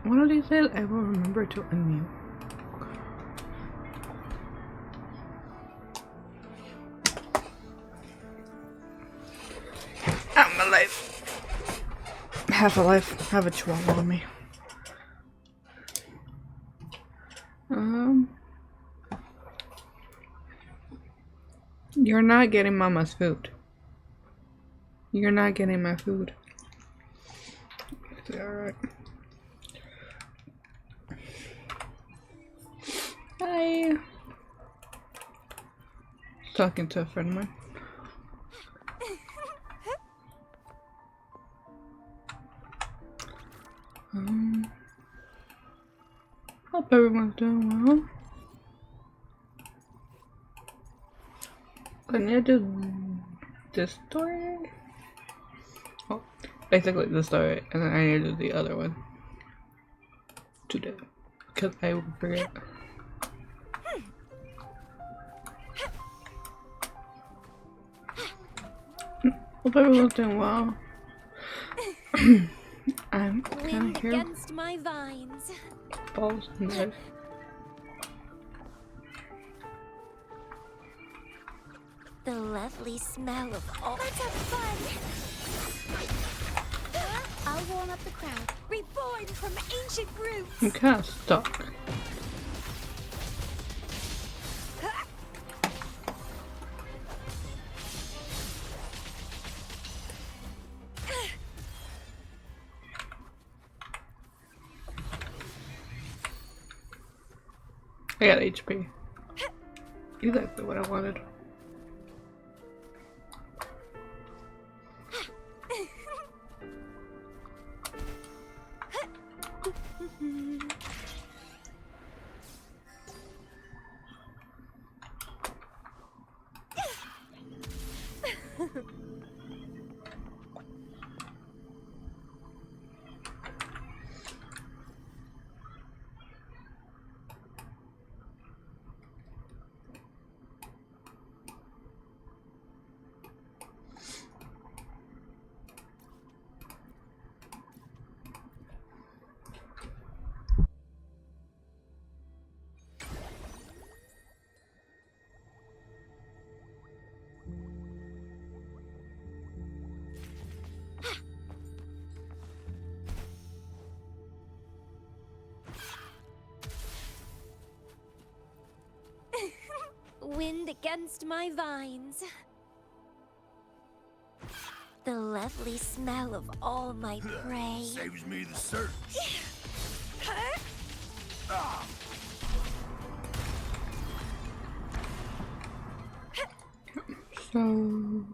One of these days I will remember to unmute. I'm alive. Half alive. Have a chihuahua on me. You're not getting Mama's food. You're not getting my food. Alright. Hi. Talking to a friend of mine. Hope everyone's doing well. Can you do this story? Oh, basically the story, and then I need to do the other one today, because I will forget. Hope everyone's doing well. I'm kind of here. Against my vines. Balls and knife. The lovely smell of all. Let's have fun. I'll warm up the crowd. Reborn from ancient roots. I'm kind of stuck. I got HP. Exactly what I wanted. Wind against my vines. The lovely smell of all my prey. Saves me the search. So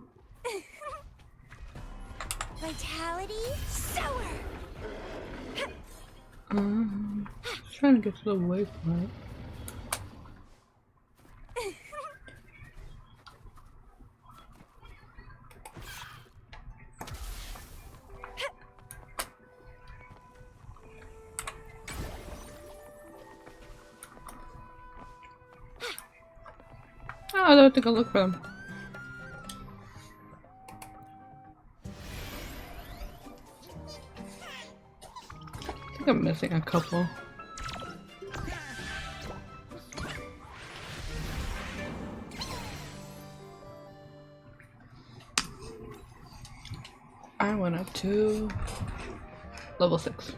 Vitality sour. just trying to get to the waypoint. Oh, I don't think I'll look for them. I think I'm missing a couple. I went up to level 6.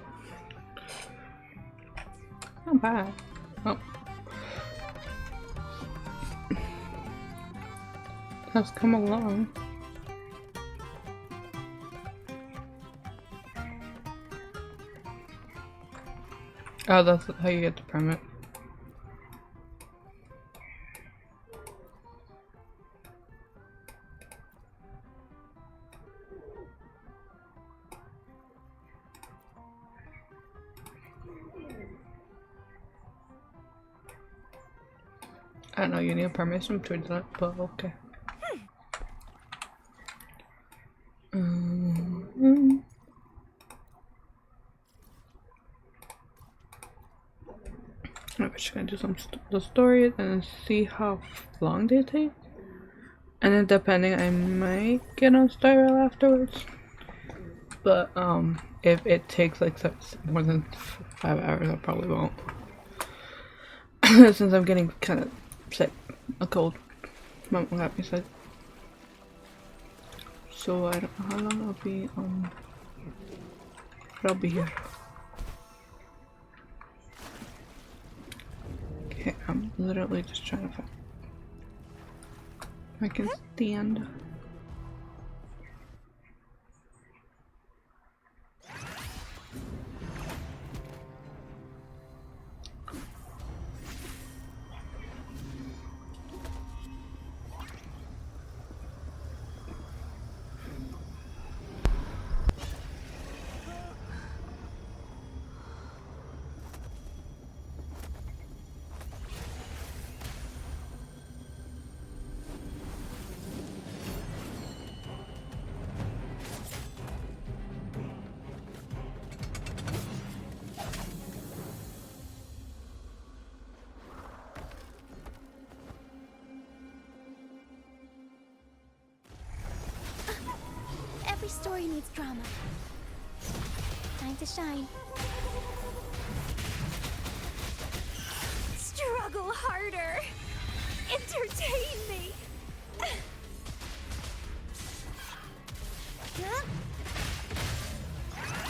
Not bad. Oh. Has come along. Oh, that's how you get the permit. I don't know, you need permission to do that, but okay. I'm just gonna do some the stories and see how long they take, and then depending I might get on Styral afterwards. But if it takes like more than 5 hours, I probably won't. Since I'm getting kind of sick, a cold. Mom got me sick. So I don't know how long I'll be but I'll be here. Okay, I'm literally just trying to find I can stand. Every story needs drama. Time to shine. Struggle harder. Entertain me.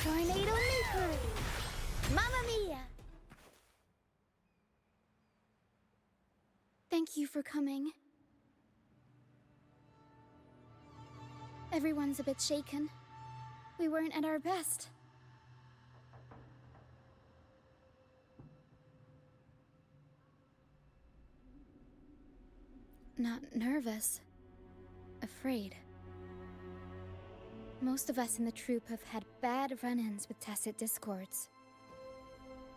Tornado maker. Mamma mia. Thank you for coming. Everyone's a bit shaken. We weren't at our best. Not nervous. Afraid. Most of us in the troupe have had bad run-ins with Tacet Discords.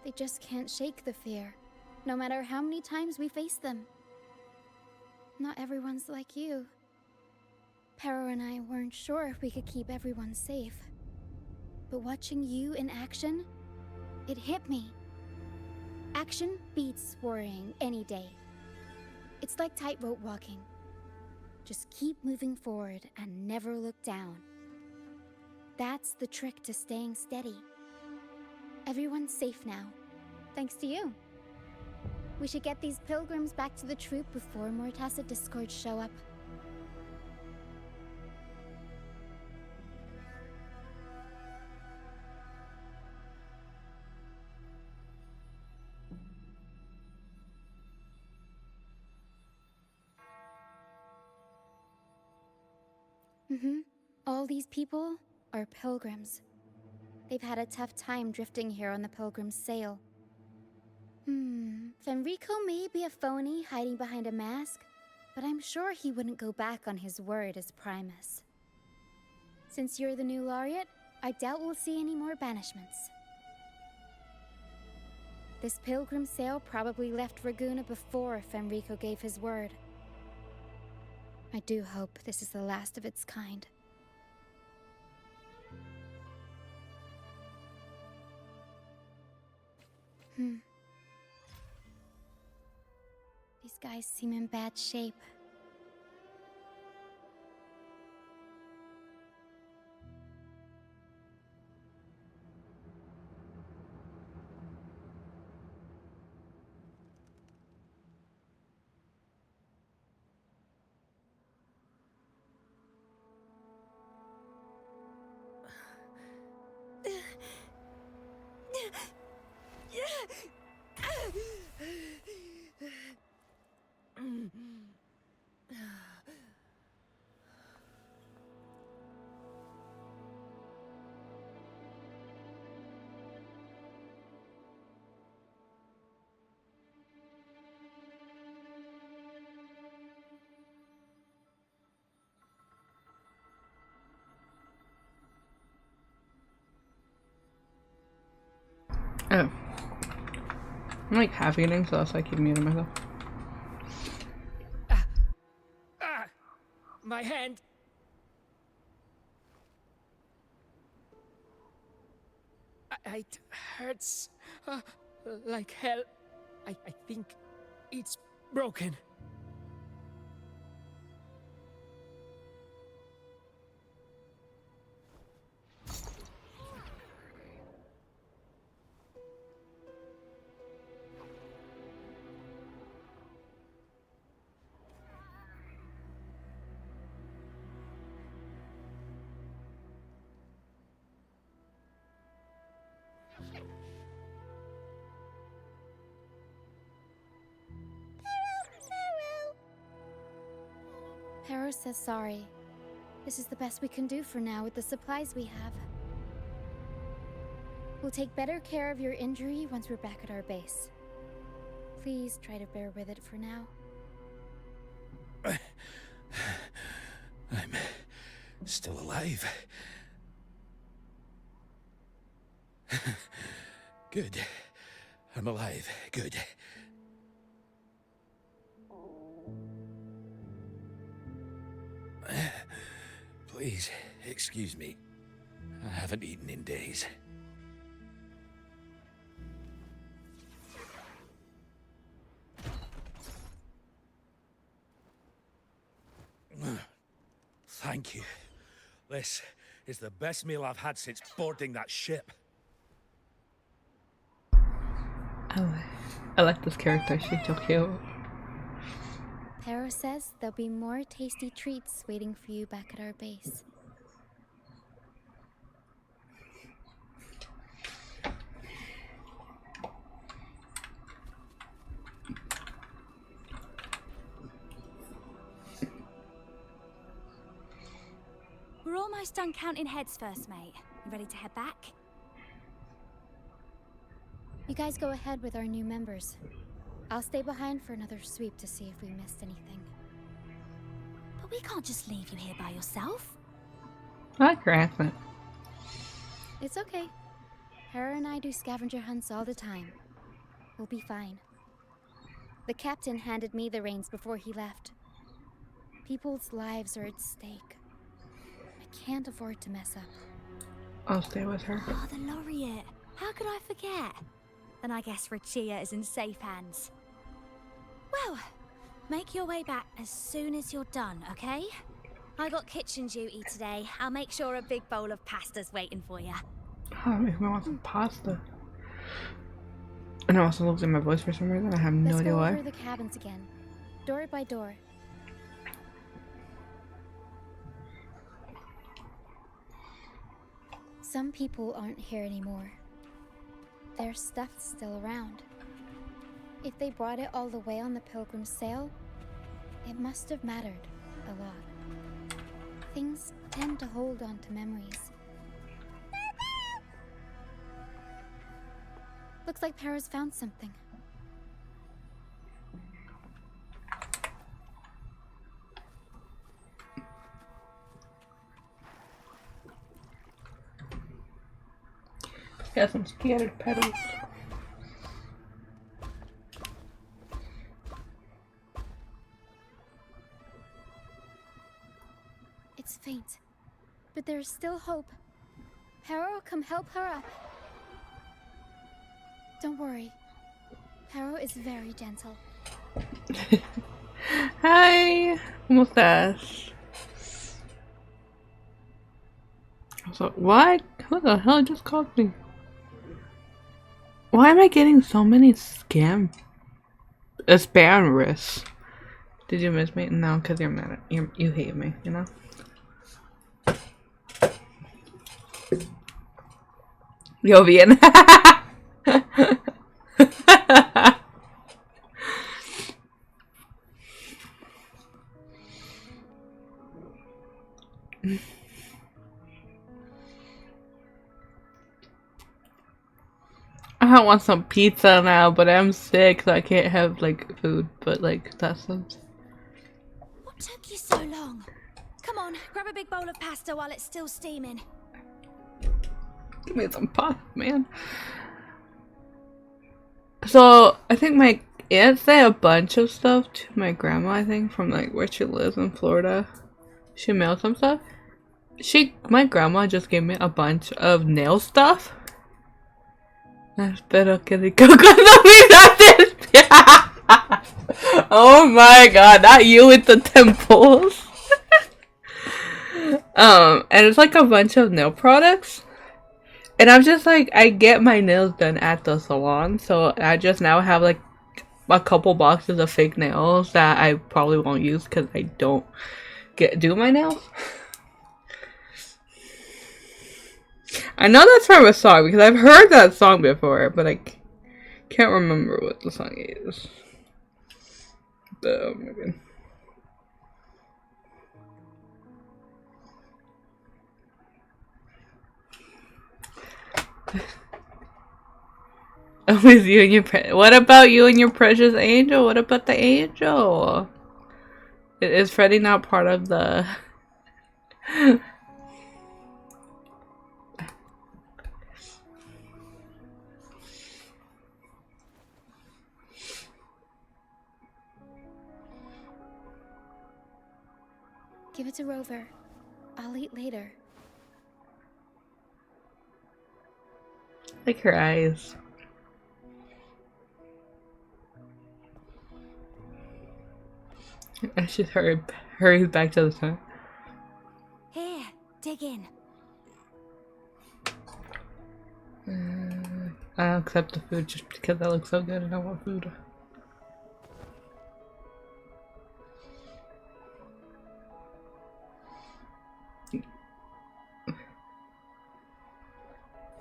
They just can't shake the fear, no matter how many times we face them. Not everyone's like you. Pero and I weren't sure if we could keep everyone safe. But watching you in action, it hit me. Action beats worrying any day. It's like tightrope walking. Just keep moving forward and never look down. That's the trick to staying steady. Everyone's safe now, thanks to you. We should get these pilgrims back to the troupe before more Tacet Discords show up. All these people are pilgrims. They've had a tough time drifting here on the Pilgrim's Sail. Fenrico may be a phony hiding behind a mask, but I'm sure he wouldn't go back on his word as Primus. Since you're the new laureate, I doubt we'll see any more banishments. This Pilgrim's Sail probably left Raguna before Fenrico gave his word. I do hope this is the last of its kind. These guys seem in bad shape. Oh. I'm like half eating, so that's why I keep muting myself. My hand! It hurts like hell. I think it's broken. Pero says sorry. This is the best we can do for now with the supplies we have. We'll take better care of your injury once we're back at our base. Please try to bear with it for now. I'm still alive. Good. I'm alive. Good. Please, excuse me. I haven't eaten in days. Thank you. This is the best meal I've had since boarding that ship. I like this character. She's so cute. Pero says there'll be more tasty treats waiting for you back at our base. We're almost done counting heads first, mate. You ready to head back? You guys go ahead with our new members. I'll stay behind for another sweep to see if we missed anything. But we can't just leave you here by yourself. I like her accent. It's okay. Hera and I do scavenger hunts all the time. We'll be fine. The captain handed me the reins before he left. People's lives are at stake. I can't afford to mess up. I'll stay with her. Oh, the Laureate. How could I forget? Then I guess Rachia is in safe hands. Well, make your way back as soon as you're done, okay? I got kitchen duty today. I'll make sure a big bowl of pasta's waiting for you. Oh, that makes me want some pasta. And I'm also losing my voice for some reason. I have no Let's idea go why. over the cabins again, door by door. Some people aren't here anymore. Their stuff's still around. If they brought it all the way on the Pilgrim's sail, it must have mattered a lot. Things tend to hold on to memories. Looks like Para's found something. Got some scattered petals. It's faint, but there's still hope. Para will come help her up. Don't worry. Para is very gentle. Hi, mustache. So what? Who the hell just called me? Why am I getting so many spam risks? Did you miss me? No, because you're mad at you hate me, you know? Yo, bien. I want some pizza now, but I'm sick, so I can't have like food. But like that sounds. What took you so long? Come on, grab a big bowl of pasta while it's still steaming. Give me some pasta, man. So I think my aunt sent a bunch of stuff to my grandma. I think from like where she lives in Florida. She mailed some stuff. My grandma just gave me a bunch of nail stuff. Espero que rico cuando miraste. Oh my god, not you with the temples. And it's like a bunch of nail products. And I'm just like, I get my nails done at the salon, so I just now have like a couple boxes of fake nails that I probably won't use because I don't do my nails. I know that's from a song because I've heard that song before, but I can't remember what the song is. Oh my god. With you and your what about you and your precious angel? What about the angel? Is Freddy not part of the? Give it to Rover. I'll eat later. Like her eyes. I should hurry back to the tent. Here, dig in. I'll accept the food just because that looks so good and I want food.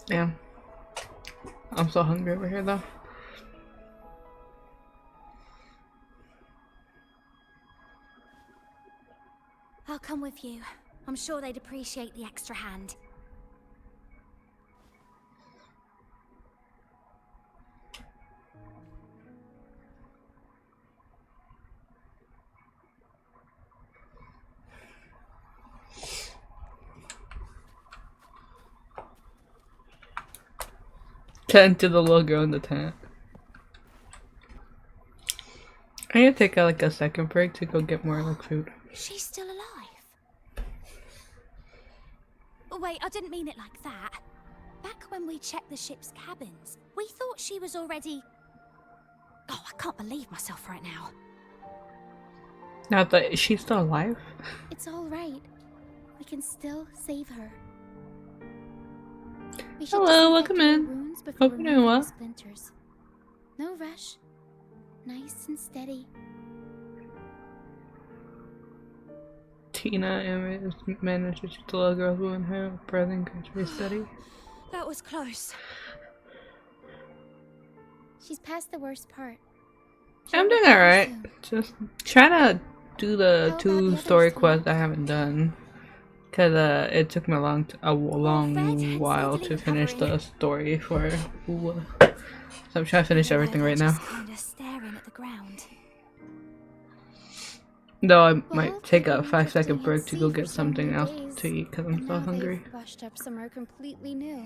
Yeah. I'm so hungry over here though. I'll come with you. I'm sure they'd appreciate the extra hand. Tent to the little girl in the tent. I need to take like a second break to go get more like food. She's still alive? Oh, wait, I didn't mean it like that. Back when we checked the ship's cabins, we thought she was already... Oh, I can't believe myself right now. Now that she's still alive? It's all right. We can still save her. We should Hello, disinfect welcome her in. wounds before Hope you're doing removing well. the splinters. No rush. Nice and steady. Tina managed to shoot the little girl's wound. Her breathing gradually steady. That was close. She's past the worst part. I'm She'll doing recover alright. soon. Just trying to do the How about the 2 others, story Tina? quests I haven't done. Cause it took me a long Fred, while steadily to finish the recovering. story for. So I'm trying to finish everything right now. Just kinda staring at the ground. Though I Well, might take a they've been 5-second drifting break at to sea go for get so something many else days, to eat because I'm and so now hungry. they've washed up somewhere completely new.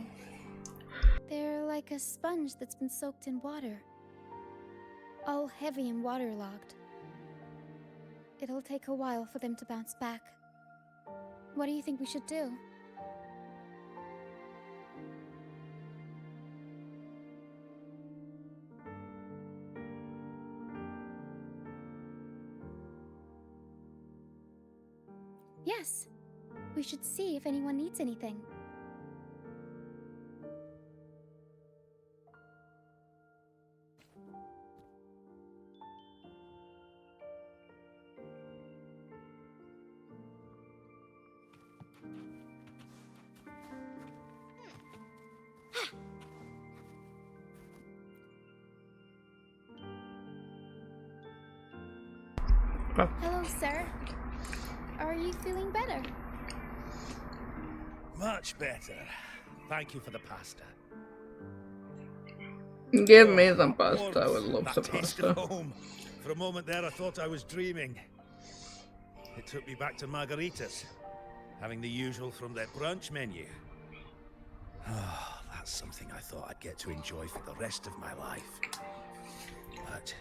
They're like a sponge that's been soaked in water. All heavy and waterlogged. It'll take a while for them to bounce back. What do you think we should do? Yes. We should see if anyone needs anything. Hello, sir. Are you feeling better? Much better. Thank you for the pasta. Give me some that pasta. I would warmth, love that some taste pasta. of home. For a moment there, I thought I was dreaming. It took me back to margaritas, having the usual from their brunch menu. Oh, that's something I thought I'd get to enjoy for the rest of my life. But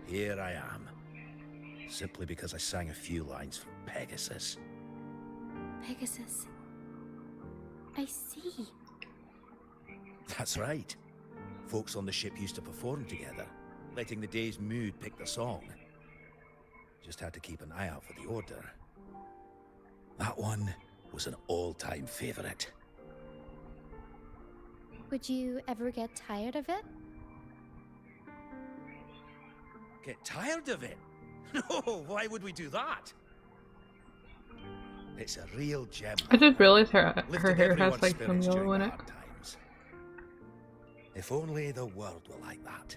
here I am, simply because I sang a few lines from Pegasus. Pegasus. I see. That's right. Folks on the ship used to perform together, letting the day's mood pick the song. Just had to keep an eye out for the order. That one was an all-time favorite. Would you ever get tired of it? Get tired of it? No, why would we do that? It's a real gem. I just realized her Lifted hair has everyone's like some spirits yellow during in the it. hard times. If only the world were like that,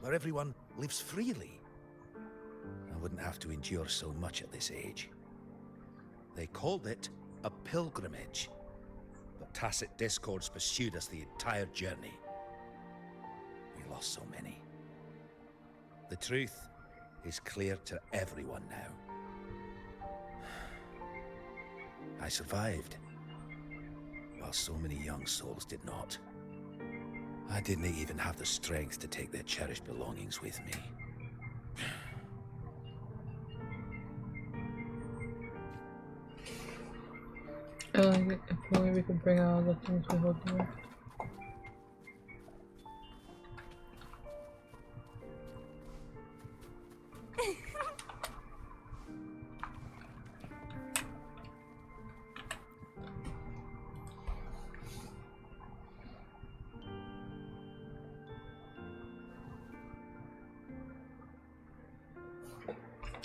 where everyone lives freely. I wouldn't have to endure so much at this age. They called it a pilgrimage, but Tacit discords pursued us the entire journey. We lost so many. The truth is clear to everyone now. I survived, while so many young souls did not. I didn't even have the strength to take their cherished belongings with me. If only we could bring out all the things we hold dear.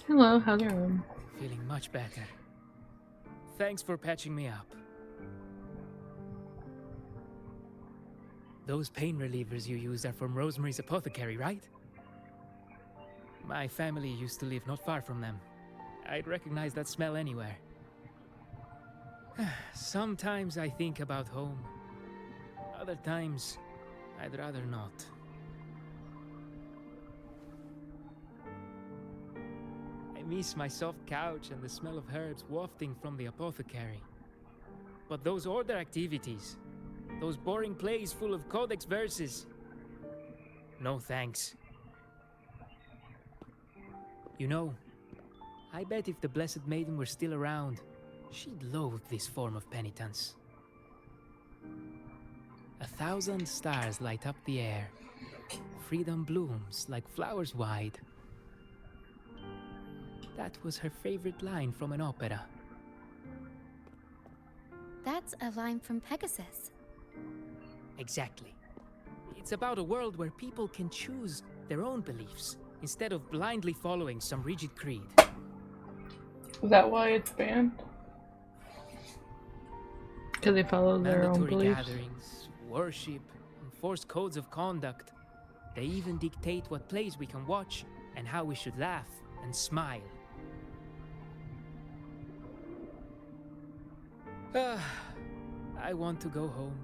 Hello, how's your room? Feeling much better. Thanks for patching me up. Those pain relievers you use are from Rosemary's Apothecary, right? My family used to live not far from them. I'd recognize that smell anywhere. Sometimes I think about home. Other times, I'd rather not. I miss my soft couch and the smell of herbs wafting from the apothecary. But those order activities, those boring plays full of codex verses, no thanks. You know, I bet if the Blessed Maiden were still around, she'd loathe this form of penitence. 1,000 stars light up the air. Freedom blooms like flowers wide. That was her favorite line from an opera. That's a line from Pegasus. Exactly. It's about a world where people can choose their own beliefs instead of blindly following some rigid creed. Is that why it's banned? Because they follow their own Mandatory beliefs? gatherings, worship, enforced codes of conduct. They even dictate what plays we can watch and how we should laugh and smile. I want to go home.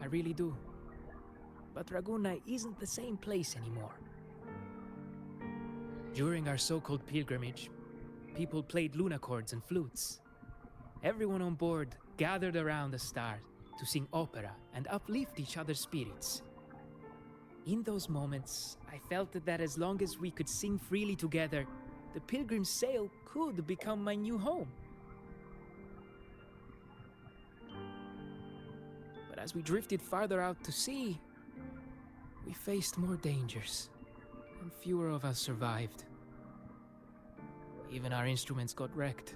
I really do. But Raguna isn't the same place anymore. During our so-called pilgrimage, people played lunacords and flutes. Everyone on board gathered around the stars to sing opera and uplift each other's spirits. In those moments, I felt that as long as we could sing freely together, the Pilgrim's Sail could become my new home. But as we drifted farther out to sea, we faced more dangers, and fewer of us survived. Even our instruments got wrecked.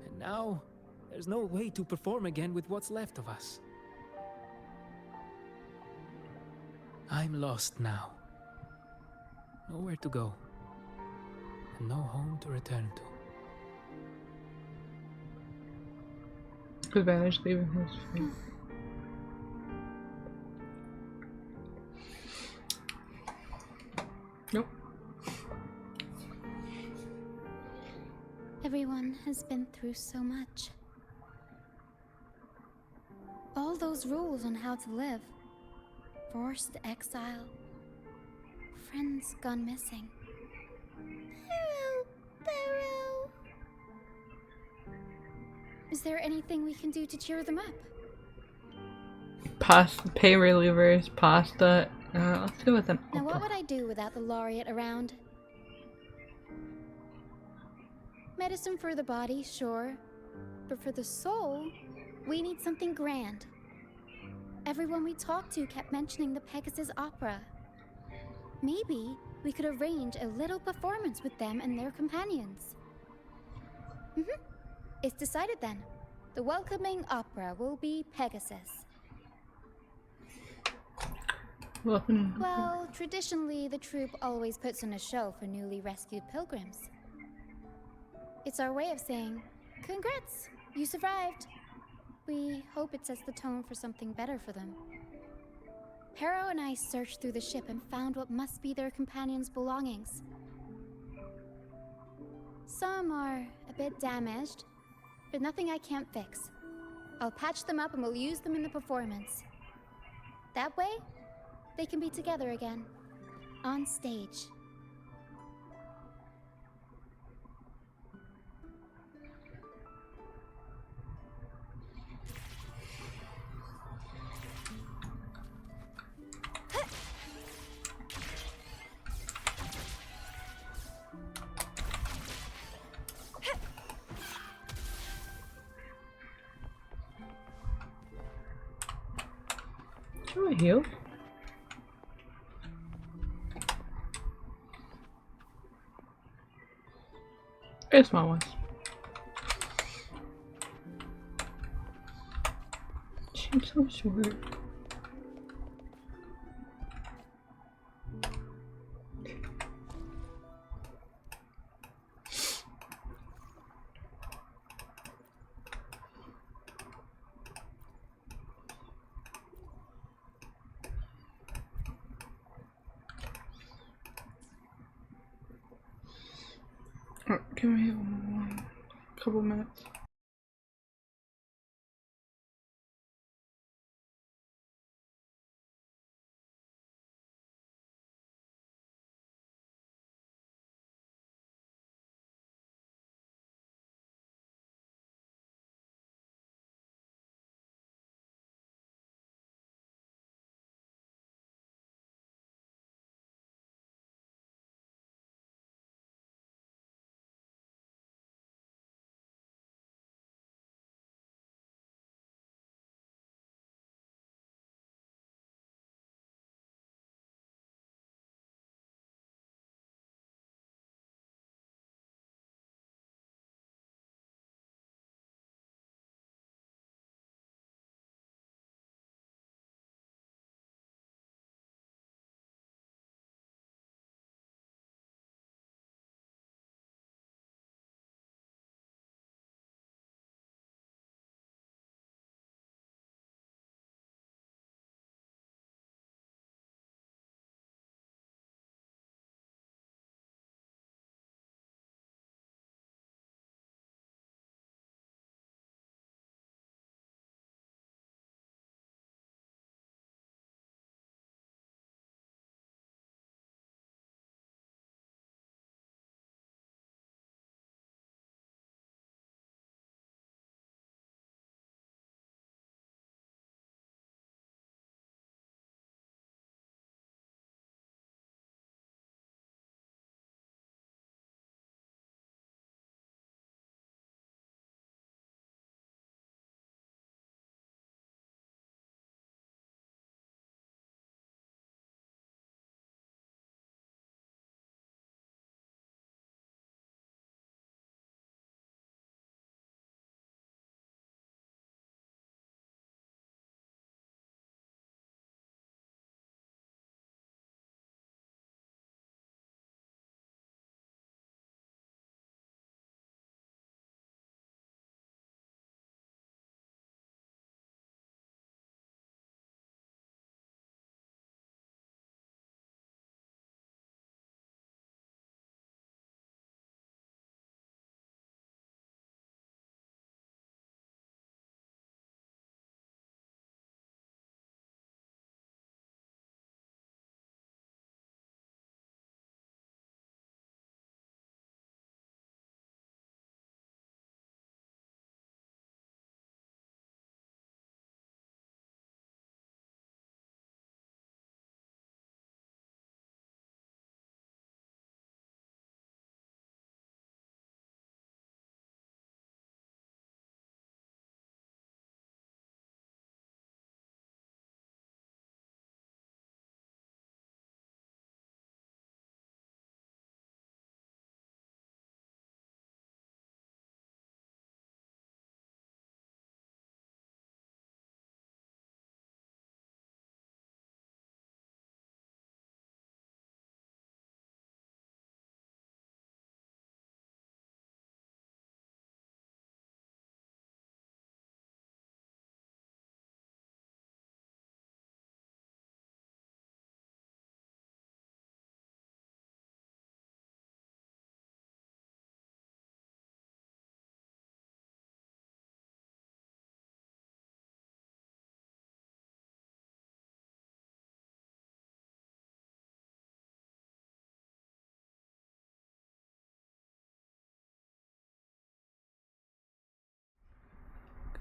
And now, there's no way to perform again with what's left of us. I'm lost now. Nowhere to go, and no home to return to. Could vanish, leaving his feet. Nope. Everyone has been through so much. All those rules on how to live. Forced exile. Friends gone missing. Barrow. Is there anything we can do to cheer them up? Pasta, pay relievers, pasta. Let's go with an Now, what opera. would I do without the laureate around? Medicine for the body, sure. But for the soul, we need something grand. Everyone we talked to kept mentioning the Pegasus Opera. Maybe we could arrange a little performance with them and their companions. It's decided then. The welcoming opera will be Pegasus. Welcome. Well, traditionally, the troupe always puts on a show for newly rescued pilgrims. It's our way of saying, congrats, you survived. We hope it sets the tone for something better for them. Harrow and I searched through the ship and found what must be their companions' belongings. Some are a bit damaged, but nothing I can't fix. I'll patch them up and we'll use them in the performance. That way, they can be together again. On stage. Can I heal? It's my ones. She's so short. Give me one couple minutes.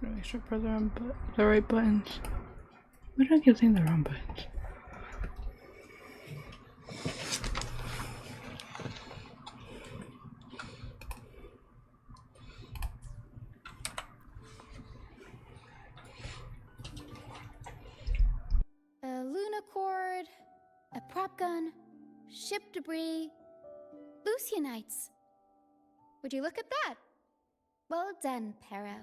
Gotta make sure I press the right buttons. Why do I keep saying the wrong buttons? A lunacord, a prop gun, ship debris, Lucianites. Would you look at that? Well done, Pero.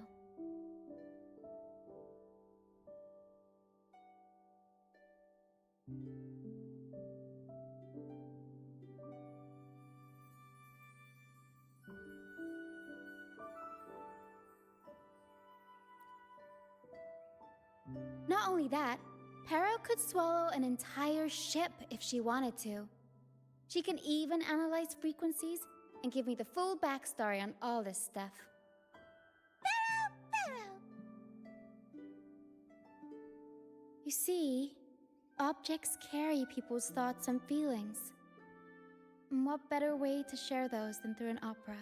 Not only that, Pero could swallow an entire ship if she wanted to. She can even analyze frequencies and give me the full backstory on all this stuff. Pero! You see, objects carry people's thoughts and feelings. And what better way to share those than through an opera?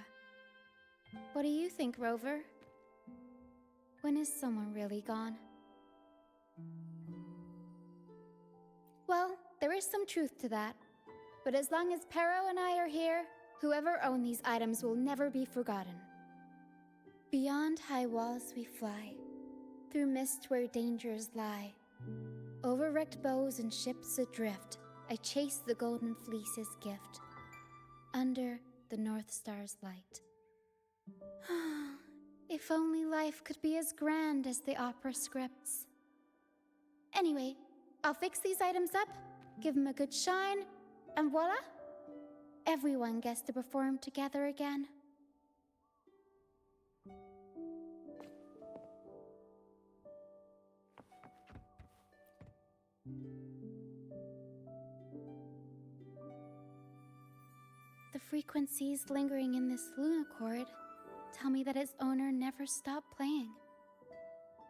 What do you think, Rover? When is someone really gone? Well, there is some truth to that. But as long as Pero and I are here, whoever owned these items will never be forgotten. Beyond high walls we fly, through mist where dangers lie. Over wrecked bows and ships adrift, I chase the golden fleece's gift, under the North Star's light. If only life could be as grand as the opera scripts. Anyway, I'll fix these items up, give them a good shine, and voila! Everyone gets to perform together again. The frequencies lingering in this lunacord tell me that its owner never stopped playing.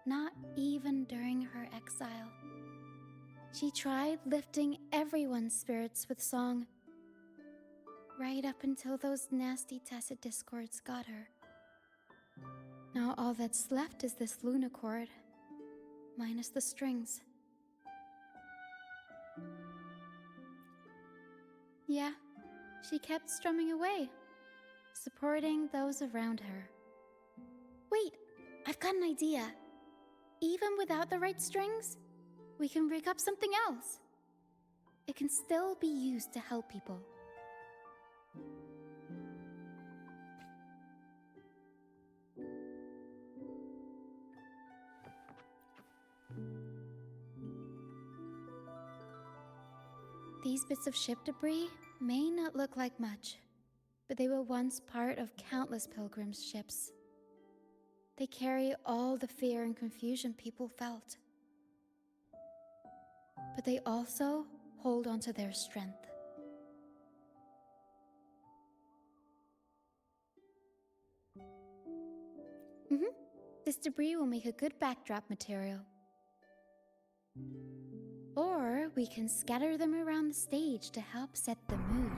Not even during her exile. She tried lifting everyone's spirits with song, right up until those nasty Tacit Discords got her. Now all that's left is this lunacord, minus the strings. Yeah, she kept strumming away, supporting those around her. Wait, I've got an idea. Even without the right strings, we can rig up something else. It can still be used to help people. These bits of ship debris may not look like much, but they were once part of countless pilgrims' ships. They carry all the fear and confusion people felt. But they also hold onto their strength. This debris will make a good backdrop material. Or we can scatter them around the stage to help set the mood.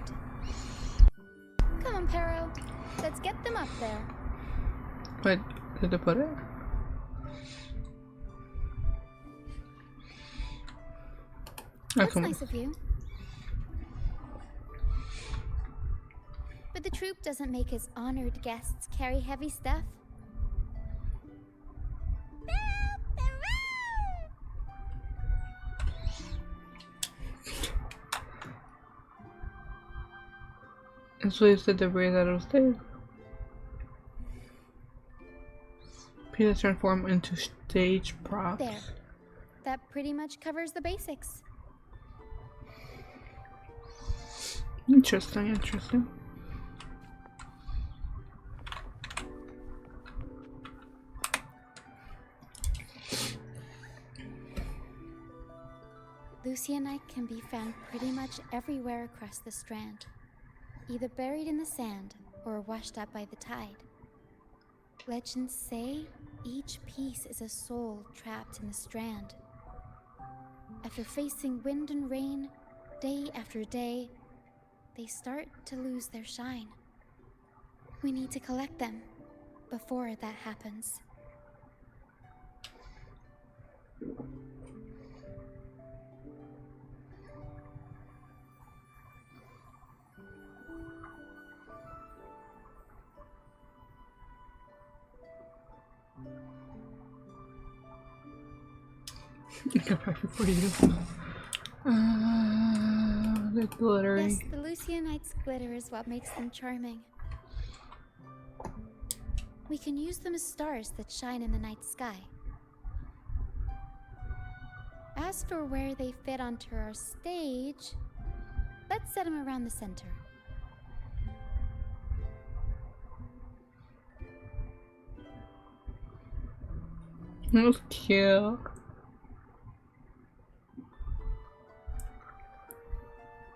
Come on, Pero. Let's get them up there. Wait, did I put it? That's nice of you. But the troupe doesn't make its honored guests carry heavy stuff. And so is the debris that was there. Peanuts transform into stage props. There. That pretty much covers the basics. Interesting, interesting. Lucianite can be found pretty much everywhere across the Strand, either buried in the sand or washed up by the tide. Legends say each piece is a soul trapped in the Strand. After facing wind and rain, day after day, they start to lose their shine. We need to collect them before that happens. For you. The glittery. Yes, the Lucianites' glitter is what makes them charming. We can use them as stars that shine in the night sky. As for where they fit onto our stage, let's set them around the center. That was cute.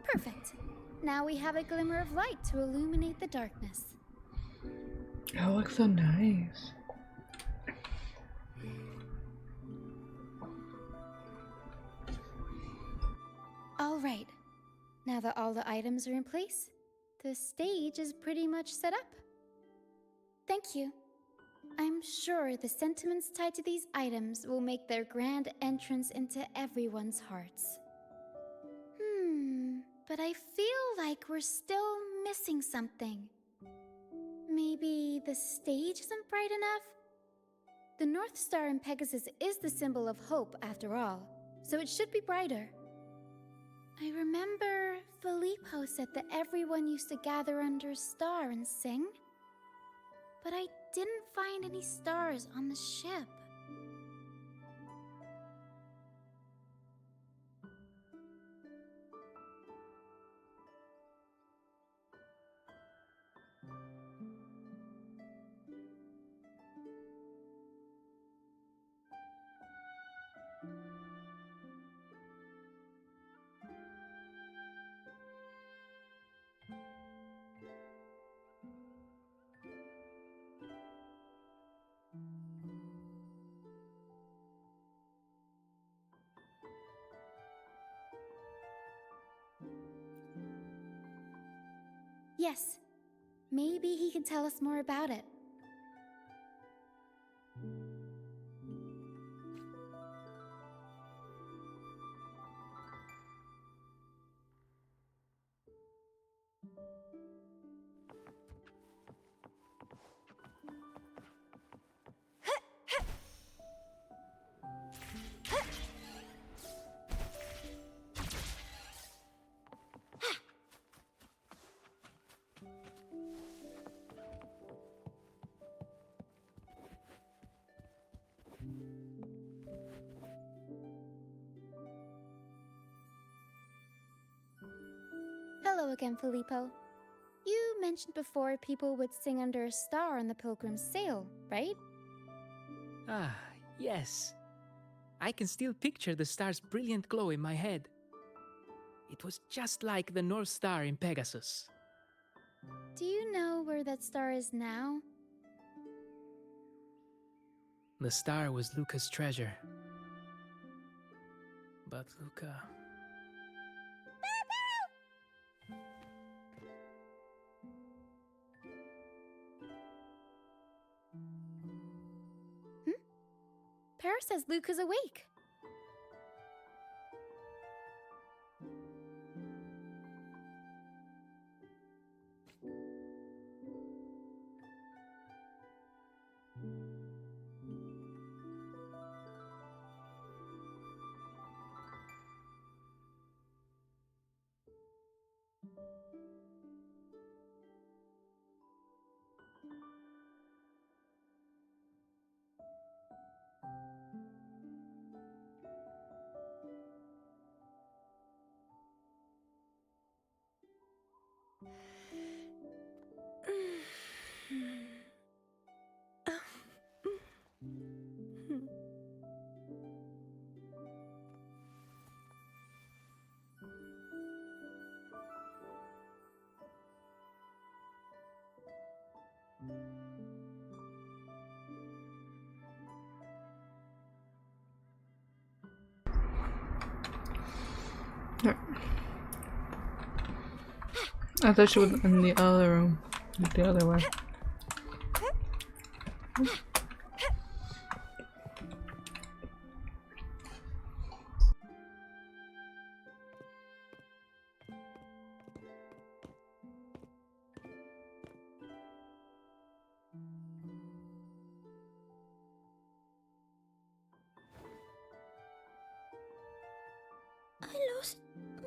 Perfect. Now we have a glimmer of light to illuminate the darkness. That looks so nice. All right. Now that all the items are in place, the stage is pretty much set up. Thank you. I'm sure the sentiments tied to these items will make their grand entrance into everyone's hearts. But I feel like we're still missing something. Maybe the stage isn't bright enough? The North Star in Pegasus is the symbol of hope, after all, so it should be brighter. I remember Filippo said that everyone used to gather under a star and sing, but I didn't find any stars on the ship. Yes, maybe he can tell us more about it. Hello again, Filippo. You mentioned before people would sing under a star on the Pilgrim's sail, right? Ah, yes. I can still picture the star's brilliant glow in my head. It was just like the North Star in Pegasus. Do you know where that star is now? The star was Luca's treasure. But Luca... Paris says Luca's awake. I thought she was in the other room, the other way.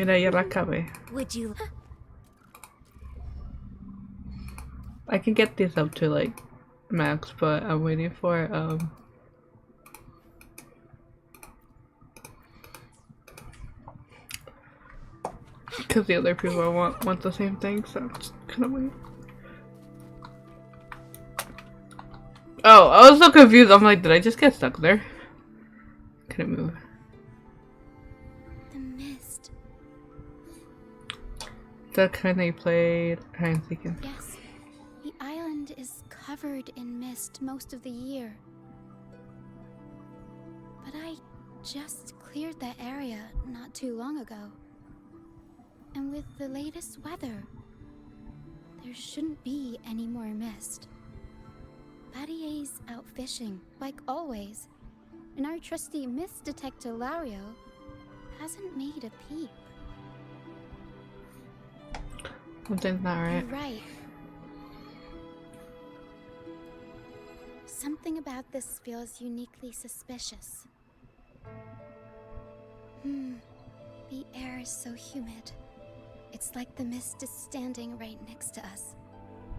Mira, ya la acabé. Would you? I can get these up to like max, but I'm waiting for because the other people want the same thing, so I'm just gonna wait. Oh, I was so confused. I'm like, did I just get stuck there? Couldn't move. The mist. That kind I played hide and seek. Yes. The island is covered in mist most of the year. But I just cleared that area not too long ago. And with the latest weather, there shouldn't be any more mist. Batier's out fishing, like always, and our trusty mist detector Lario hasn't made a peep. Something's not right. You're right. Something about this feels uniquely suspicious. The air is so humid. It's like the mist is standing right next to us,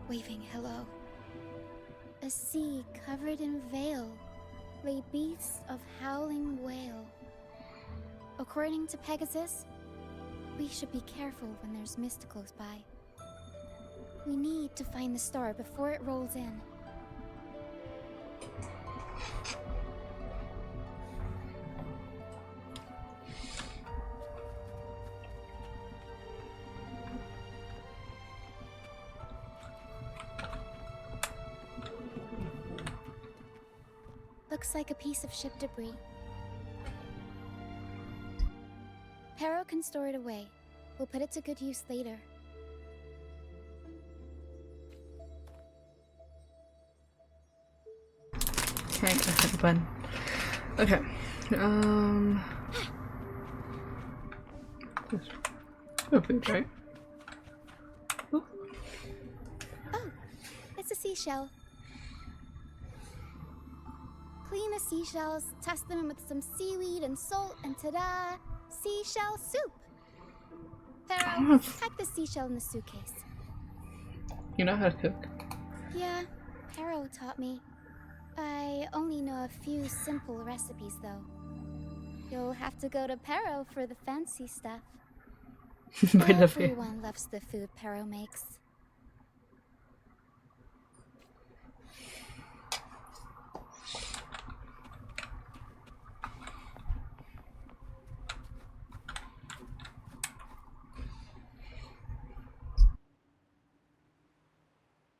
waving hello. A sea covered in veil lay beasts of howling whale. According to Pegasus, we should be careful when there's mist close by. We need to find the star before it rolls in. Looks like a piece of ship debris. Pero can store it away. We'll put it to good use later. Okay, I hit the button. Okay. Oh, food, right? Ooh. Oh, it's a seashell. Clean the seashells, test them with some seaweed and salt, and ta-da! Seashell soup! Pero, pack the seashell in the suitcase. You know how to cook. Yeah, Pero taught me. I only know a few simple recipes, though. You'll have to go to Pero for the fancy stuff. By the way. Everyone loves the food Pero makes.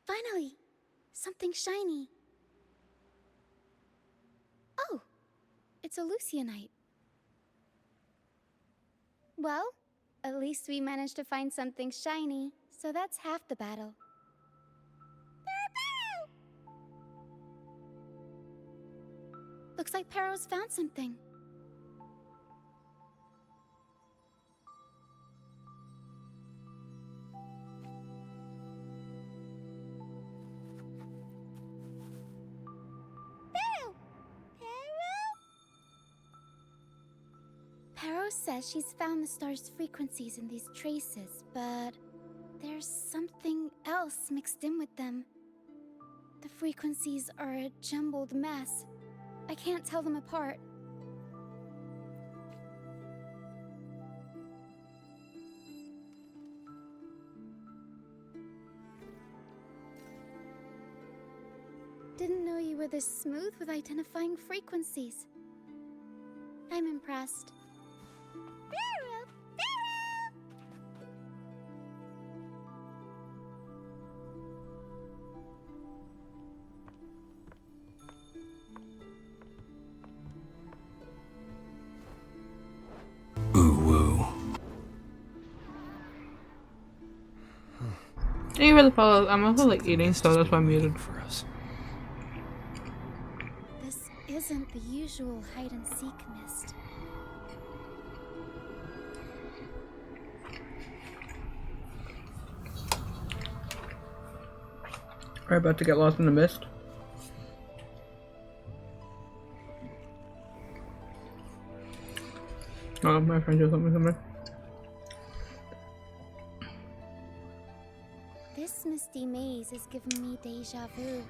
Finally! Something shiny. Oh! It's a Lucianite. Well, at least we managed to find something shiny, so that's half the battle. Looks like Pero's found something. Pero says she's found the star's frequencies in these traces, but there's something else mixed in with them. The frequencies are a jumbled mess. I can't tell them apart. Didn't know you were this smooth with identifying frequencies. I'm impressed. You really follow. I'm also like eating, so that's why I'm muted. For us. This isn't the usual hide and seek mist. We're about to get lost in the mist. Oh, my friend just sent me something. misty maze is giving me deja vu.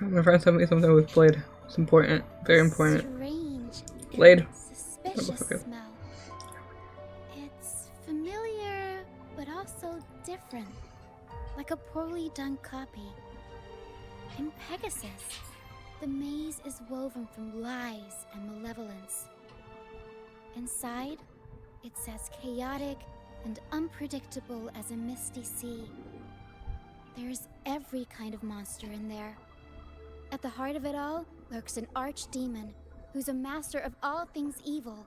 My friend sent me something with Blade. It's important. Very important. Strange. Blade. Suspicious Okay. smell. It's familiar, but also different. Like a poorly done copy. In Pegasus, the maze is woven from lies and malevolence. Inside, it's as chaotic and unpredictable as a misty sea. There's every kind of monster in there. At the heart of it all lurks an archdemon who's a master of all things evil.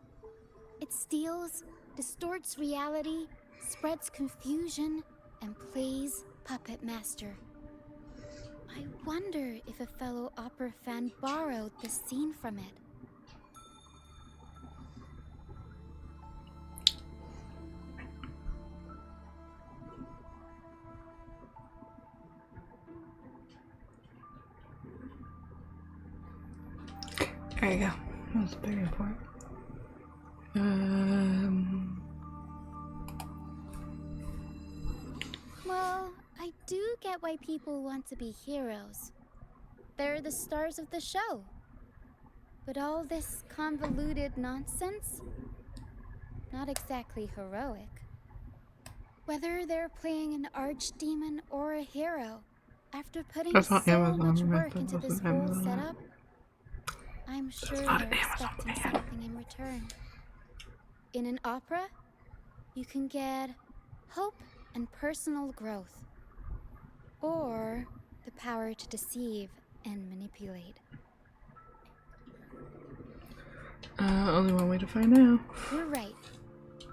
It steals, distorts reality, spreads confusion, and plays puppet master. I wonder if a fellow opera fan borrowed this scene from it. There you go. That's very important. Well, I do get why people want to be heroes. They're the stars of the show. But all this convoluted nonsense? Not exactly heroic. Whether they're playing an archdemon or a hero, after putting That's not so Amazon, much right? work That into this wasn't whole Amazon. setup, I'm sure not they're Amazon, expecting man. something in return. In an opera, you can get hope and personal growth. Or the power to deceive and manipulate. Only one way to find out. You're right.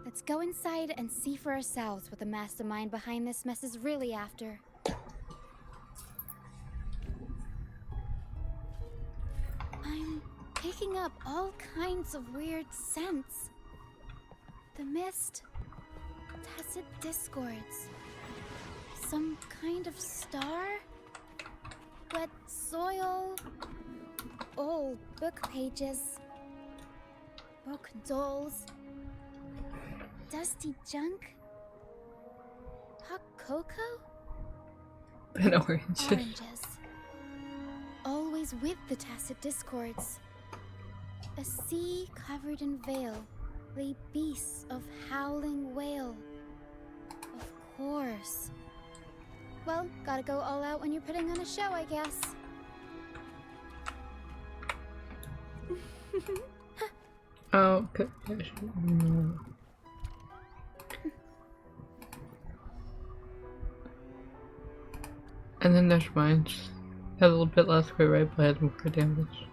Let's go inside and see for ourselves what the mastermind behind this mess is really after. I'm picking up all kinds of weird scents. The mist, tacit discords, some kind of star, wet soil, old book pages, broken dolls, dusty junk, hot cocoa, And orange. oranges. Always with the tacit discords. A sea covered in veil lay beasts of howling whale. Of course. Well, gotta go all out when you're putting on a show, I guess. Oh, okay. And then there's mine. Has a little bit less crit rate, but has more damage.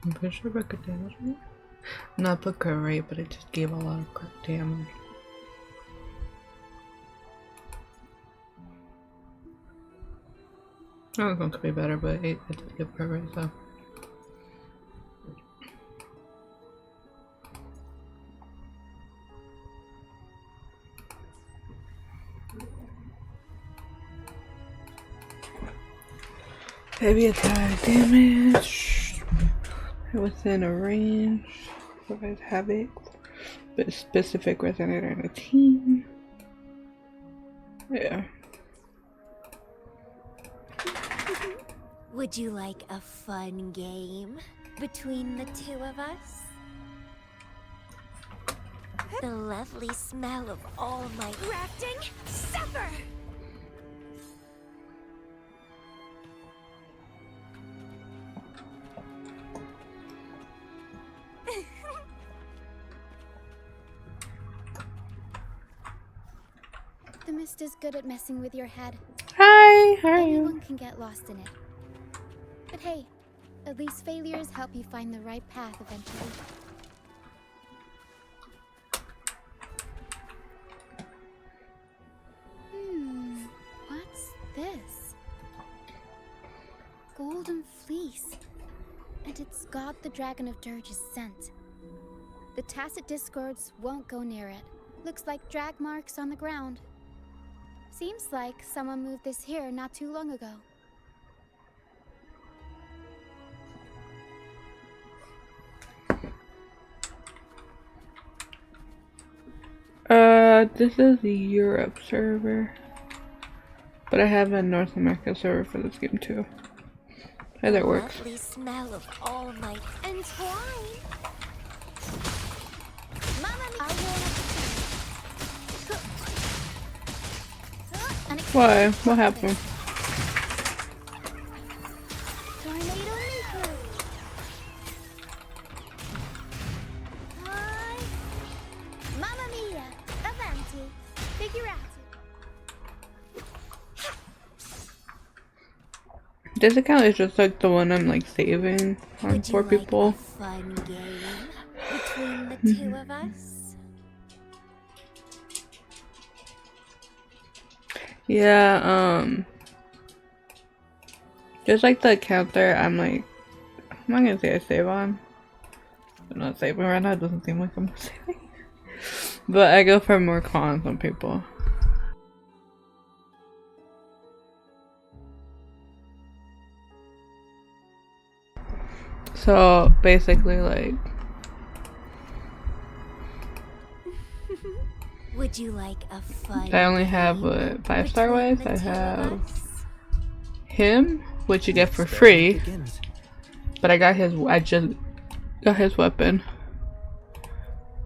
I'm pretty sure I could damage me. Not the crit rate, but it just gave a lot of crit damage. I was going to be better, but it did give crit rate, so. Heavy attack damage within a range provides havoc, but specific resonator in a team. Yeah. Would you like a fun game between the two of us? The lovely smell of all my crafting, suffer! The mist is good at messing with your head. Hi, how are you? Anyone can get lost in it. But hey, at least failures help you find the right path eventually. What's this? Golden fleece. And it's got the Dragon of Dirge's scent. The tacit discords won't go near it. Looks like drag marks on the ground. Seems like someone moved this here not too long ago. This is the Europe server. But I have a North America server for this game too. Either works. Lovely smell of all night entwine. Mamma mia. Why? What happened? Tornado Nico. Hi. Mamma mia. Avanti. Figurati. This account is just like the one I'm like saving on Would for you people. like a fun game between the two of us? Yeah, just like the account there, I'm like, I'm not gonna say I save on. I'm not saving right now, it doesn't seem like I'm saving. But I go for more cons on people. So basically like, Would you like a fun I only have game 5-star between wise. the I two of have us? him, which you get for Experiment free, begins. but I just got his weapon.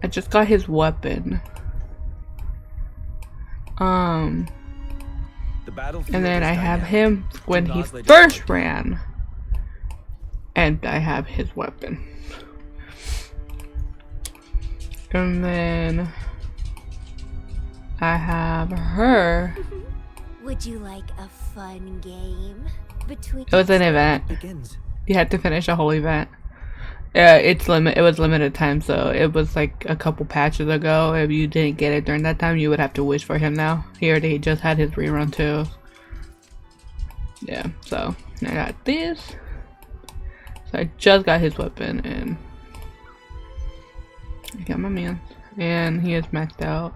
I just got his weapon. The battlefield And then is I have dynamic. him when Do he not let it first break you. ran. And I have his weapon. And then I have her. Would you like a fun game between It was an event. Begins. You had to finish a whole event. It was limited time, so it was like a couple patches ago. If you didn't get it during that time, you would have to wish for him now. He already just had his rerun too. Yeah, so I got this. So I just got his weapon and I got my man. And he is maxed out.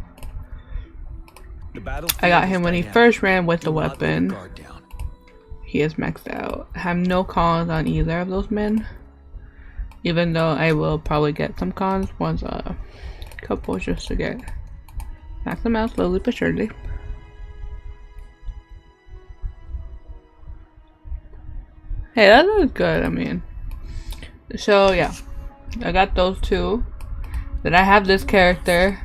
The battlefield I got is him when he dynamic. first ran with the Do not let your weapon. guard down. He is maxed out. I have no cons on either of those men. Even though I will probably get some cons once a couple just to get max them out slowly but surely. Hey, that was good, I mean. So yeah. I got those two. Then I have this character.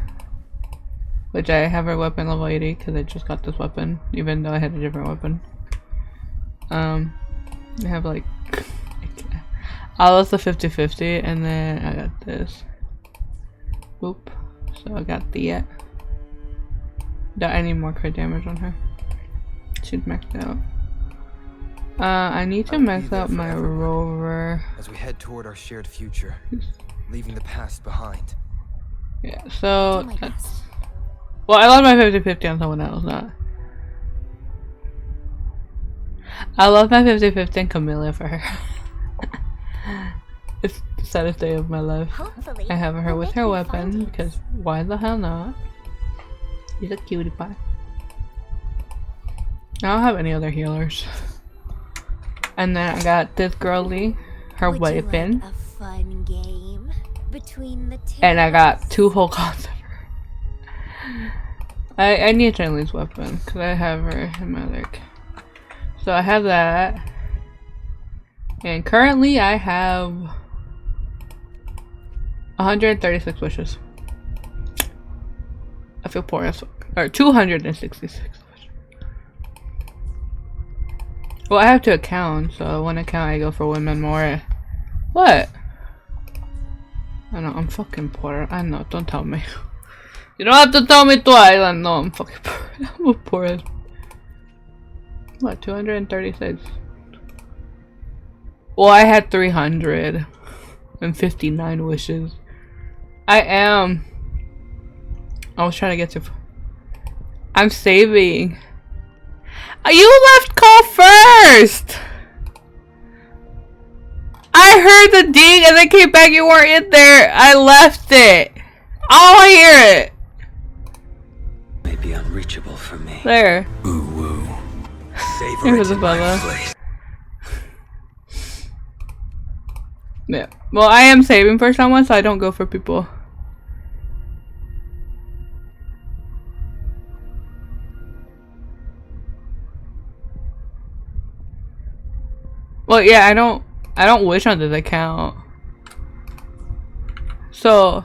Which I have her weapon level 80 because I just got this weapon. Even though I had a different weapon. I have like I lost the 50-50 and then I got this. Boop. So I got the I need more crit damage on her. She's maxed out. I need to I will be max there out my forever, Marty. rover. As we head toward our shared future, leaving the past behind. Yeah, so Do my best. well, I lost my 50-50 on someone else, not. I love my 50-50 on Camilla for her. It's the saddest day of my life. Hopefully, I have her we'll with make her new weapon findings. because why the hell not? She's a cutie pie. I don't have any other healers. And then I got this girly, her Would you weapon, like a fun game between the two and I of got us? 2 whole cons of her. I need Chinese weapon because I have her in my leg. So I have that. And currently I have 136 wishes. I feel poor as fuck. Or 266 wishes. Well, I have 2 accounts, so one account I go for women more. What? I know, I'm fucking poor. I know, don't tell me. You don't have to tell me twice. I know I'm fucking poor. I'm poor as. What, 236? Well, I had 359 wishes. I was trying to get to. I'm saving. You left call first! I heard the ding and then came back, you weren't in there. I left it. I hear it. May be unreachable for me. There. Ooh woo. Savor Here's it the in my fella. place. Yeah. Well, I am saving for someone, so I don't go for people. Well, yeah, I don't wish on this account. So,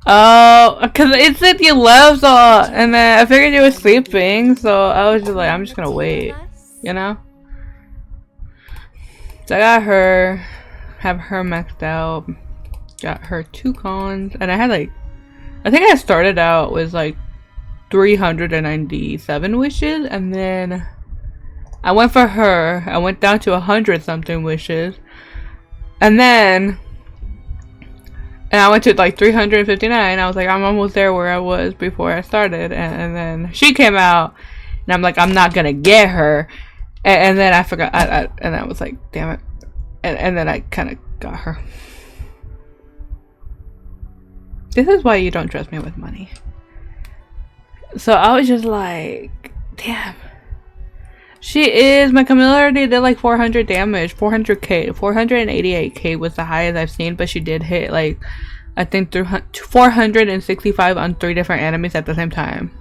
oh, because it said you left, so, and then I figured you were sleeping, so I was just like, I'm just gonna wait, you know? So I got her, have her maxed out, got her 2 cons, and I had like, I think I started out with like 397 wishes, and then I went for her, I went down to 100 something wishes, and then I went to like 359. I was like, I'm almost there where I was before I started, and then she came out, and I'm like, I'm not gonna get her, and then I forgot, and I was like, damn it, and then I kind of got her. This is why you don't trust me with money. So I was just like, damn. She is, my Camilla already did like 400 damage, 400k, 488k was the highest I've seen, but she did hit like, I think 465 on 3 different enemies at the same time.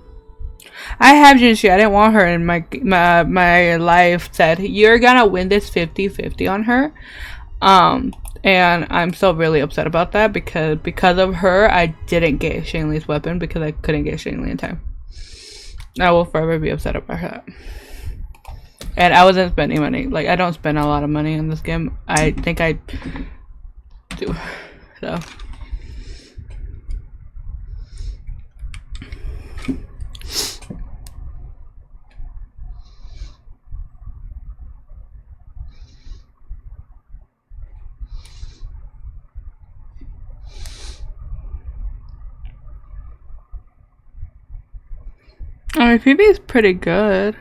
I have Jinxie, I didn't want her, and my life said, you're gonna win this 50-50 on her. And I'm still really upset about that, because of her, I didn't get Shaylene's weapon because I couldn't get Shaylene in time. I will forever be upset about that. And I wasn't spending money. Like, I don't spend a lot of money on this game. I think I do. So. I mean, PB is pretty good.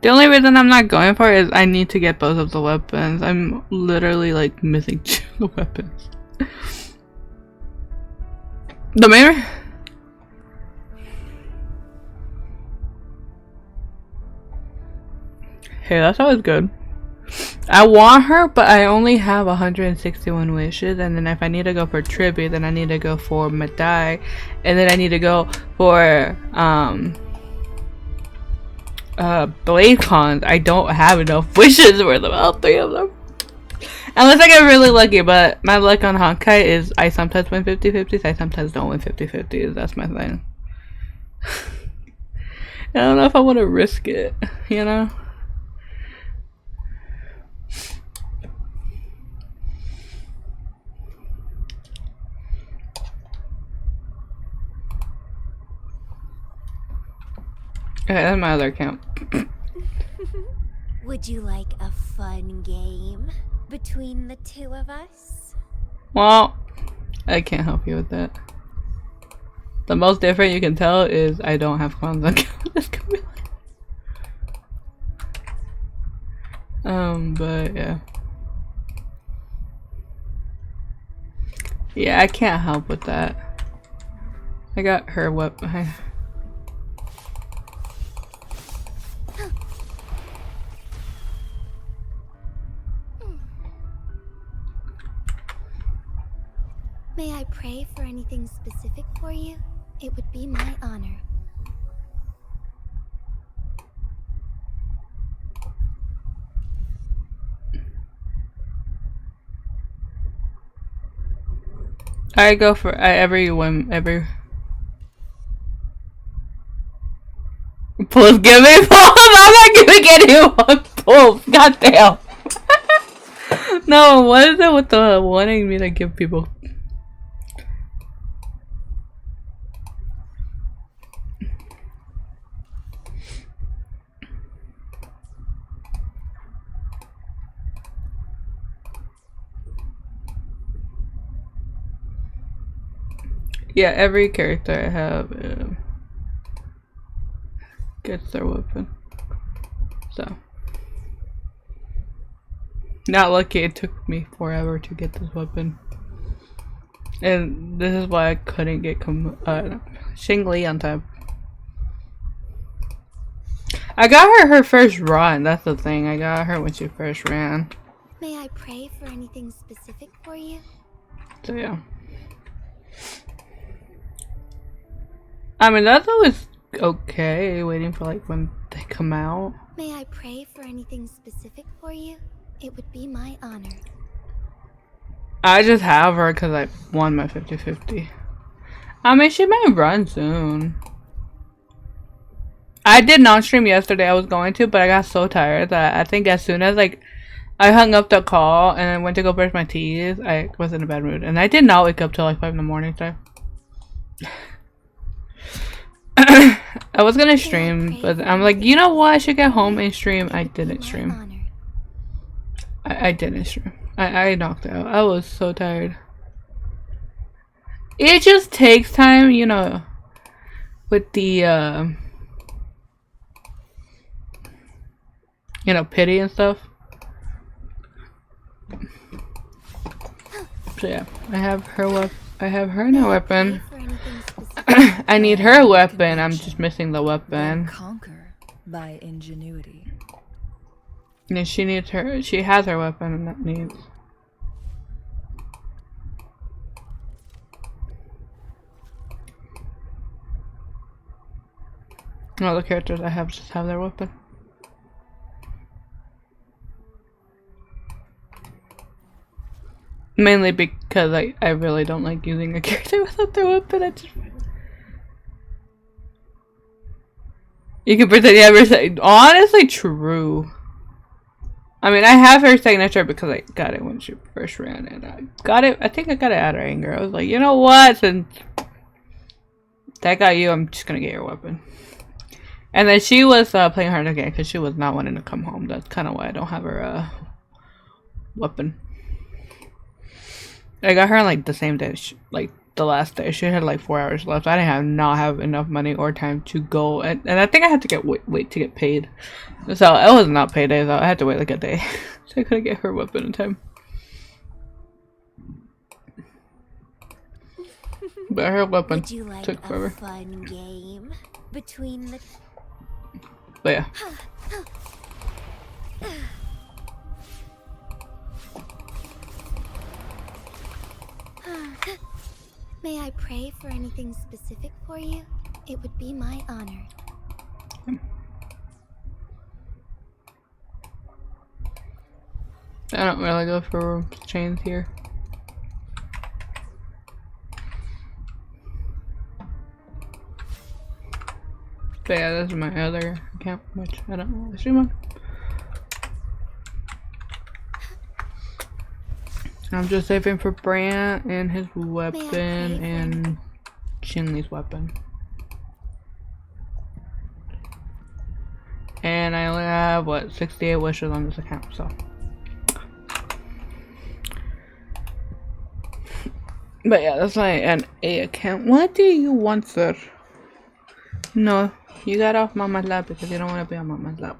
The only reason I'm not going for it is I need to get both of the weapons. I'm literally like missing 2 weapons. The main. Hey, that's always good. I want her, but I only have 161 wishes, and then if I need to go for tribute, then I need to go for Madai, and then I need to go for blade cons. I don't have enough wishes for all 3 of them. Unless I get really lucky, but my luck on Honkai is I sometimes win 50-50s, I sometimes don't win 50-50s. That's my thing. I don't know if I want to risk it, you know? Okay, that's my other account. Would you like a fun game between the 2 of us? Well, I can't help you with that. The most different you can tell is I don't have cons on this Camilla. But yeah. Yeah, I can't help with that. I got her weapon. May I pray for anything specific for you? It would be my honor. I go for every Please give me pulls. I'm not giving anyone pulls. Goddamn. No, what is it with the wanting me to give people? Yeah, every character I have gets their weapon. So. Not lucky it took me forever to get this weapon. And this is why I couldn't get Xingli on time. I got her first run, that's the thing. I got her when she first ran. May I pray for anything specific for you? So yeah. I mean, that's always okay, waiting for like when they come out. May I pray for anything specific for you? It would be my honor. I just have her because I won my 50-50. I mean, she might run soon. I did not stream yesterday. I was going to, but I got so tired that I think as soon as like I hung up the call and I went to go brush my teeth, I was in a bad mood, and I did not wake up till like 5 in the morning. So I was gonna stream, but I'm like, you know what? I should get home and stream. I didn't stream. I didn't stream. I knocked out. I was so tired. It just takes time, you know, with the you know, pity and stuff. So yeah, I have her I have her in a weapon. I need her weapon. I'm just missing the weapon. Conquer by ingenuity. And she needs her. She has her weapon, and that needs. All the characters I have just have their weapon. Mainly because I really don't like using a character without their weapon. You can pretend you have her say. Honestly, true. I mean, I have her signature because I got it when she first ran it. I got it. I think I got it out of anger. I was like, you know what? Since that got you, I'm just gonna get your weapon. And then she was playing hard again because she was not wanting to come home. That's kind of why I don't have her weapon. I got her on like the same day, like the last day. She had like 4 hours left. I didn't not have enough money or time to go, and I think I had to wait to get paid. So it was not payday though. I had to wait like a day, so I couldn't get her weapon in time. But her weapon took forever. Fun game between the... But yeah. May I pray for anything specific for you? It would be my honor. I don't really go for chains here. But yeah, this is my other account, which I don't really stream on. I'm just saving for Brant and his weapon and Shinley's weapon. And I only have, what, 68 wishes on this account, so. But yeah, that's my NA account. What do you want, sir? No, you got off Mama's lap because you don't want to be on Mama's lap.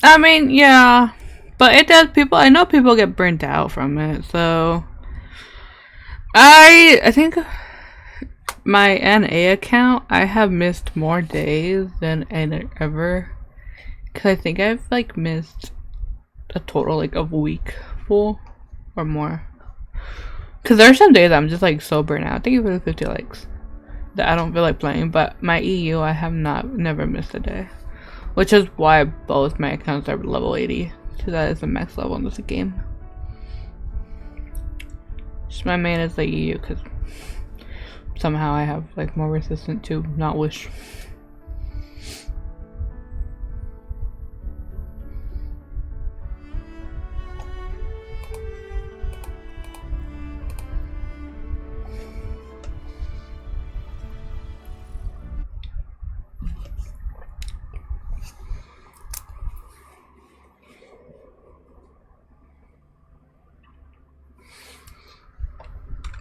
I mean, yeah, but it does. I know people get burnt out from it, so I think my NA account, I have missed more days than ever, because I think I've like missed a total like of a week full or more. Because there are some days I'm just like so burnt out. Thank you for the 50 likes. That I don't feel like playing, but my EU, I have never missed a day. Which is why both my accounts are level 80. So that is the max level in this game. Just my main is the EU because somehow I have like more resistant to not wish.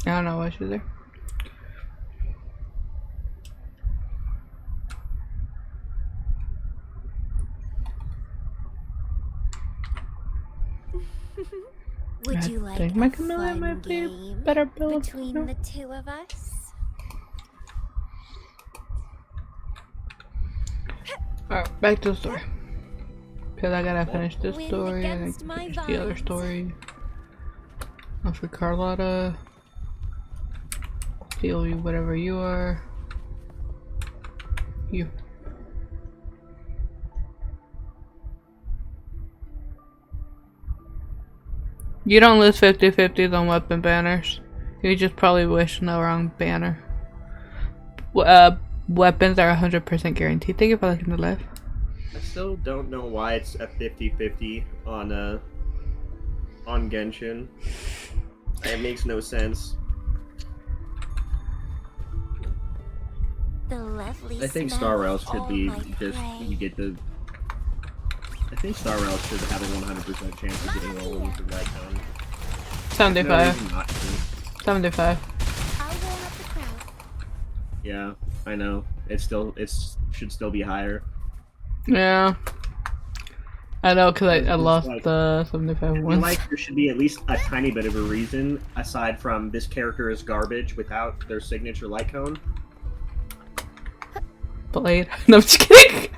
I don't know why she's there. Would you like think a my Camilla might fun be game better built. between No. the two of us? Alright, back to the story. Because I gotta finish this Win story and against my finish the other vines. story. For Carlotta. steal you whatever you are. You. You don't lose 50/50s on weapon banners. You just probably wish the wrong banner. Weapons are 100% guaranteed. Thank you for looking to live. I still don't know why it's a 50/50 on Genshin. It makes no sense. The lovely I think smell Star of Rail should all be my just prey. you get the. I think Star Rail should have a 100% chance of getting all of the right tone. 75. No, not to. 75. I'll warm up the crowd. Yeah, I know. Should still be higher. Yeah. I know, because I It's lost like- the 75 I feel ones. like there should be at least a tiny bit of a reason aside from this character is garbage without their signature light cone. Blade. No, I'm just kidding.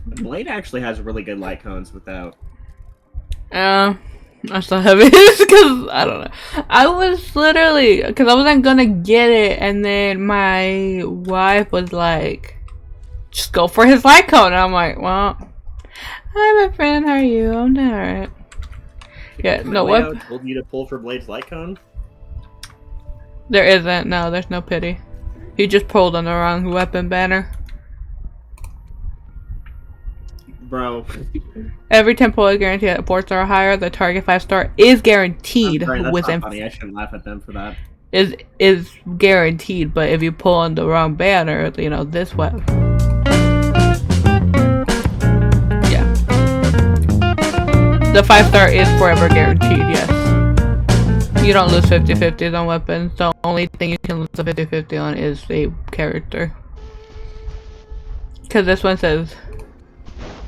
Blade actually has really good light cones without. I still have it because I don't know. I was literally because I wasn't gonna get it, and then my wife was like, "Just go for his light cone." And I'm like, "Well, hi, my friend. How are you? I'm doing alright." Yeah, no, Leo what? told you to pull for Blade's light cone? There isn't. No, there's no pity. He just pulled on the wrong weapon banner. Bro. Every 10 pull is guaranteed at 4-star or higher. The target 5-star is guaranteed I'm sorry, that's within not funny. I shouldn't laugh at them for that. is guaranteed, but if you pull on the wrong banner, you know, this way. Yeah. The 5-star is forever guaranteed, yes. You don't lose 50/50s on weapons. The only thing you can lose the 50/50 on is a character. Because this one says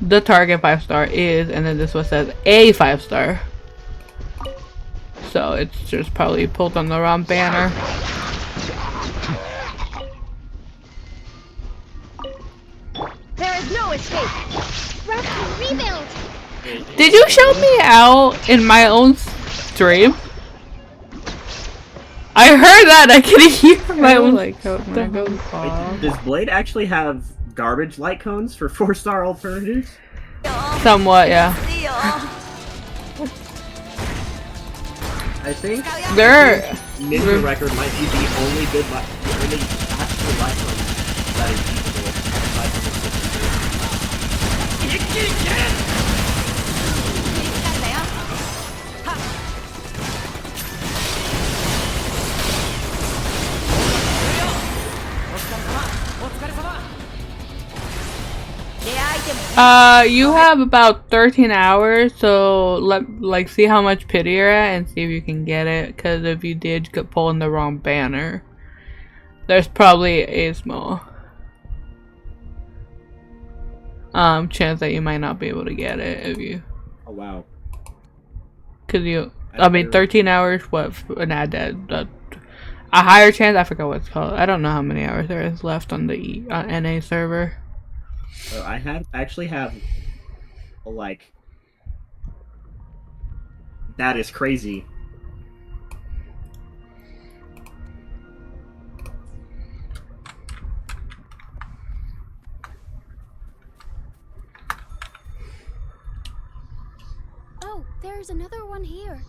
the target 5-star is, and then this one says a 5-star. So it's just probably pulled on the wrong banner. There is no escape. Rafkin, rebuild! Did you show me out in my own stream? I heard that. I can hear my own. Does Blade actually have garbage light cones for 4-star alternatives? Somewhat, yeah. I think There. Ninja Record might be the only good light, the only actual light cone that is usable aside from the signature. You have about 13 hours, so see how much pity you're at and see if you can get it. Because if you did get pull in the wrong banner, there's probably a small chance that you might not be able to get it if you. Oh wow. Cause I mean, 13 hours. What an ad that a higher chance. I forgot what it's called. I don't know how many hours there is left on the NA server. So I actually have like that is crazy. Oh, there's another one here.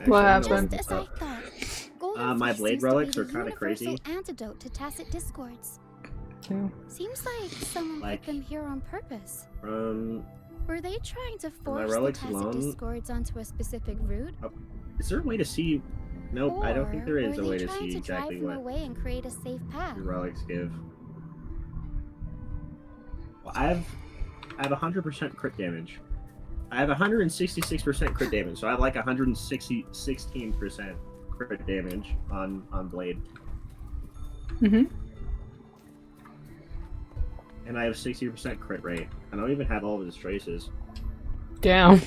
What Actually, happened? Just as I thought. Golden my Fish blade seems to relics be are the kinda crazy. universal antidote to Tacit Discords. Yeah. Seems like someone Like- put them here on purpose. Were they trying to force the relics Tacit alone? Discords onto a specific route? Is there a way to see? Nope, I don't think there is were a they way to trying see to exactly drive them what away and create a safe path? the relics give. Well, I have 100% crit damage. I have 166% crit damage, so I have like 116% crit damage on Blade. Mhm. And I have 60% crit rate. I don't even have all of his traces. Damn.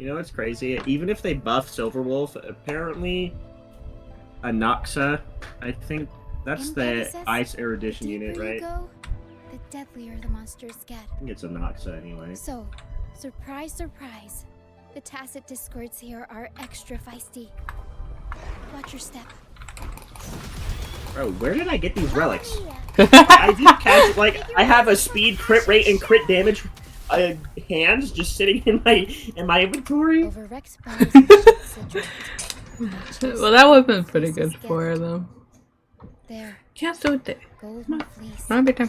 You know what's crazy? Even if they buff Silverwolf, apparently Anoxa, I think that's In the Pegasus, Ice Erudition the unit, deeper you right? go, the deadlier the monsters get. I think it's Anoxa anyway. So, surprise, surprise, the Tacet Discords here are extra feisty. Watch your step. Bro, where did I get these relics? I did catch, like, I have a speed, crit rate, and crit damage hands just sitting in my inventory. Over Rex Bones, Well, that would have been pretty good for them. there, Can't do it there. golden fleece. Not every time.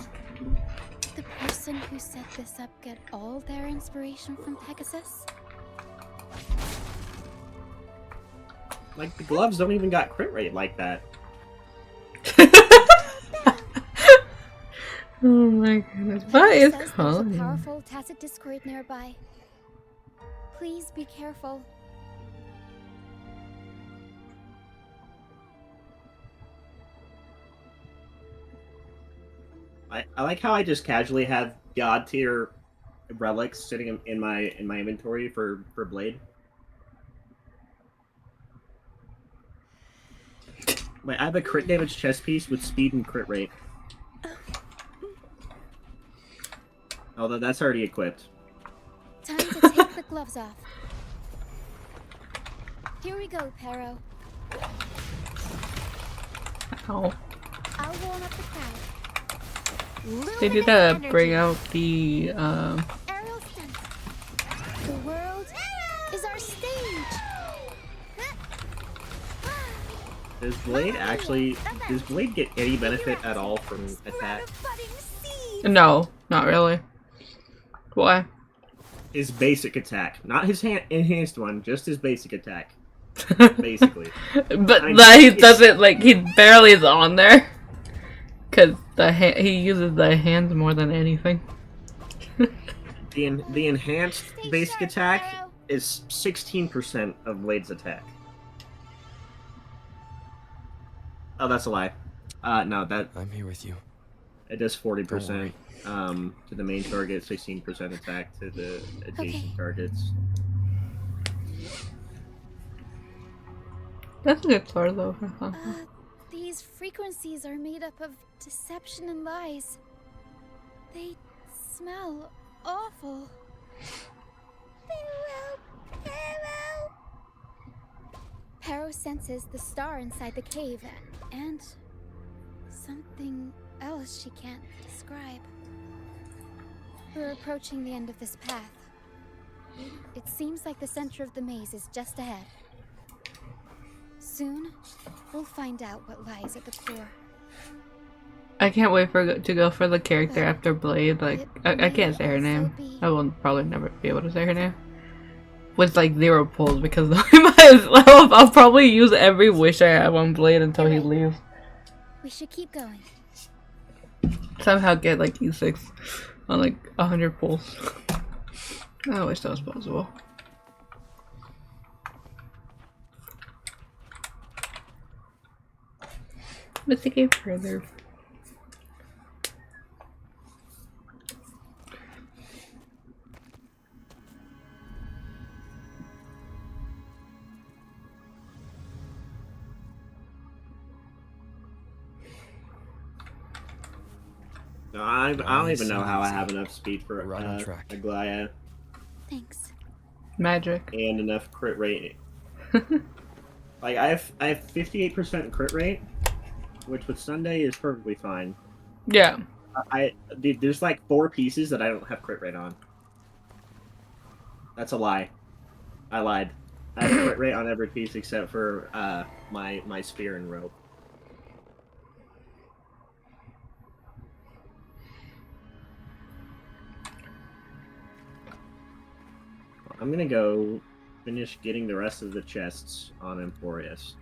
Did the person who set this up get all their inspiration from Pegasus? Like, the gloves don't even got crit rate like that. Oh my goodness. What Pegasus is says there's a calling? powerful Tacet Discord nearby. Please be careful. I like how I just casually have god tier relics sitting in my inventory for Blade. Wait, I have a crit damage chest piece with speed and crit rate. Although that's already equipped. Time to take the gloves off. Here we go, Pero. Ow. I'll warm up the crowd. They did bring out the Aerial stunts. The world is our stage. Does Blade get any benefit at all from attack? no, not really. Why? His basic attack, not his enhanced one, just his basic attack. Basically. But he doesn't, like, he barely is on there. Cause he uses the hands more than anything. The enhanced basic attack is 16% of Blade's attack. Oh, that's a lie. No, that I'm here with you. it does 40% to the main target, 16% attack to the adjacent targets. That's a good sword though. These frequencies are made up of deception and lies. They smell awful. Pero senses the star inside the cave and something else she can't describe. We're approaching the end of this path. It seems like the center of the maze is just ahead. Soon, we'll find out what lies at the core. I can't wait to go for the character after Blade. Like, I can't say her name. I will probably never be able to say her name. With like 0 pulls because I'll probably use every wish I have on Blade until he leaves. We should keep going. Somehow get like E6 on like 100 pulls. I wish that was possible. Investigate further. No, I don't even know how I have enough speed for Aglaya. Thanks. Magic. And enough crit rate. Like I have 58% crit rate, which with Sunday is perfectly fine. Yeah. There's like 4 pieces that I don't have crit rate on. That's a lie. I lied. I have crit rate on every piece except for my spear and rope. I'm gonna go finish getting the rest of the chests on Emporius.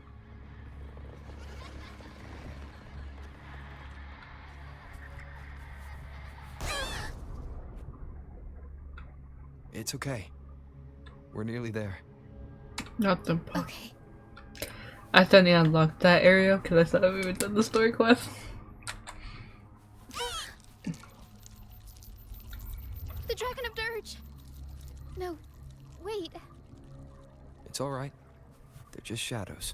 It's okay. We're nearly there. Not the. Okay. I suddenly unlocked that area because I thought we were done the story quest. The Dragon of Dirge! No, wait. It's all right. They're just shadows.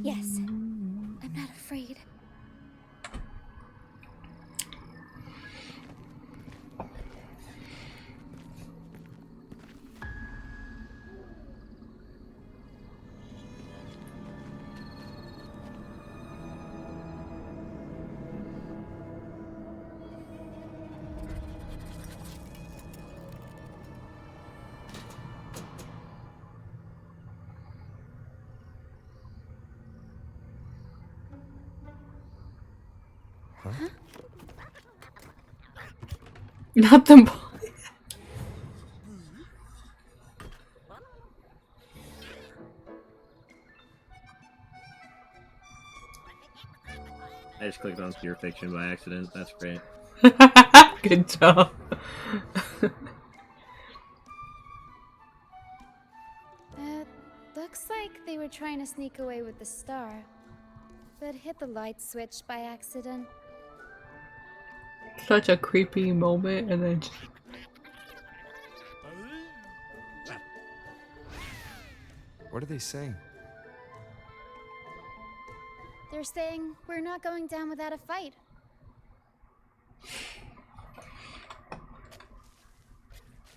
Yes, I'm not afraid. Huh? Not them. I just clicked on Pure Fiction by accident. That's great. Good job. Looks like they were trying to sneak away with the star, but hit the light switch by accident. Such a creepy moment, and then What are they saying? They're saying we're not going down without a fight.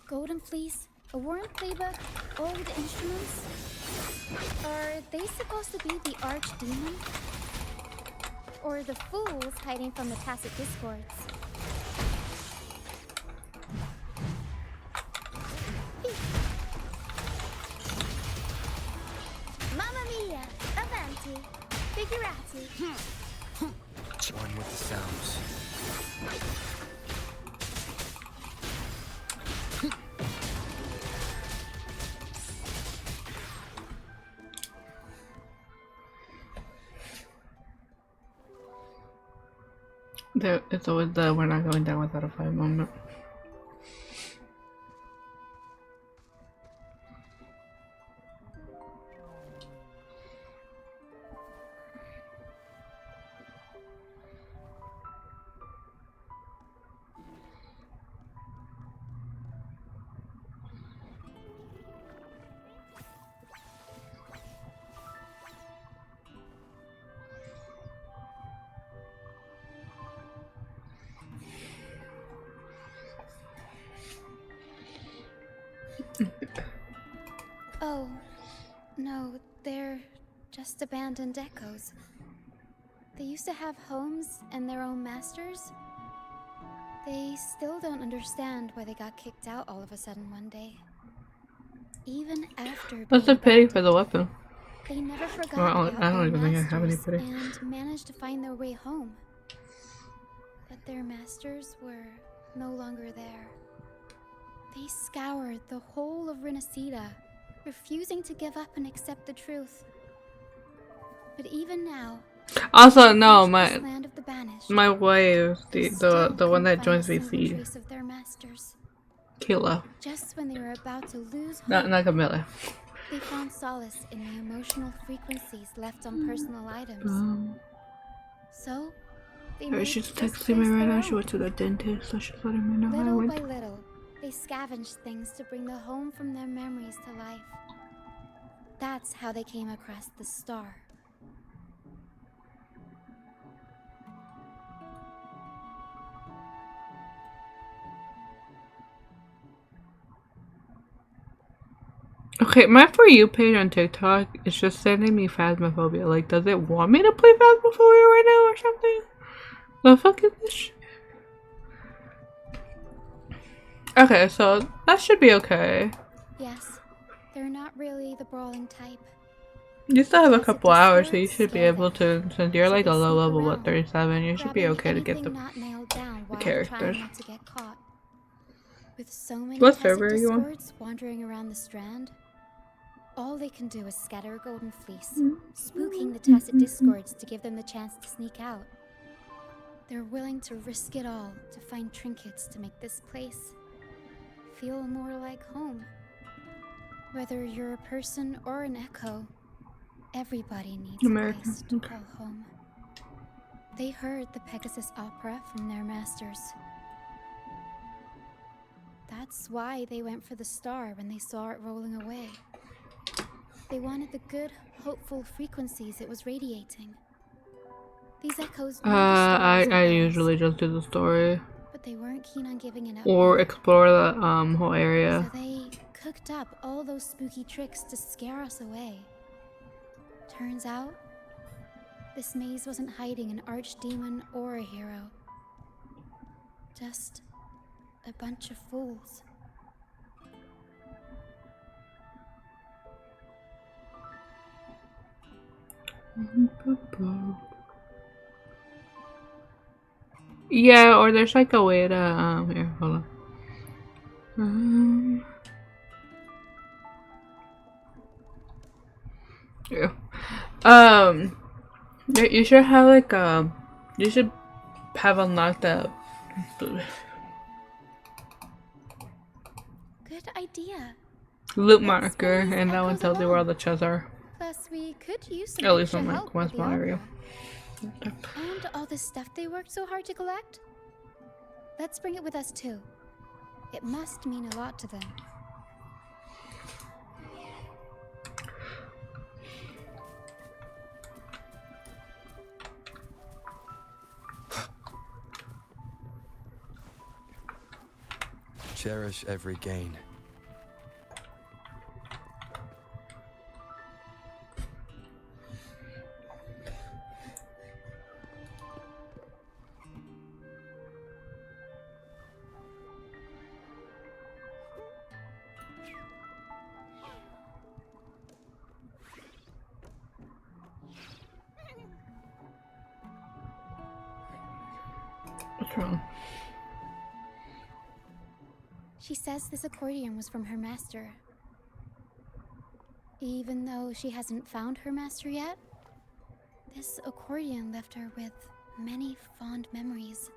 Golden Fleece, a worn playbook, old instruments. Are they supposed to be the archdemon? Or the fools hiding from the Tacit Discords? Mamma mia! Avanti! Figurati! One with the sounds. it's always the we're not going down without a fight moment. Oh, no, they're just abandoned echoes. They used to have homes and their own masters. They still don't understand why they got kicked out all of a sudden one day. Even after What's the pity for the weapon? they never forgot Well, about I don't their even think I have any masters pity. and managed to find their way home. But their masters were no longer there. They scoured the whole of Renacida, refusing to give up and accept the truth. But even now, Also, no, this land of the banished, my wife, they the still one that couldn't joins find a single VC, trace of their masters. Kayla, Just when they were about to lose hope, not Camilla. they found solace in the emotional frequencies left on personal items. So, they made She's this texting me place right their now. She own. went to the dentist, so she's letting me know how I Little went. by little, they scavenged things to bring the home from their memories to life. That's how they came across the star. Okay, my For You page on TikTok is just sending me Phasmophobia. Like, does it want me to play Phasmophobia right now or something? The fuck is this shit? Okay, so that should be okay. Yes, they're not really the brawling type. You still have a Tacit couple hours, so you Discords should be scare able them, to, since you're so like they a low sneak level, what, around, 37, you should be grabbing okay to get anything the not nailed down while characters. trying not to get caught. With so many What Tacit server are you on? Discords wandering around the Strand, all they can do is scatter a Golden Fleece, spooking the Tacit Discords to give them the chance to sneak out. They're willing to risk it all to find trinkets to make this place feel more like home. Whether you're a person or an echo, everybody needs American. a place to call home. They heard the Pegasus Opera from their masters. That's why they went for the star when they saw it rolling away. They wanted the good, hopeful frequencies it was radiating. These echoes. I usually just do the story But they weren't keen on giving it up. or explore the whole area. So they cooked up all those spooky tricks to scare us away. Turns out, this maze wasn't hiding an archdemon or a hero. Just a bunch of fools. Yeah, or there's like a way to here, hold on. Yeah. You should have like you should have unlocked the Good idea. loot marker, and that one tells you where all the chests are. Plus, we could use some At least extra in like help one with the small area. opera. And all the stuff they worked so hard to collect? Let's bring it with us too. It must mean a lot to them. Cherish every gain. What's wrong? She says this accordion was from her master. Even though she hasn't found her master yet, this accordion left her with many fond memories.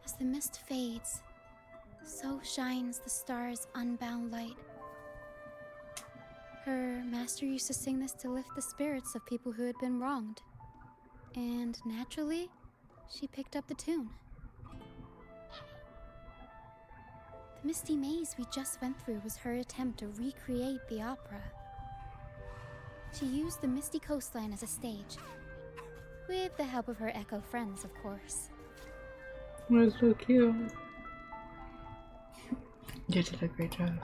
As the mist fades, so shines the star's unbound light. Her master used to sing this to lift the spirits of people who had been wronged. And naturally, she picked up the tune. The misty maze we just went through was her attempt to recreate the opera. She used the misty coastline as a stage, with the help of her echo friends, of course. That's so cute. You did a great job.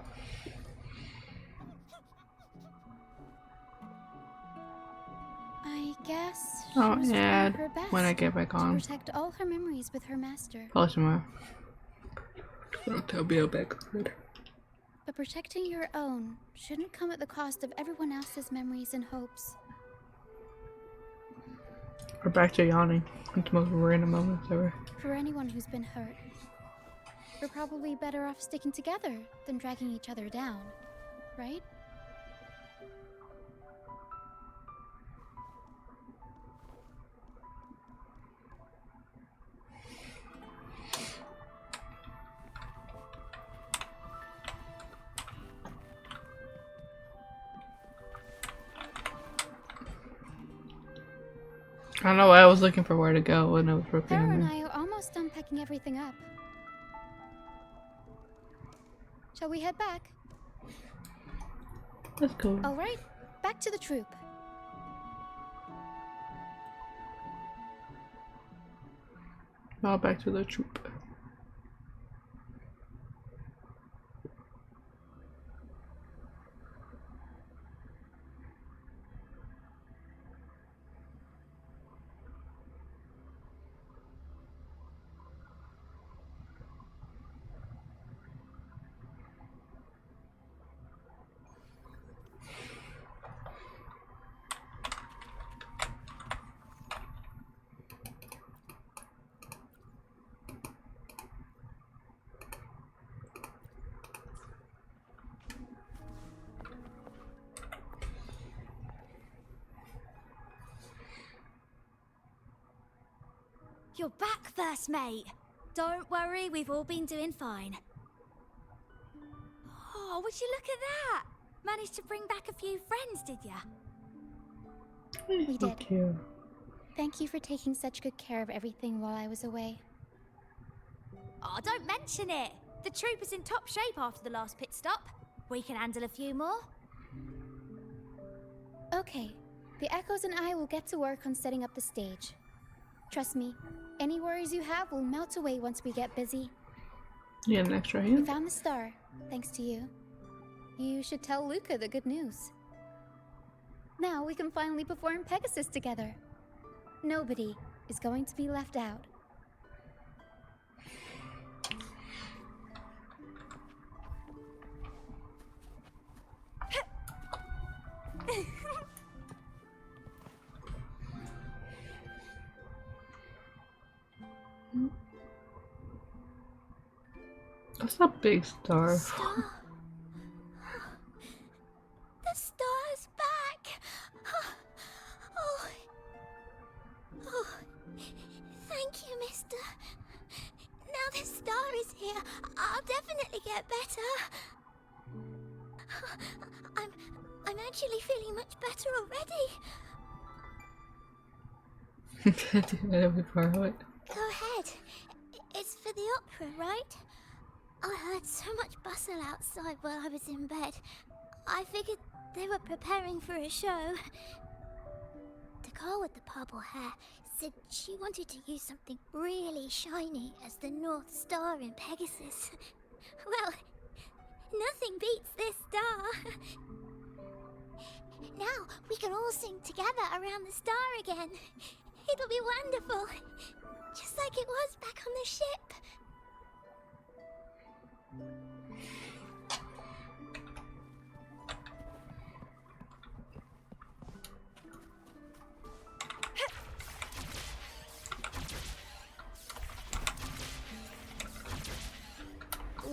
I guess she I'll was trying add her best when I get back on. to protect all her memories with her master. Polish tomorrow. I'll be back later. But protecting your own shouldn't come at the cost of everyone else's memories and hopes. We're back to yawning. It's the most random moments ever. For anyone who's been hurt, we're probably better off sticking together than dragging each other down, right? I don't know why I was looking for where to go when I was Tara preparing and there. I are almost done packing everything up. Shall we head back? Let's go. All right, back to the troop. Now back to the troop. You're back, first mate. Don't worry, we've all been doing fine. Oh, would you look at that? Managed to bring back a few friends, did ya? We did. Thank you. Thank you for taking such good care of everything while I was away. Oh, don't mention it. The troop is in top shape after the last pit stop. We can handle a few more. Okay, the Echoes and I will get to work on setting up the stage. Trust me, any worries you have will melt away once we get busy. You get an extra We hand? found the star, thanks to you. You should tell Luca the good news. Now we can finally perform Pegasus together. Nobody is going to be left out. That's a big star. Star. The star's back. Oh. Oh. Thank you, mister. Now the star is here, I'll definitely get better. I'm actually feeling much better already. That'll be far away. Go ahead. It's for the opera, right? I heard so much bustle outside while I was in bed. I figured they were preparing for a show. The girl with the purple hair said she wanted to use something really shiny as the North Star in Pegasus. Well, nothing beats this star. Now we can all sing together around the star again. It'll be wonderful. Just like it was back on the ship.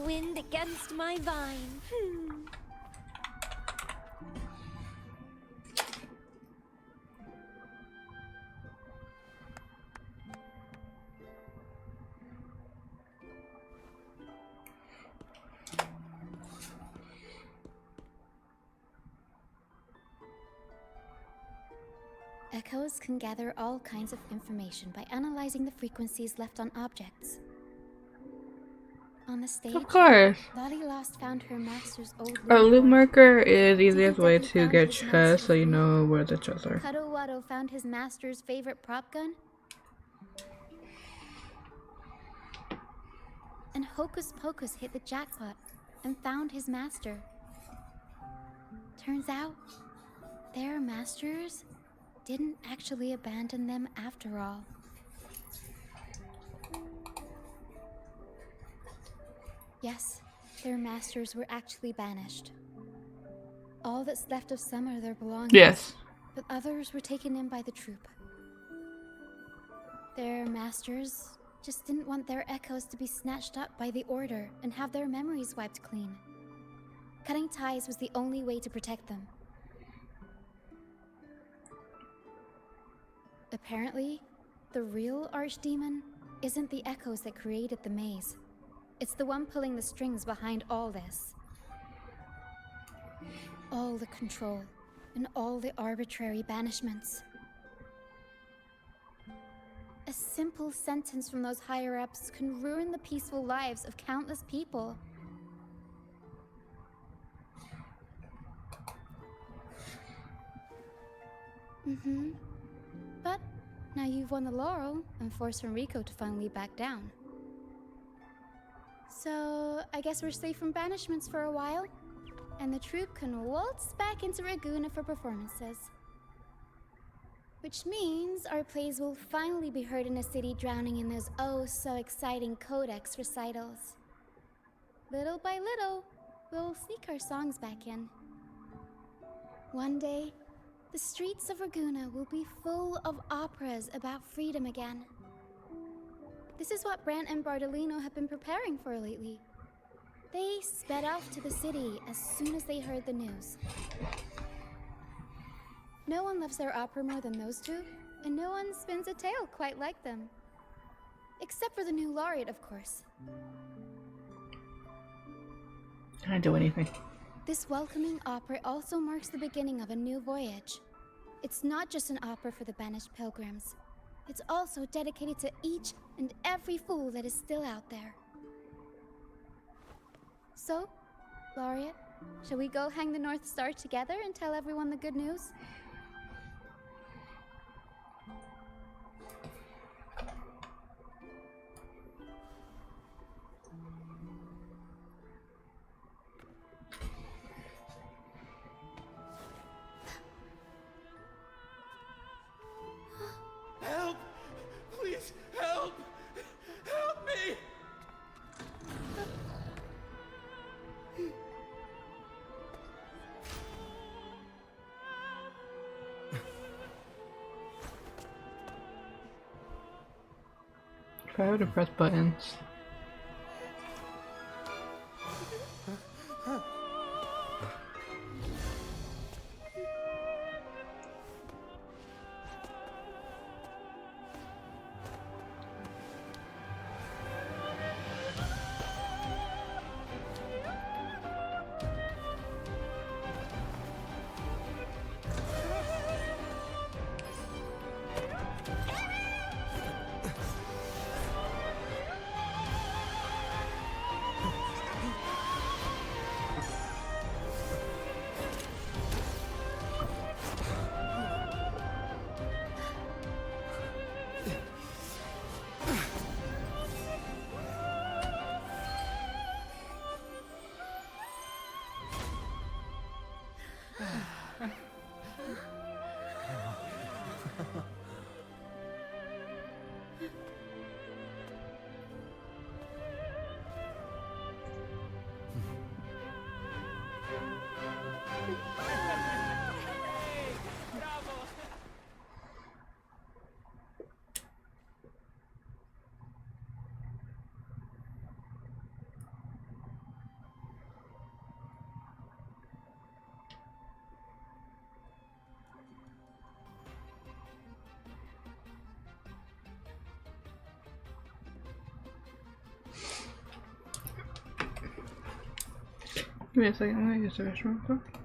Wind against my vine. Echoes can gather all kinds of information by analyzing the frequencies left on objects. On the stage, Of course. Lottie Lost found her master's old A loop board. marker is the easiest way Ducky to found get his chests master's so you flute. know where the chests are. Cuddle found his master's favorite prop gun. And Hocus Pocus hit the jackpot and found his master. Turns out, their masters didn't actually abandon them after all. Yes, their masters were actually banished. All that's left of some are their belongings. Yes. But others were taken in by the troop. Their masters just didn't want their echoes to be snatched up by the Order and have their memories wiped clean. Cutting ties was the only way to protect them. Apparently, the real Archdemon isn't the echoes that created the maze. It's the one pulling the strings behind all this. All the control and all the arbitrary banishments. A simple sentence from those higher-ups can ruin the peaceful lives of countless people. But now you've won the laurel and forced Enrico to finally back down. So, I guess we're safe from banishments for a while, and the troupe can waltz back into Raguena for performances. Which means our plays will finally be heard in a city drowning in those oh-so-exciting codex recitals. Little by little, we'll sneak our songs back in. One day, the streets of Raguena will be full of operas about freedom again. This is what Brant and Bardolino have been preparing for lately. They sped off to the city as soon as they heard the news. No one loves their opera more than those two, and no one spins a tale quite like them. Except for the new laureate, of course. Can't do anything. This welcoming opera also marks the beginning of a new voyage. It's not just an opera for the banished pilgrims. It's also dedicated to each and every fool that is still out there. So, Laureate, shall we go hang the North Star together and tell everyone the good news? Help! Please, help! Help me! If I were to press buttons. Give me a second, I'm gonna use the restroom real quick.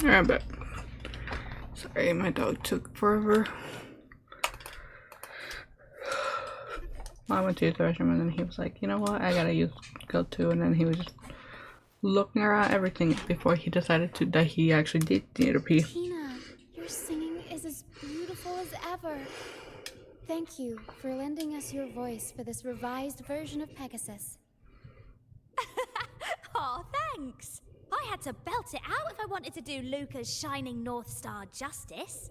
Alright, but sorry, my dog took forever. I went to use the restroom and then he was like, you know what, I gotta go too, and then he was just looking around everything before he decided that he actually did need to pee. Tina, your singing is as beautiful as ever. Thank you for lending us your voice for this revised version of Pegasus. Oh, thanks. I had to belt it out if I wanted to do Luca's Shining North Star justice.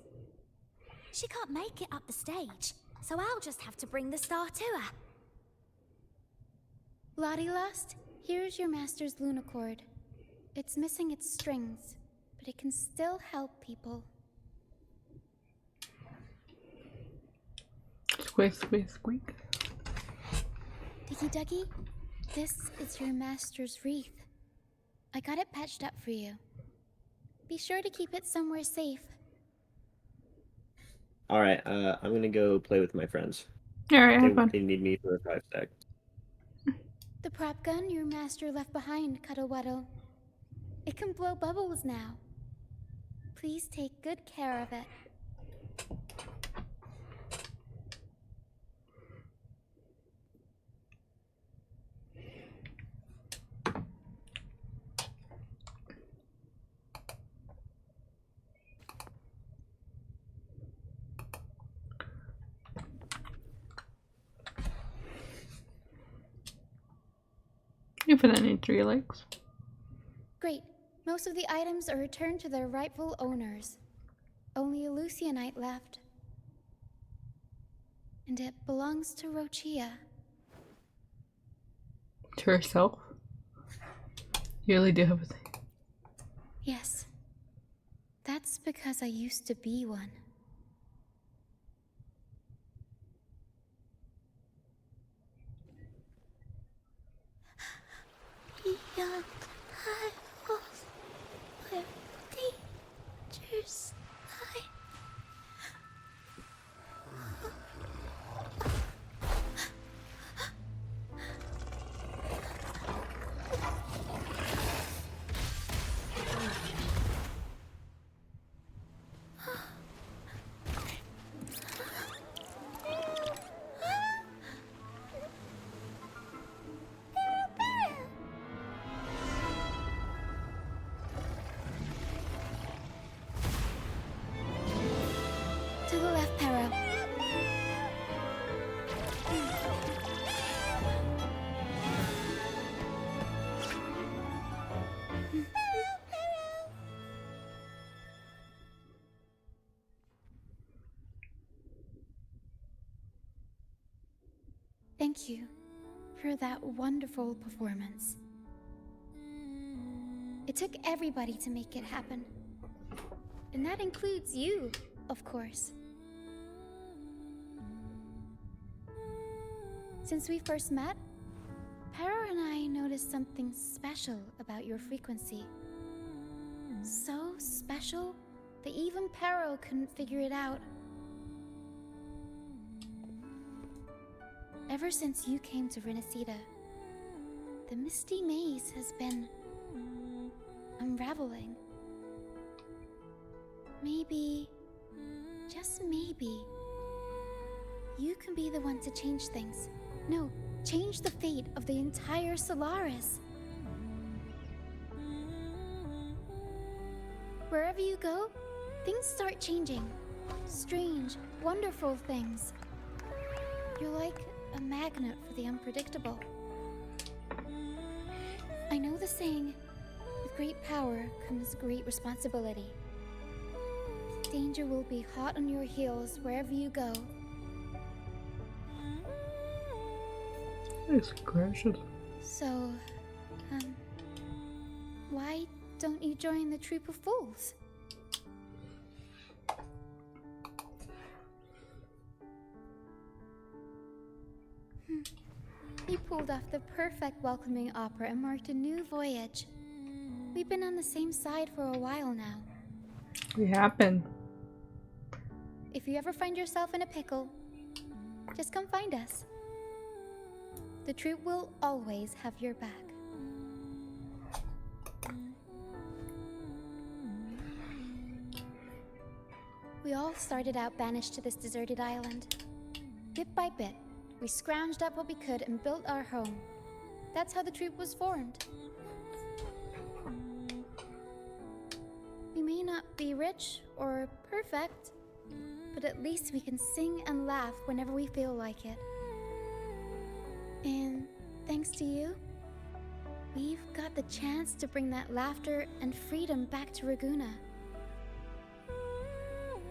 She can't make it up the stage, so I'll just have to bring the star to her. Lottie Lust, here's your master's Lunacord. It's missing its strings, but it can still help people. Squeak, squeak, squeak. Diggy Duggy, this is your master's wreath. I got it patched up for you. Be sure to keep it somewhere safe. Alright, I'm gonna go play with my friends. Alright, have fun. They need me for a 5-stack. The prop gun your master left behind, Cuddlewaddle. It can blow bubbles now. Please take good care of it. If I need 3 legs. Great. Most of the items are returned to their rightful owners. Only a Lucianite left. And it belongs to Rochia. To herself? You really do have a thing. Yes. That's because I used to be one. Beyond high walls, where dangers lie. To the left, Pero. Thank you for that wonderful performance. It took everybody to make it happen. And that includes you, of course. Since we first met, Pero and I noticed something special about your frequency. So special that even Pero couldn't figure it out. Ever since you came to Renacida, the Misty Maze has been unraveling. Maybe, just maybe, you can be the one to change things. No, change the fate of the entire Solaris. Wherever you go, things start changing. Strange, wonderful things. You're like a magnet for the unpredictable. I know the saying, with great power comes great responsibility. Danger will be hot on your heels wherever you go. It's gracious. So, why don't you join the troop of fools? You pulled off the perfect welcoming opera and marked a new voyage. We've been on the same side for a while now. We happen. If you ever find yourself in a pickle, just come find us. The troop will always have your back. We all started out banished to this deserted island. Bit by bit, we scrounged up what we could and built our home. That's how the troop was formed. We may not be rich or perfect, but at least we can sing and laugh whenever we feel like it. And thanks to you, we've got the chance to bring that laughter and freedom back to Raguna.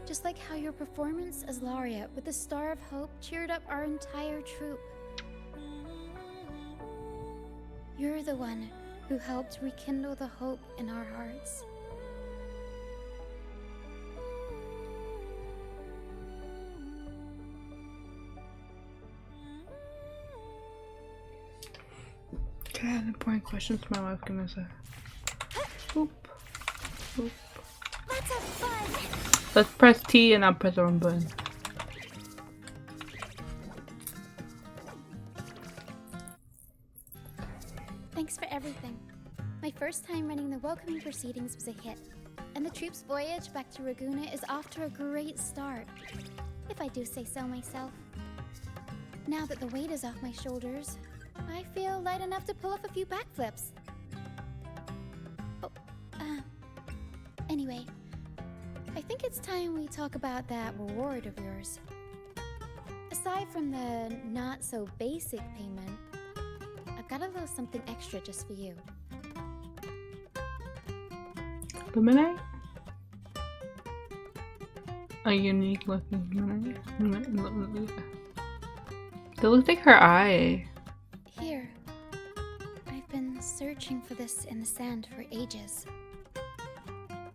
Just like how your performance as Laureate with the Star of Hope cheered up our entire troop. You're the one who helped rekindle the hope in our hearts. Okay, I have important questions to my wife. Give me a sec. Boop. Boop. Let's have fun! Let's press T and I'll press the wrong button. Thanks for everything. My first time running the welcoming proceedings was a hit, and the troop's voyage back to Raguna is off to a great start, if I do say so myself. Now that the weight is off my shoulders, I feel light enough to pull off a few backflips. Oh, anyway, I think it's time we talk about that reward of yours. Aside from the not-so-basic payment, I've got a little something extra just for you. Lemonade? A unique looking lemonade. That looks like her eye. Here. I've been searching for this in the sand for ages.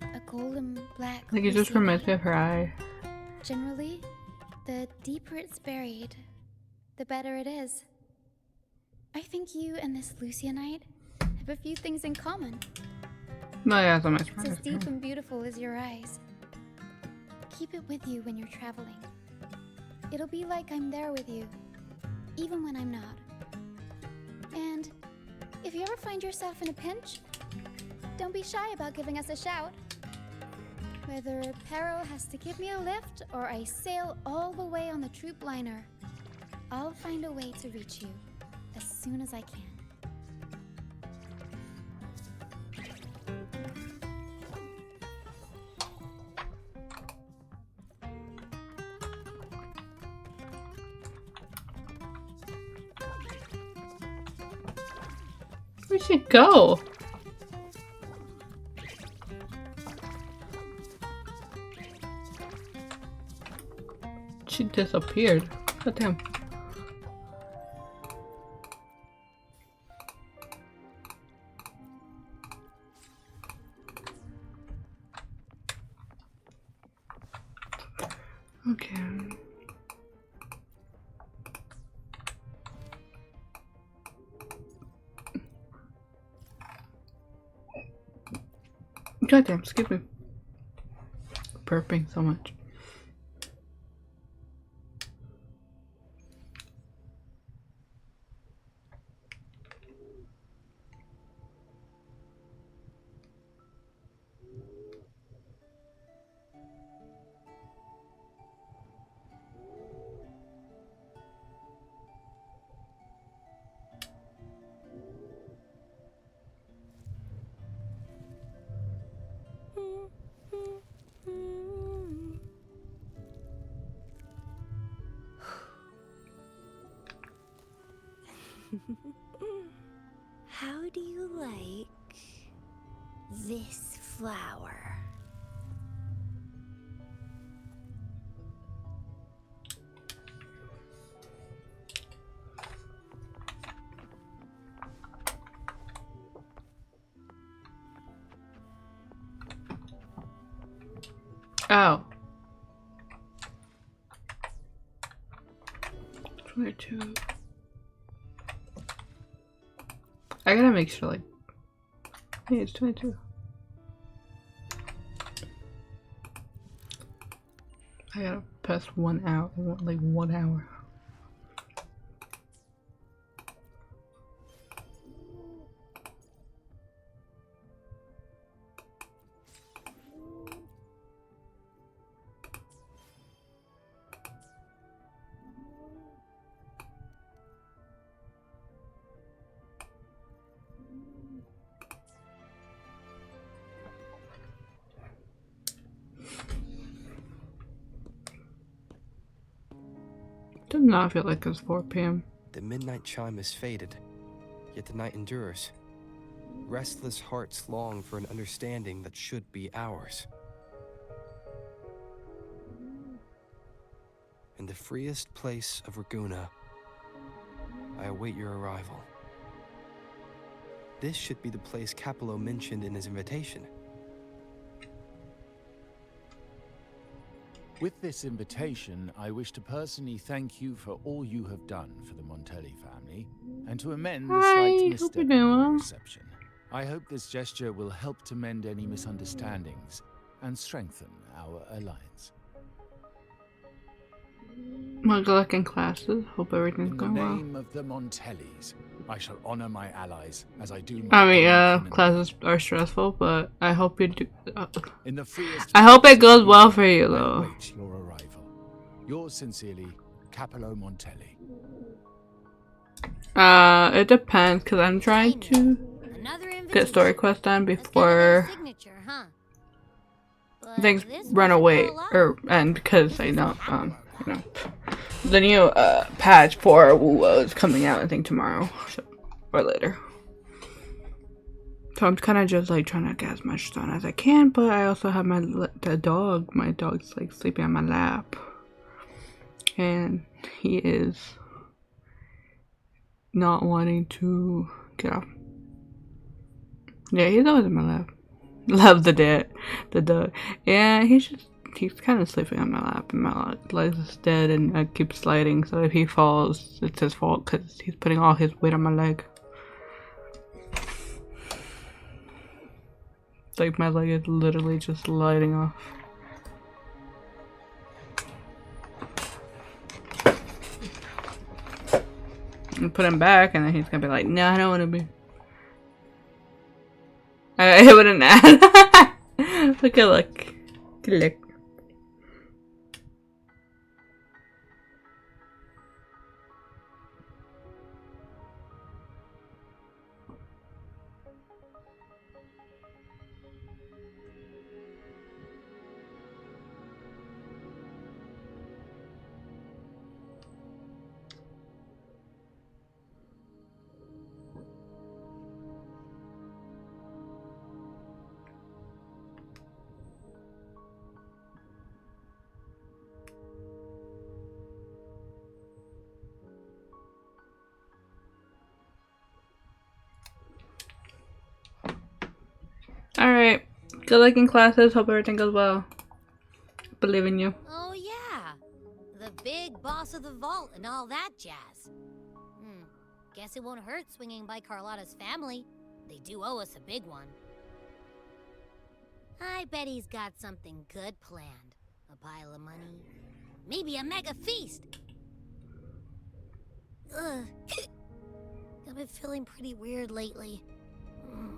A golden black. Like it just reminds me of her eye. Generally, the deeper it's buried, the better it is. I think you and this Lucianite have a few things in common. No, yeah, so much. It's as deep and beautiful as your eyes. Keep it with you when you're traveling. It'll be like I'm there with you, even when I'm not. And if you ever find yourself in a pinch, don't be shy about giving us a shout. Whether Pero has to give me a lift or I sail all the way on the troop liner, I'll find a way to reach you as soon as I can. Where'd she go? She disappeared. God damn. Okay. Goddamn, excuse me. Burping so much. How do you like this flower? Oh. 22. I gotta make sure, like, hey, it's 22. I gotta press 1 hour, like 1 hour. Does not feel like it's 4 p.m. The midnight chime has faded, yet the night endures. Restless hearts long for an understanding that should be ours. In the freest place of Raguna, I await your arrival. This should be the place Capello mentioned in his invitation. With this invitation, I wish to personally thank you for all you have done for the Montelli family, and to amend the slight misstep in your reception. I hope this gesture will help to mend any misunderstandings and strengthen our alliance. My good luck in classes. Hope everything's going well. In the name of the Montellis, I shall honor my allies as I do my classes are stressful, but I hope you do. In the freest I hope it goes well for you, though. Wait your arrival. Yours sincerely, Capello Montelli. It depends, because I'm trying to get story quest done before things run away or end, because I know you know the new patch for WoWo is coming out I think tomorrow or later. So I'm kind of just like trying to get as much done as I can, but I also have the dog. My dog's like sleeping on my lap, and he is not wanting to get off. Yeah, he's always in my lap. Love the dog. Yeah, he's kind of sleeping on my lap, and my legs is dead, and I keep sliding. So if he falls, it's his fault because he's putting all his weight on my leg. Like my leg is literally just sliding off. And put him back, and then he's gonna be like, "No, I don't want to be." I wouldn't add. Look. Good luck. Alright. Good luck in classes. Hope everything goes well. Believe in you. Oh, yeah. The big boss of the vault and all that jazz. Guess it won't hurt swinging by Carlotta's family. They do owe us a big one. I bet he's got something good planned. A pile of money. Maybe a mega feast. Ugh. I've been feeling pretty weird lately.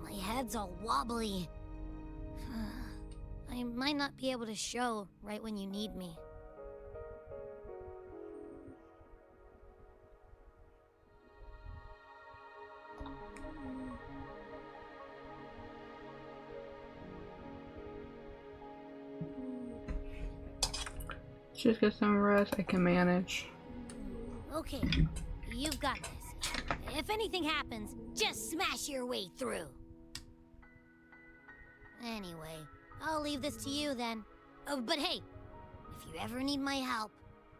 My head's all wobbly. I might not be able to show right when you need me. Just get some rest. I can manage. Okay, you've got this. If anything happens, just smash your way through. Anyway, I'll leave this to you then. Oh, but hey, if you ever need my help,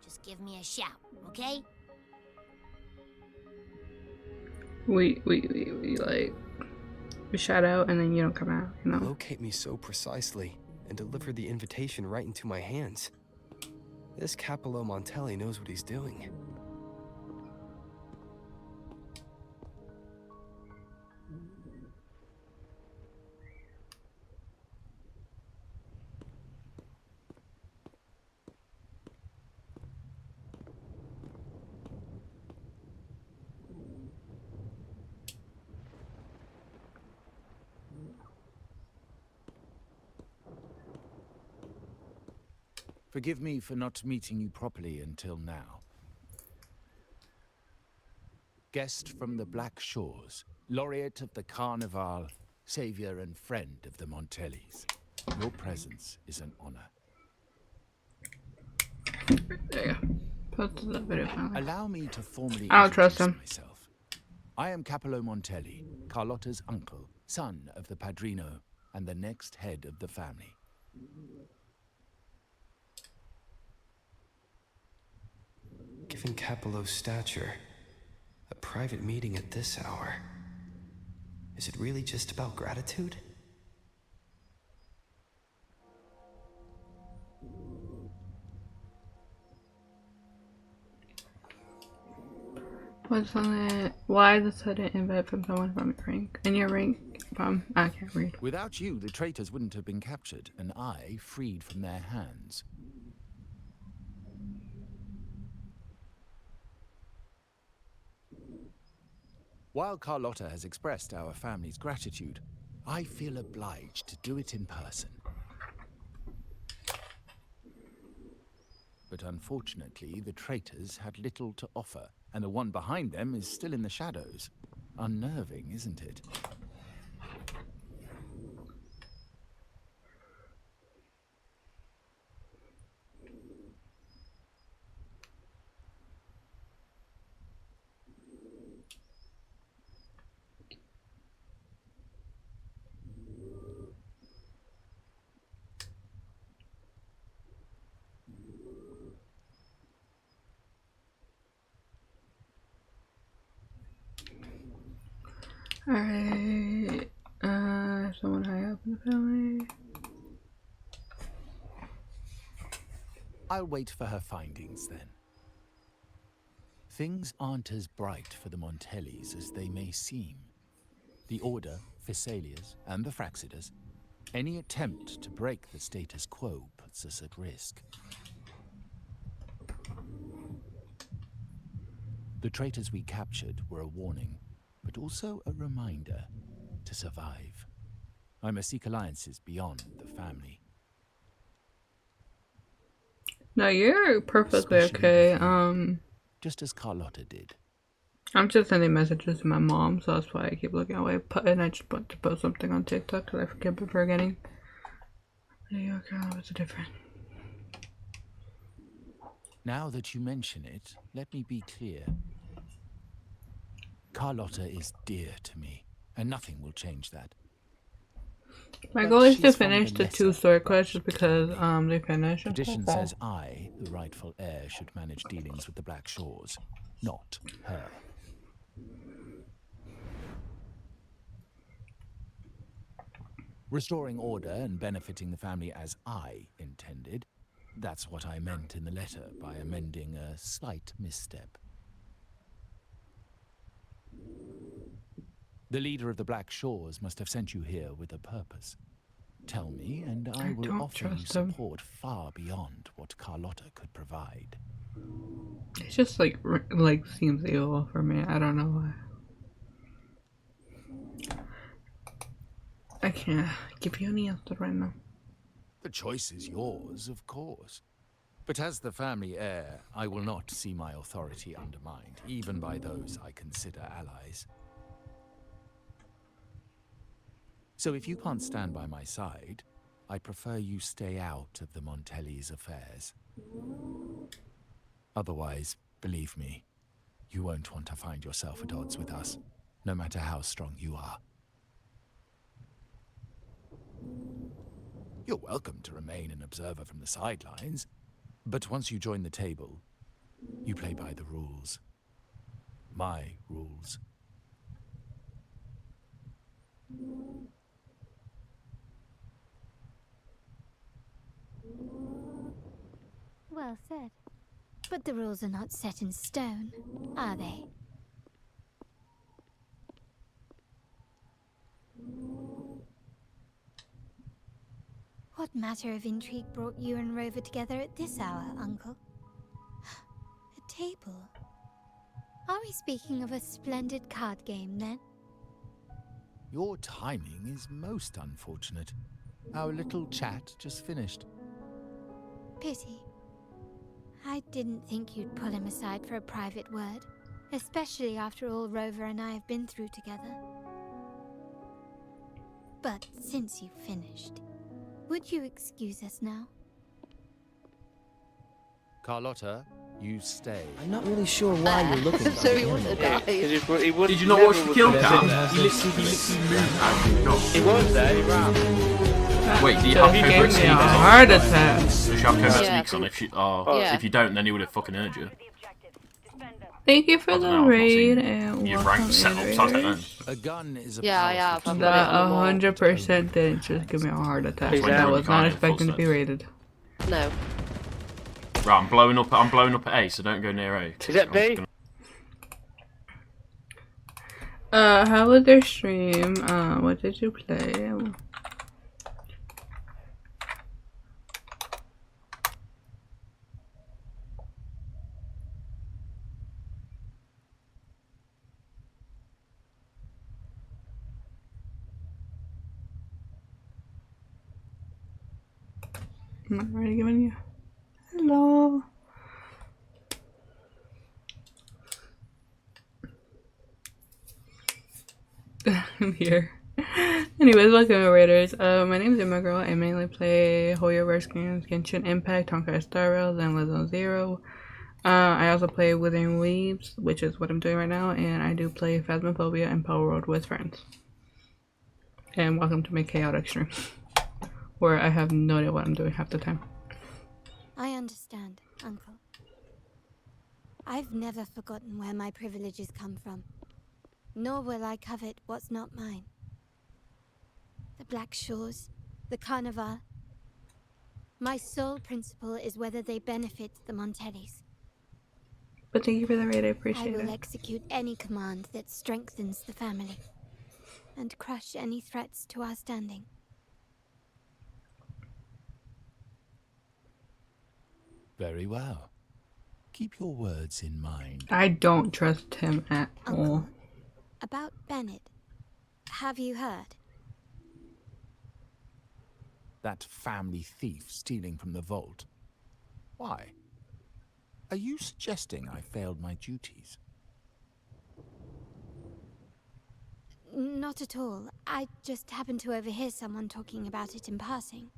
just give me a shout, okay? We shout out and then you don't come out, you know? Locate me so precisely and deliver the invitation right into my hands. This Capello Montelli knows what he's doing. Forgive me for not meeting you properly until now. Guest from the Black Shores, laureate of the Carnival, savior and friend of the Montellis. Your presence is an honor. There you go. posted that video finally. Allow me to formally I don't trust introduce him. myself. I am Capello Montelli, Carlotta's uncle, son of the Padrino, and the next head of the family. Given Capello's stature, a private meeting at this hour. Is it really just about gratitude? What's on it? Why the sudden invite from someone from your rank? In your rank from I can't read. Without you, the traitors wouldn't have been captured, and I freed from their hands. While Carlotta has expressed our family's gratitude, I feel obliged to do it in person. But unfortunately, the traitors had little to offer, and the one behind them is still in the shadows. Unnerving, isn't it? Alright. Someone high up in the family. I'll wait for her findings then. Things aren't as bright for the Montellis as they may seem. The Order, Physaelias, and the Fraxidas. Any attempt to break the status quo puts us at risk. The traitors we captured were a warning, but also a reminder to survive. I must seek alliances beyond the family. No, you're perfectly Especially okay. Just as Carlotta did. I'm just sending messages to my mom, so that's why I keep looking away. And I just want to post something on TikTok because I keep forgetting. New York, what's different? Now that you mention it, let me be clear. Carlotta is dear to me, and nothing will change that. My But goal is she to from finish the lesser 2 story quests just because they finish. Tradition says I, the rightful heir, should manage dealings with the Black Shores, not her. Restoring order and benefiting the family as I intended, that's what I meant in the letter by amending a slight misstep. The leader of the Black Shores must have sent you here with a purpose. Tell me, and I will don't offer you trust him. support far beyond what Carlotta could provide. It's just like seems evil for me. I don't know why. I can't give you any answer right now. The choice is yours, of course. But as the family heir, I will not see my authority undermined, even by those I consider allies. So if you can't stand by my side, I prefer you stay out of the Montelli's affairs. Otherwise, believe me, you won't want to find yourself at odds with us, no matter how strong you are. You're welcome to remain an observer from the sidelines, but once you join the table, you play by the rules. My rules. Well said. But the rules are not set in stone, are they? What matter of intrigue brought you and Rover together at this hour, Uncle? A table? Are we speaking of a splendid card game, then? Your timing is most unfortunate. Our little chat just finished. Pity. I didn't think you'd pull him aside for a private word, especially after all Rover and I have been through together. But since you've finished, would you excuse us now? Carlotta, You stay. I'm not really sure why you're looking at So he wouldn't have died. Did you not watch the kill cam? He literally moved out of the shot. He was there, he ran. Wait, do you So have he covert gave me a sneakers on? heart attack. Does she have covert Yeah, sneaks on? If you don't, then he would have fucking heard you. Thank you for the know, I've not raid seen and You've welcome ranked set up, so I don't know. invaders. A gun is a Yeah, powerful That tool. 100% didn't just give me a heart attack. Exactly. I was not Kind of expecting to be raided. No. Right, I'm blowing up at A, so don't go near A. Is that B? How was their stream? What did you play? I'm not already giving you. Hello. I'm here. Anyways, welcome to Raiders. My name is Emma Girl. I mainly play Hoyoverse games, Genshin Impact, Honkai Star Rails, and Legend Zero. I also play Withering Leaves, which is what I'm doing right now, and I do play Phasmophobia and Power World with friends. And welcome to my chaotic stream, where I have no idea what I'm doing half the time. I understand, Uncle. I've never forgotten where my privileges come from, nor will I covet what's not mine. The Black Shores, the Carnival. My sole principle is whether they benefit the Montellis. But thank you for the raid, I I appreciate will it. execute any command that strengthens the family, and crush any threats to our standing. Very well. Keep your words in mind. I don't trust him at all. About Bennett, have you heard? That family thief stealing from the vault. Why? Are you suggesting I failed my duties? Not at all. I just happened to overhear someone talking about it in passing.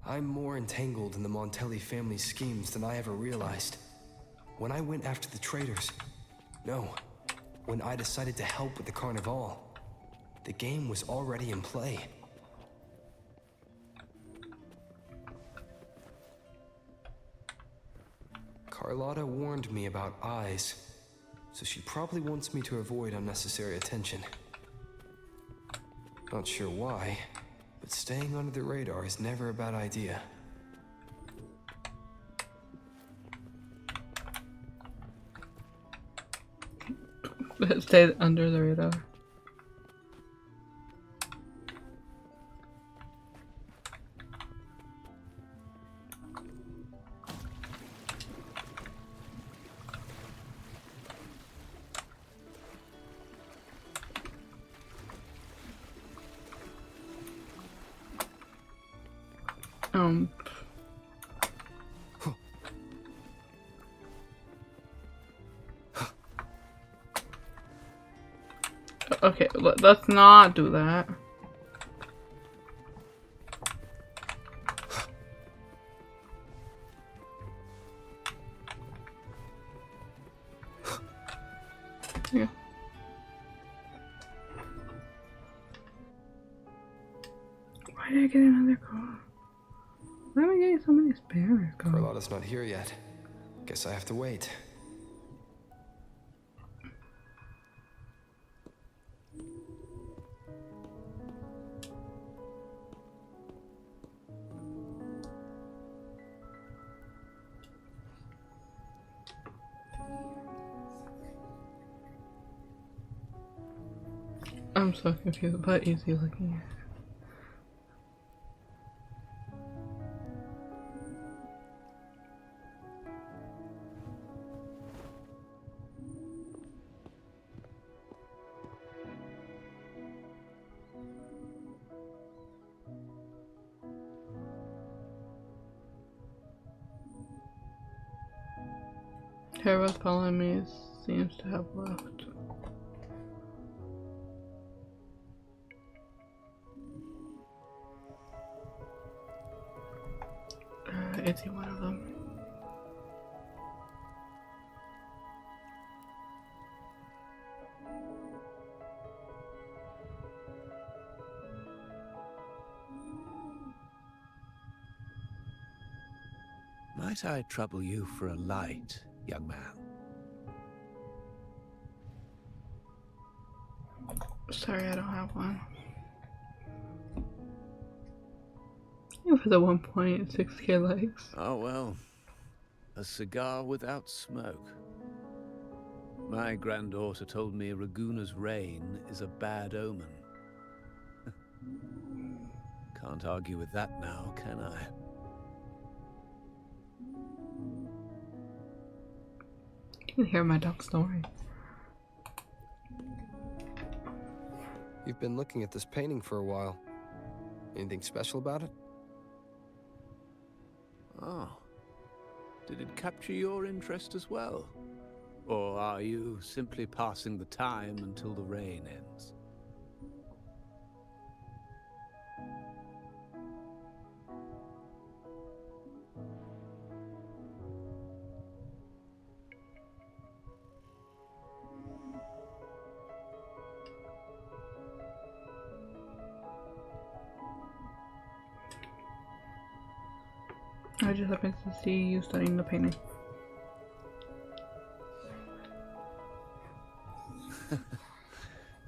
I'm more entangled in the Montelli family schemes than I ever realized. When I went after the traitors, no, when I decided to help with the Carnival, the game was already in play. Carlotta warned me about eyes, so she probably wants me to avoid unnecessary attention. Not sure why, but staying under the radar is never a bad idea. Stay under the radar. Okay, let's not do that. Yeah. Why did I get another call? Why am I getting so many spam calls? Carlotta's not here yet. Guess I have to wait. I'm so confused. What is he looking at? Whoever's following me seems to have left. Is he one of them? Might I trouble you for a light, young man? Sorry, I don't have one. Even for the 1.6k likes. Oh well, a cigar without smoke. My granddaughter told me Raguna's reign is a bad omen. Can't argue with that now, can I? You can hear my dog snoring. You've been looking at this painting for a while. Anything special about it? Oh. Did it capture your interest as well? Or are you simply passing the time until the rain ends? I just happened to see you studying the painting.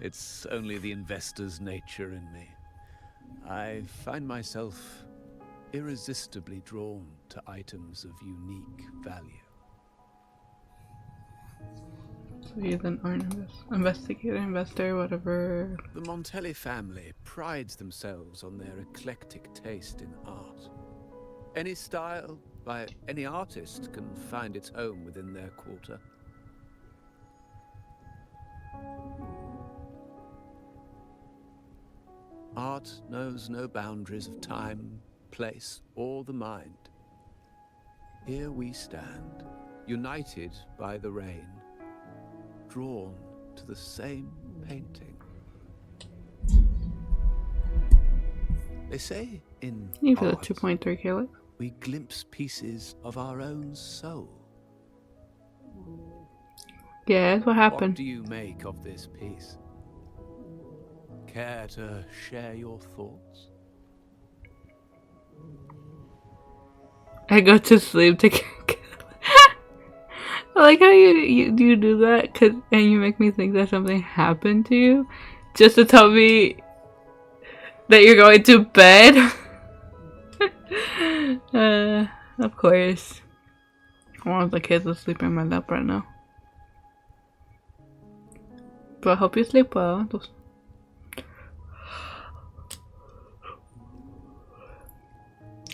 It's only the investor's nature in me. I find myself irresistibly drawn to items of unique value. So he's an art investigator, investor, whatever. The Montelli family prides themselves on their eclectic taste in art. Any style by any artist can find its home within their quarter. Art knows no boundaries of time, place, or the mind. Here we stand, united by the rain, drawn to the same painting. They say in Even the art, 2.3k likes. we glimpse pieces of our own soul. Yeah, that's what happened. What do you make of this piece? Care to share your thoughts? I go to sleep to I like how you do that, and you make me think that something happened to you, just to tell me that you're going to bed. Of course. One of the kids is sleeping in my lap right now. But I hope you sleep well.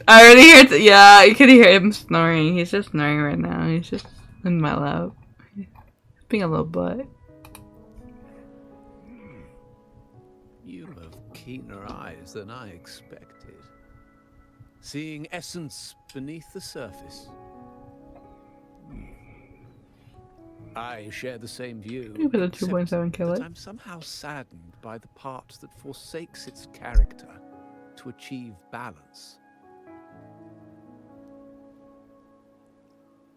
I already heard. Yeah, you can hear him snoring. He's just snoring right now. He's just in my lap. He's being a little butt. You have keener eyes than I expected. Seeing essence beneath the surface. I share the same view. Maybe the except 2.7k that likes. I'm somehow saddened by the part that forsakes its character to achieve balance.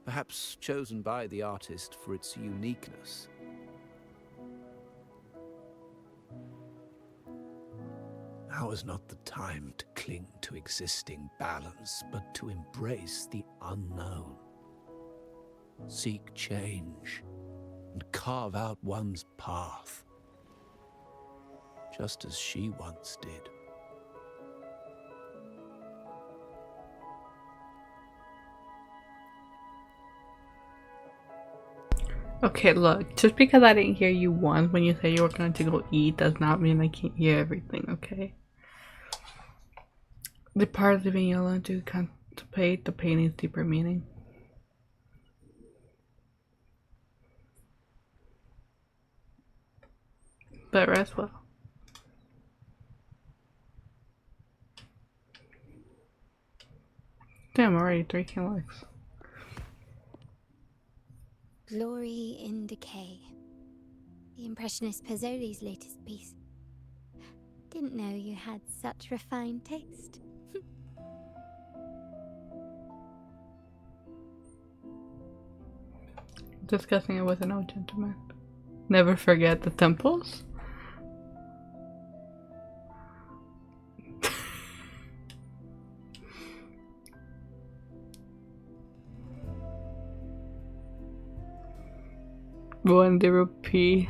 Perhaps chosen by the artist for its uniqueness. Now is not the time to cling to existing balance, but to embrace the unknown. Seek change and carve out one's path, just as she once did. Okay, look, just because I didn't hear you once when you said you were going to go eat does not mean I can't hear everything, okay? The part of leaving you alone to contemplate the painting's deeper meaning. But rest well. Damn, already 3k likes. Glory in Decay. The Impressionist Pazzoli's latest piece. Didn't know you had such refined taste. discussing it with an old gentleman. Never forget the temples. One rupee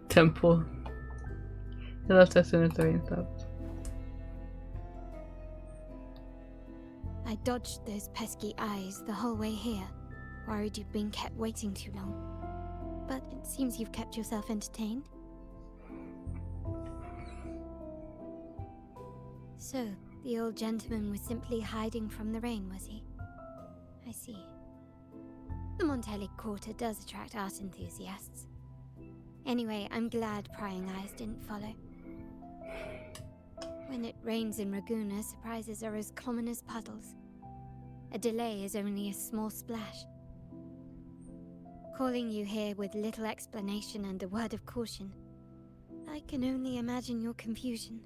temple. He left as soon as the rain stopped. I dodged those pesky eyes the whole way here, worried you'd been kept waiting too long. But it seems you've kept yourself entertained. So, the old gentleman was simply hiding from the rain, was he? I see. The Montelli Quarter does attract art enthusiasts. Anyway, I'm glad prying eyes didn't follow. When it rains in Raguena, surprises are as common as puddles. A delay is only a small splash. Calling you here with little explanation and a word of caution, I can only imagine your confusion.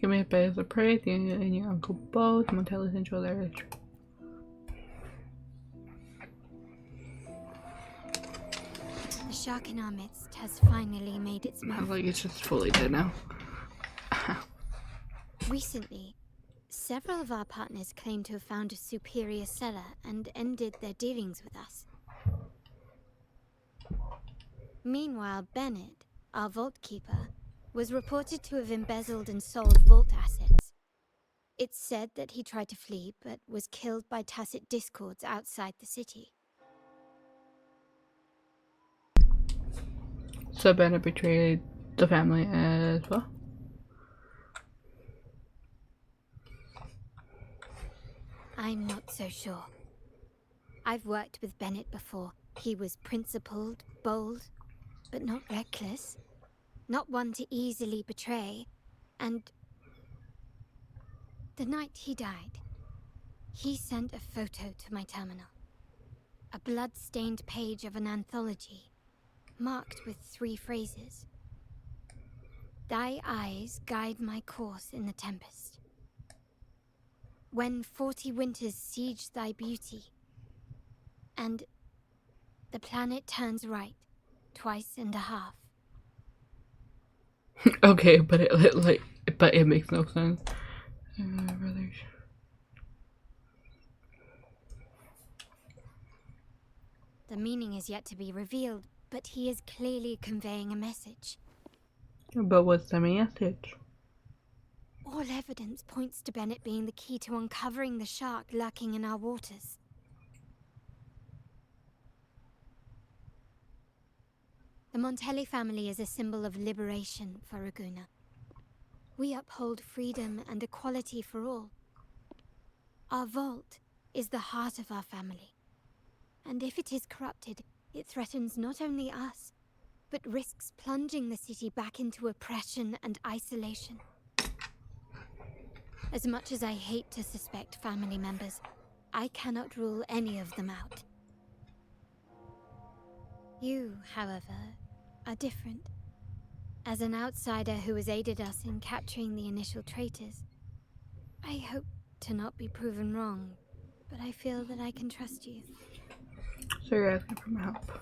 Give me a bit of a praise, you and your Uncle both. Montellis enjoy their retreat. The shark in our midst has finally made its move. Like it's just fully dead now. Recently, several of our partners claimed to have found a superior cellar and ended their dealings with us. Meanwhile, Bennett, our vault keeper, was reported to have embezzled and sold vault assets. It's said that he tried to flee, but was killed by Tacit discords outside the city. So Bennett betrayed the family as well? I'm not so sure. I've worked with Bennett before. He was principled, bold, but not reckless. Not one to easily betray. And the night he died, he sent a photo to my terminal. A blood-stained page of an anthology, marked with 3 phrases. Thy eyes guide my course in the tempest. When 40 winters siege thy beauty, and the planet turns right, twice and a half. Okay, but it makes no sense. The meaning is yet to be revealed, but he is clearly conveying a message. But what's the message? All evidence points to Bennett being the key to uncovering the shark lurking in our waters. The Montelli family is a symbol of liberation for Raguena. We uphold freedom and equality for all. Our vault is the heart of our family. And if it is corrupted, it threatens not only us, but risks plunging the city back into oppression and isolation. As much as I hate to suspect family members, I cannot rule any of them out. You, however, are different. As an outsider who has aided us in capturing the initial traitors, I hope to not be proven wrong, but I feel that I can trust you. So you're asking for my help.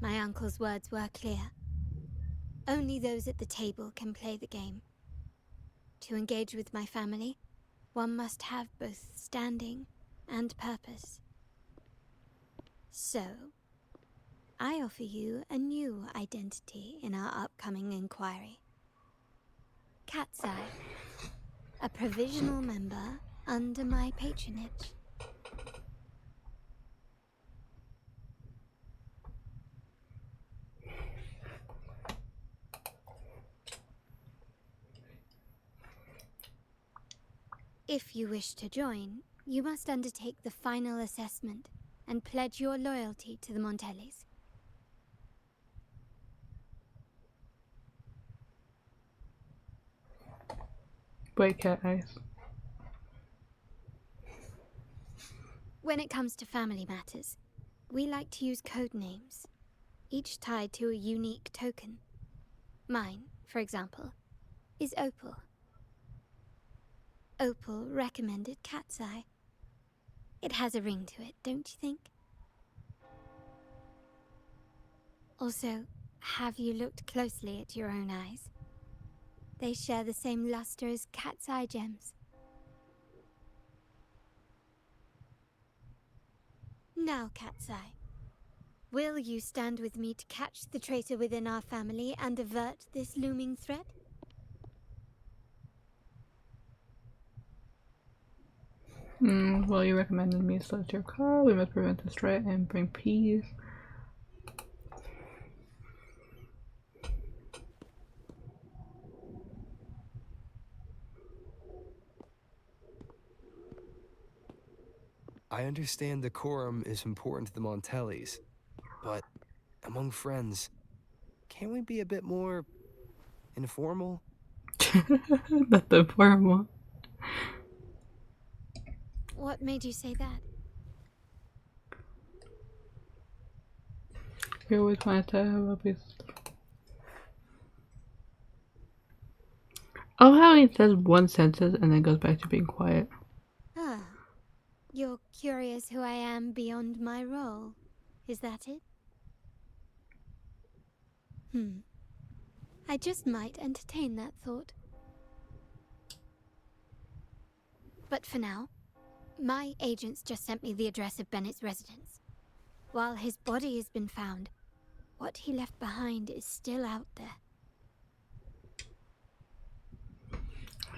My uncle's words were clear. Only those at the table can play the game. To engage with my family, one must have both standing and purpose. So, I offer you a new identity in our upcoming inquiry. Cat's Eye, a provisional member under my patronage. If you wish to join, you must undertake the final assessment and pledge your loyalty to the Montellis. Wait, Cat Eyes. When it comes to family matters, we like to use code names, each tied to a unique token. Mine, for example, is Opal. Opal recommended Cat's Eye. It has a ring to it, don't you think? Also, have you looked closely at your own eyes? They share the same luster as Cat's Eye gems. Now, Cat's Eye, will you stand with me to catch the traitor within our family and avert this looming threat? Well, you recommended me to select your car. We must prevent this threat and bring peace. I understand decorum is important to the Montellis, but among friends, can't we be a bit more informal? Not the informal. What made you say that? You always wanted to have a piece. Oh, how he says one sentence and then goes back to being quiet. Ah, you're curious who I am beyond my role. Is that it? I just might entertain that thought. But for now, my agents just sent me the address of Bennett's residence. While his body has been found, what he left behind is still out there.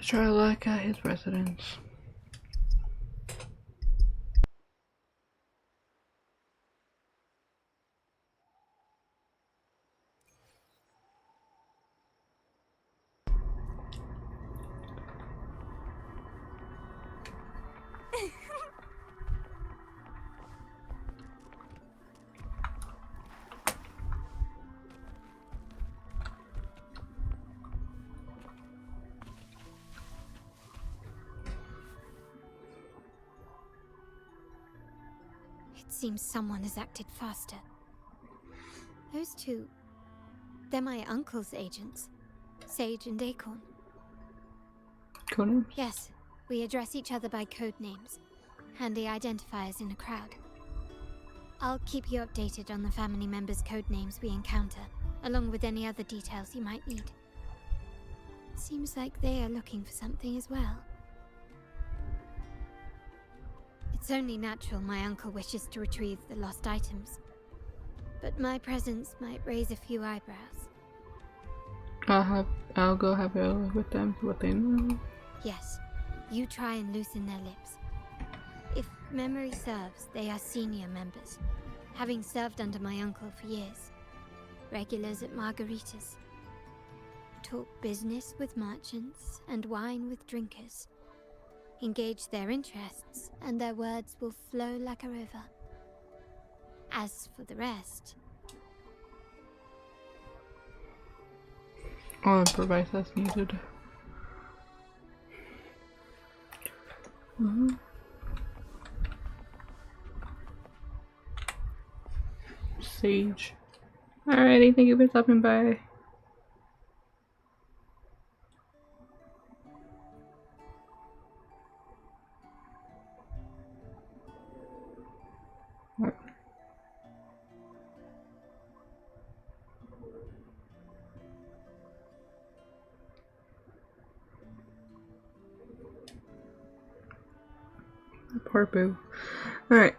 Sure, I like his residence. It seems someone has acted faster. Those two, they're my uncle's agents, Sage and Acorn. Cool. Yes, we address each other by code names, handy identifiers in a crowd. I'll keep you updated on the family members' code names we encounter, along with any other details you might need. Seems like they are looking for something as well. It's only natural my uncle wishes to retrieve the lost items, but my presence might raise a few eyebrows. I'll go have a look with them, see what they know. Yes, you try and loosen their lips. If memory serves, they are senior members, having served under my uncle for years. Regulars at Margarita's. Talk business with merchants and wine with drinkers. Engage their interests, and their words will flow like a river. As for the rest... I'll improvise as needed. Sage. Alrighty, thank you for stopping by. Poor Boo. Alright.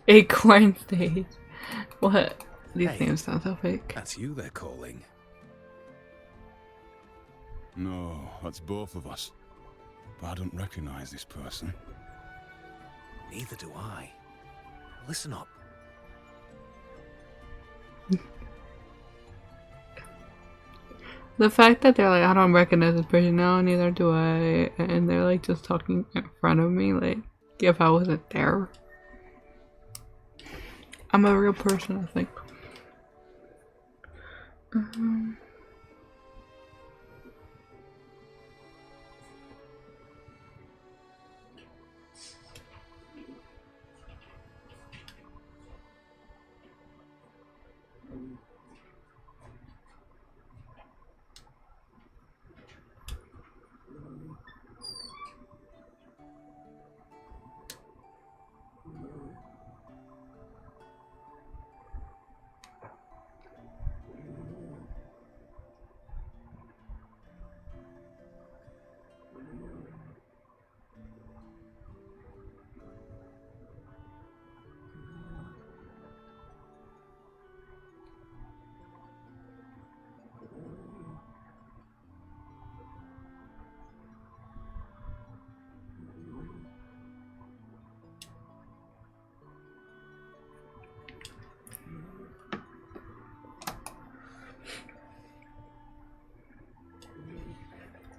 Acorn stage. What? These names sound so fake. That's you they're calling. No, that's both of us. but I don't recognize this person. Neither do I. Listen up. The fact that they're like, I don't recognize this person, no, neither do I, and they're like just talking in front of me, like if I wasn't there. I'm a real person, I think.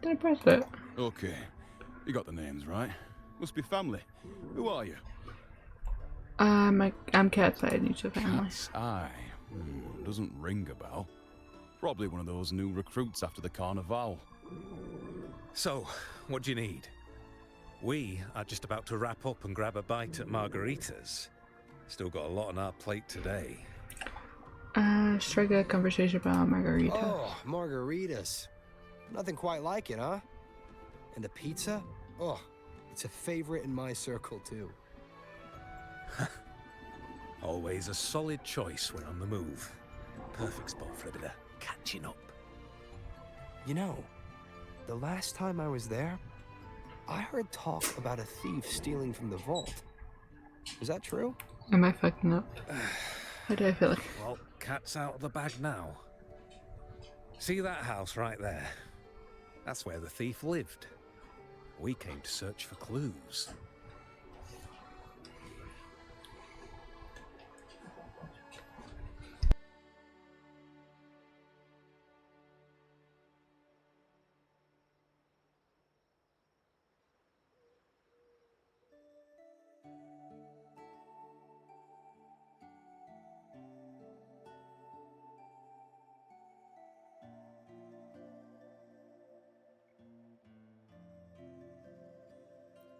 Did I press it? Okay, you got the names right. Must be family. Who are you? I'm Cat's Eye, Nietzsche family. Cat's Eye. Doesn't ring a bell. Probably one of those new recruits after the Carnival. So, what do you need? We are just about to wrap up and grab a bite at Margarita's. Still got a lot on our plate today. Strike a conversation about Margarita. Oh, margaritas. Nothing quite like it, huh? And the pizza? Oh, it's a favorite in my circle, too. Always a solid choice when on the move. Perfect spot for a bit of catching up. You know, the last time I was there, I heard talk about a thief stealing from the vault. Is that true? Am I fucking up? How do I feel like? Well, cat's out of the bag now. See that house right there? That's where the thief lived. We came to search for clues.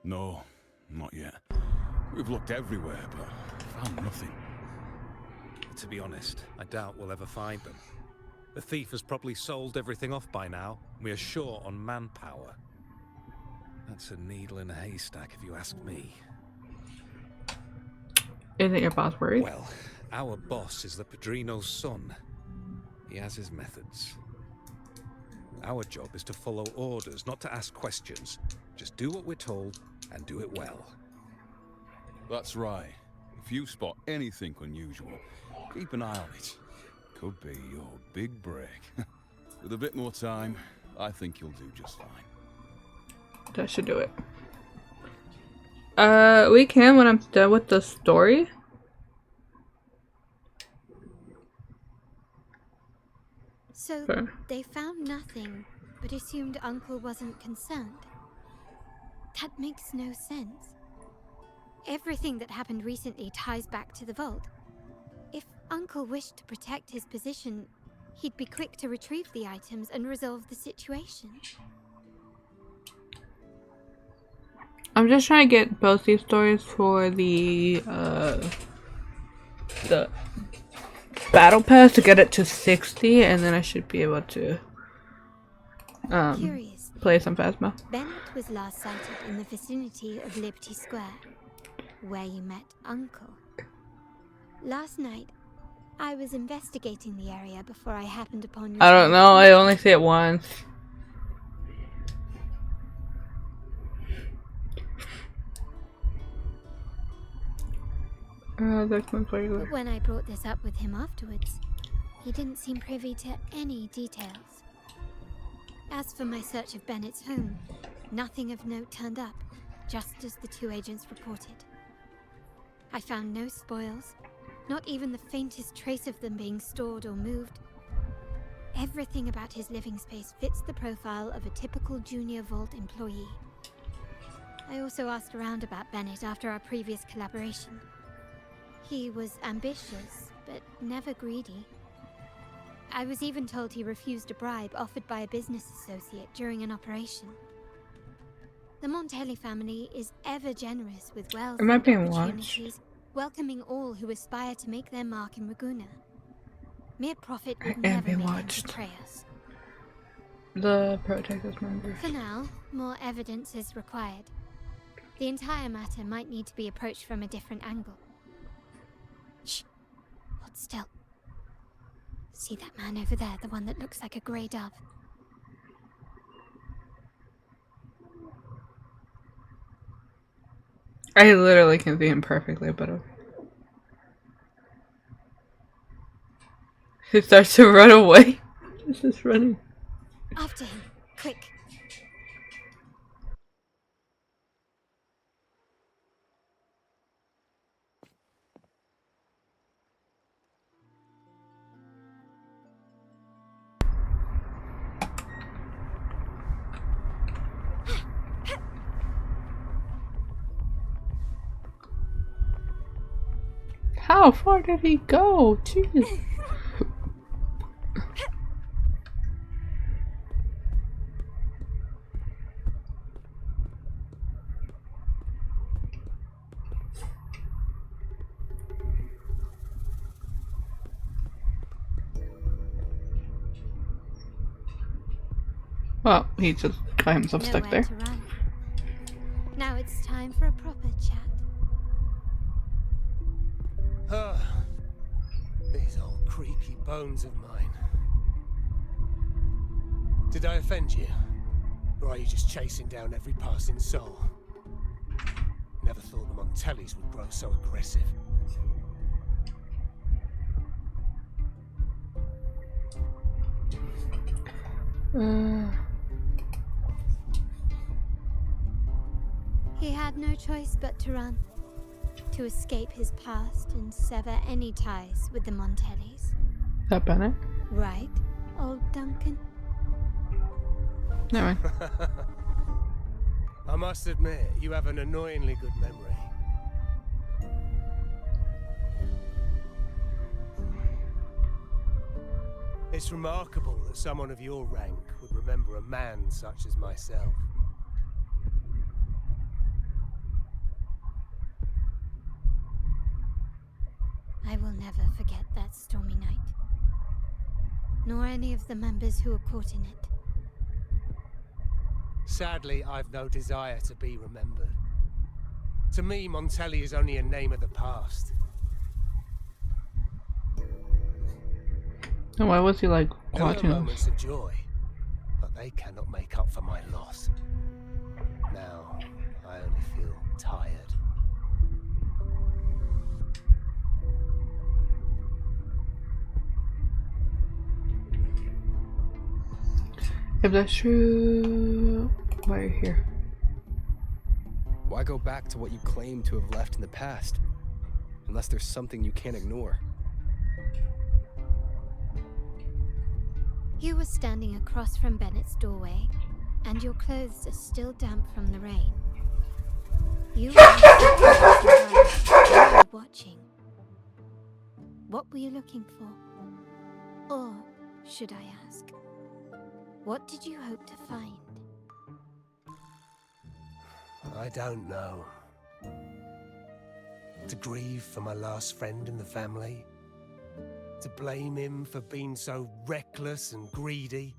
No, not yet. We've looked everywhere, but found nothing. To be honest, I doubt we'll ever find them. The thief has probably sold everything off by now. We are short on manpower. That's a needle in a haystack, if you ask me. Isn't your boss worried? Well, our boss is the Padrino's son. He has his methods. Our job is to follow orders, not to ask questions. Just do what we're told and do it well. That's right. If you spot anything unusual, keep an eye on it. Could be your big break. With a bit more time, I think you'll do just fine. That should do it. We can when I'm done with the story. So they found nothing, but assumed Uncle wasn't concerned. That makes no sense. Everything that happened recently ties back to the vault. If Uncle wished to protect his position, he'd be quick to retrieve the items and resolve the situation. I'm just trying to get both these stories for the battle pass to get it to 60, and then I should be able to play some Phasma. Bennett was last sighted in the vicinity of Liberty Square, where you met Uncle. Last night, I was investigating the area before I happened upon you. I don't know, I only see it once. That's my favorite. But when I brought this up with him afterwards, he didn't seem privy to any details. As for my search of Bennett's home, Nothing of note turned up, just as the two agents reported. I found no spoils, not even the faintest trace of them being stored or moved. Everything about his living space fits the profile of a typical Junior Vault employee. I also asked around about Bennett after our previous collaboration. He was ambitious, but never greedy. I was even told he refused a bribe offered by a business associate during an operation. The Montelli family is ever generous with wealth Am I and being opportunities, welcoming all who aspire to make their mark in Raguna. Mere profit would am never being make him watched. betray us. The Protectors members. For now, more evidence is required. The entire matter might need to be approached from a different angle. Shh. Hold still. See that man over there, the one that looks like a grey dove? I literally can see him perfectly, but he starts to run away. He's just running. After him, quick. How far did he go? Jeez. Well, he just got himself stuck Nowhere there. to run. Now it's time for a proper chat. These old creaky bones of mine. Did I offend you? Or are you just chasing down every passing soul? Never thought the Montellis would grow so aggressive. He had no choice but to run. To escape his past and sever any ties with the Montellis. Is that Bennett? Right, old Duncan? Never mind. I must admit, you have an annoyingly good memory. It's remarkable that someone of your rank would remember a man such as myself. I will never forget that stormy night. Nor any of the members who were caught in it. Sadly, I've no desire to be remembered. To me, Montelli is only a name of the past. And why was he like There were watching us? moments of joy, but they cannot make up for my loss. Now, I only feel tired. If that's true, why are you here? Why go back to what you claim to have left in the past? Unless there's something you can't ignore. You were standing across from Bennett's doorway, and your clothes are still damp from the rain. You were watching. What were you looking for? Or, should I ask, what did you hope to find? I don't know. To grieve for my last friend in the family? To blame him for being so reckless and greedy?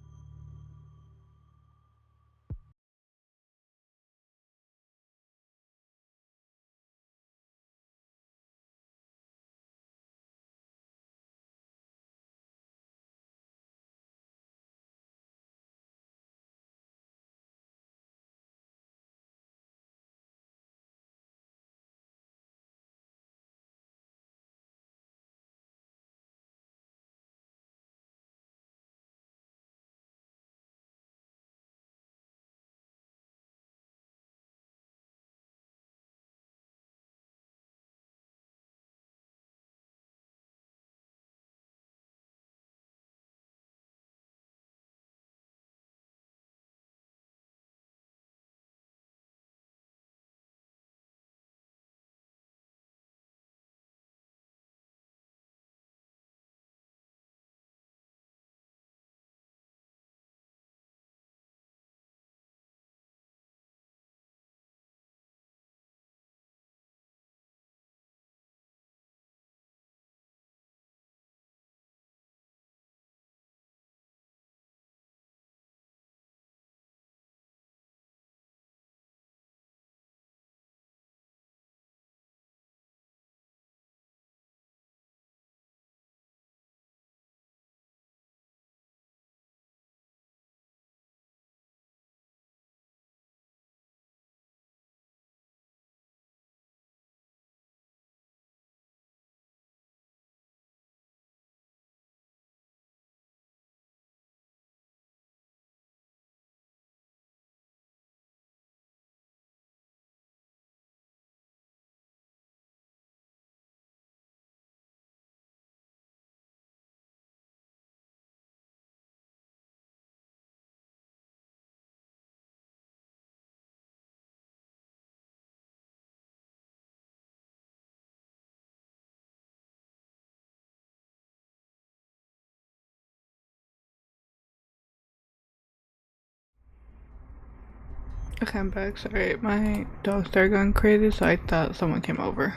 Okay, I'm back. Sorry, my dog started going crazy, so I thought someone came over.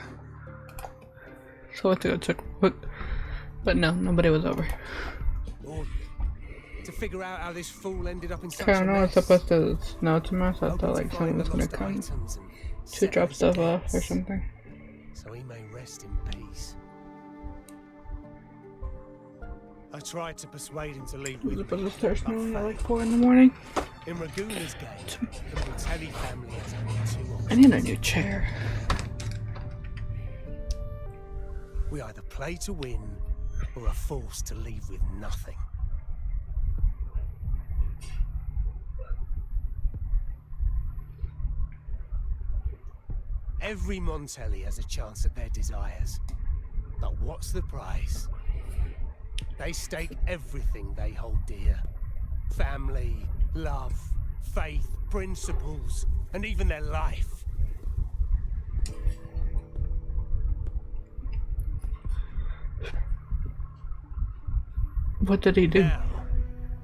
So I went to go check real quick. But no, nobody was over. Or to figure out how this fool ended up in such I a don't know, it's mess. supposed to snow tomorrow, so I thought like someone was gonna come to drop stuff off or something. So he may rest in peace. I tried to persuade him to leave with But me. it starts snowing at like 4 in the morning. In Raguna's game, the Montelli family has only two options. I need a new chair. We either play to win or are forced to leave with nothing. Every Montelli has a chance at their desires. But what's the price? They stake everything they hold dear. Family, love, faith, principles, and even their life. What did he do? Now,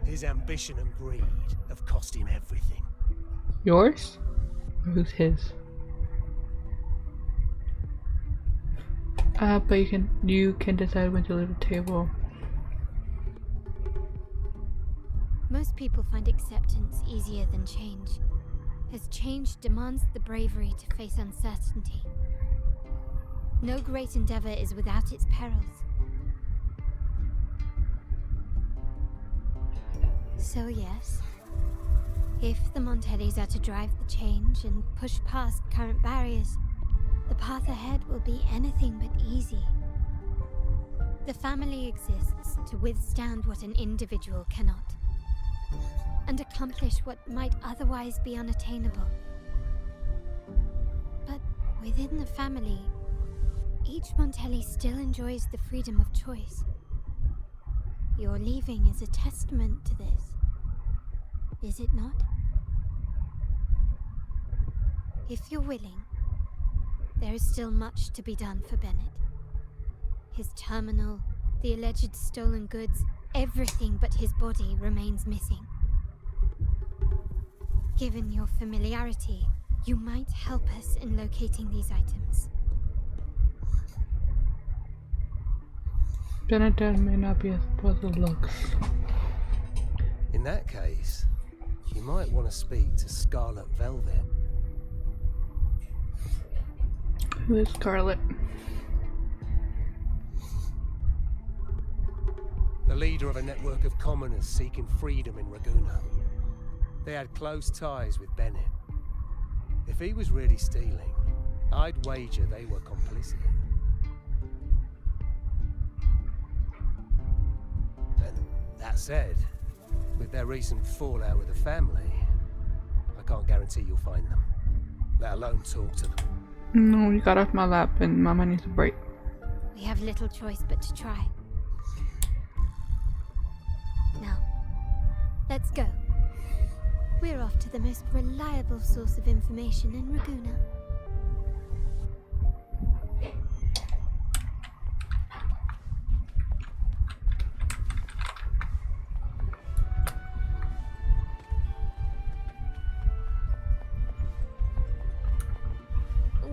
his ambition and greed have cost him everything. Yours? Or who's his? But you can decide when to leave the table. Most people find acceptance easier than change, as change demands the bravery to face uncertainty. No great endeavor is without its perils. So yes, if the Montellis are to drive the change and push past current barriers, the path ahead will be anything but easy. The family exists to withstand what an individual cannot, and accomplish what might otherwise be unattainable. But within the family, each Montelli still enjoys the freedom of choice. Your leaving is a testament to this, is it not? If you're willing, there is still much to be done for Bennett. His terminal, the alleged stolen goods, everything but his body remains missing. Given your familiarity, you might help us in locating these items. Bennett may not be as what it looks. In that case, you might want to speak to Scarlet Velvet. Who is Scarlet? The leader of a network of commoners seeking freedom in Raguna. They had close ties with Bennett. If he was really stealing, I'd wager they were complicit. And that said, with their recent fallout with the family, I can't guarantee you'll find them, let alone talk to them. No, you got off my lap and Mama needs a break. We have little choice but to try. Now, let's go. We're off to the most reliable source of information in Raguna.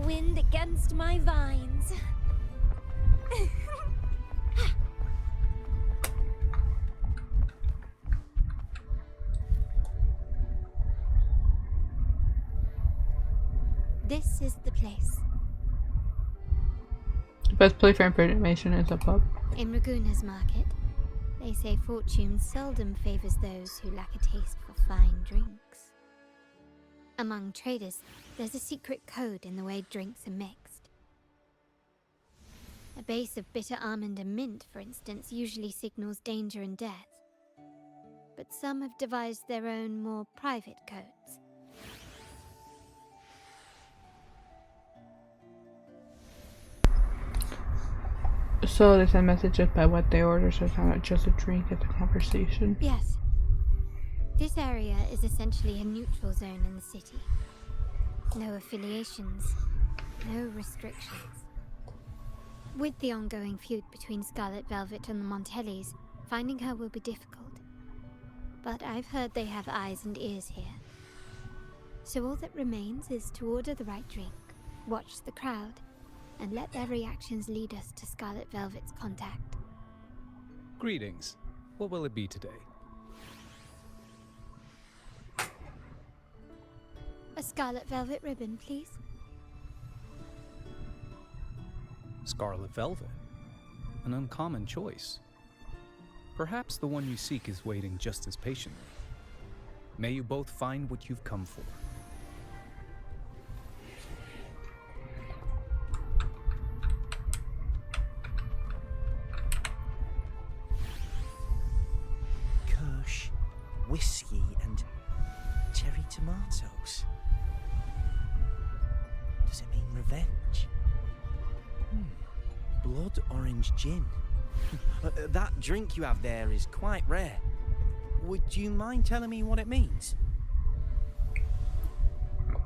Wind against my vines. This is the place. The best place for information is a pub. In Raguna's market, they say fortune seldom favors those who lack a taste for fine drinks. Among traders, there's a secret code in the way drinks are mixed. A base of bitter almond and mint, for instance, usually signals danger and death. But some have devised their own, more private codes. So they send messages by what they order, so it's not just a drink, it's a conversation. Yes. This area is essentially a neutral zone in the city. No affiliations, no restrictions. With the ongoing feud between Scarlet Velvet and the Montellis, finding her will be difficult. But I've heard they have eyes and ears here. So all that remains is to order the right drink, watch the crowd, and let their reactions lead us to Scarlet Velvet's contact. Greetings. What will it be today? A Scarlet Velvet ribbon, please. Scarlet Velvet. An uncommon choice. Perhaps the one you seek is waiting just as patiently. May you both find what you've come for. Kirsch, whiskey, and cherry tomatoes. Does it mean revenge? Blood orange gin. That drink you have there is quite rare. Would you mind telling me what it means?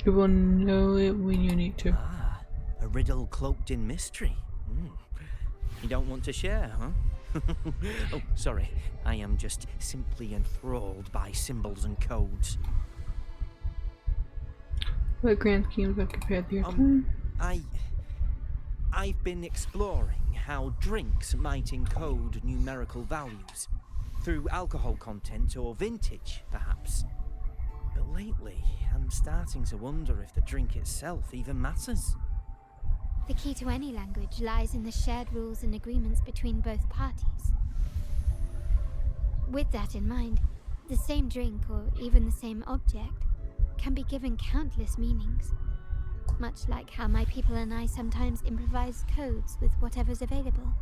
You will know it when you need to. Ah, a riddle cloaked in mystery. You don't want to share, huh? Oh, sorry. I am just simply enthralled by symbols and codes. What grand schemes are compared to your time? I've been exploring how drinks might encode numerical values through alcohol content or vintage, perhaps. But lately, I'm starting to wonder if the drink itself even matters. The key to any language lies in the shared rules and agreements between both parties. With that in mind, the same drink or even the same object can be given countless meanings. Much like how my people and I sometimes improvise codes with whatever's available.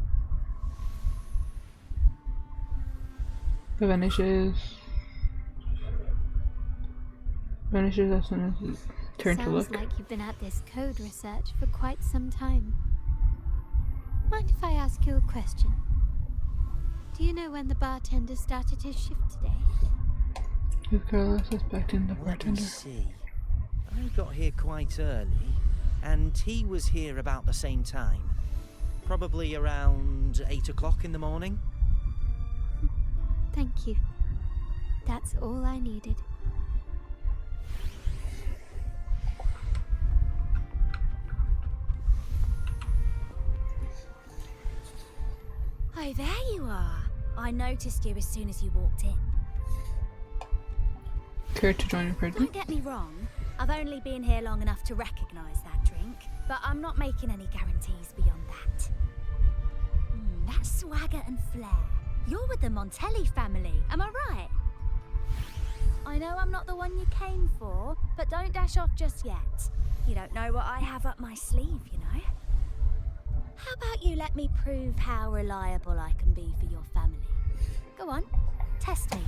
It vanishes as soon as you turn to look. Sounds like you've been at this code research for quite some time. Mind if I ask you a question? Do you know when the bartender started his shift today? If Carlos is back in the bartender. Let me see. I got here quite early, and he was here about the same time. Probably around 8 o'clock in the morning. Thank you. That's all I needed. Oh, there you are. I noticed you as soon as you walked in. Care to join a party? Don't get me wrong. I've only been here long enough to recognize that drink, but I'm not making any guarantees beyond that. That swagger and flair. You're with the Montelli family, am I right? I know I'm not the one you came for, but don't dash off just yet. You don't know what I have up my sleeve, you know? How about you let me prove how reliable I can be for your family? Go on, test me.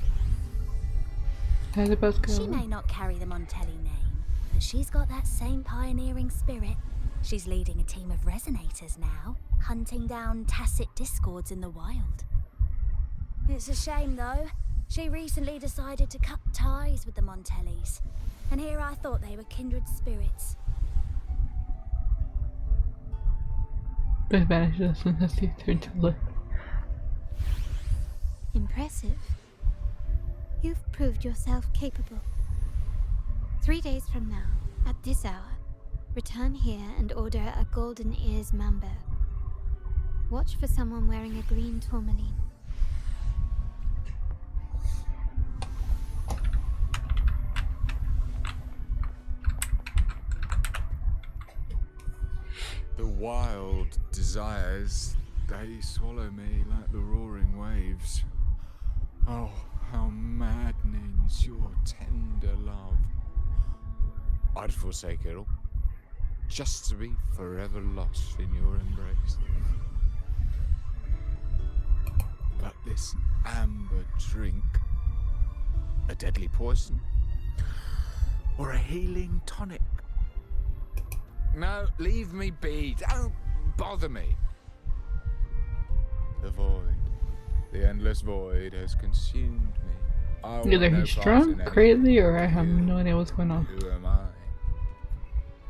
How's it both go? She may not carry the Montelli name, but she's got that same pioneering spirit. She's leading a team of resonators now, hunting down tacit discords in the wild. It's a shame, though. She recently decided to cut ties with the Montellis, and here I thought they were kindred spirits. But it vanishes as soon as you turn to look. Impressive. You've proved yourself capable. 3 days from now, at this hour, return here and order a Golden Ears Mambo. Watch for someone wearing a green tourmaline. The wild desires, they swallow me like the roaring waves. Oh, how maddening's your tender love. I'd forsake it all, just to be forever lost in your embrace. But this amber drink, a deadly poison, or a healing tonic? No, leave me be. Don't bother me. The void, the endless void has consumed me. Either he's drunk, crazy, or I have no idea what's going on. Who am I?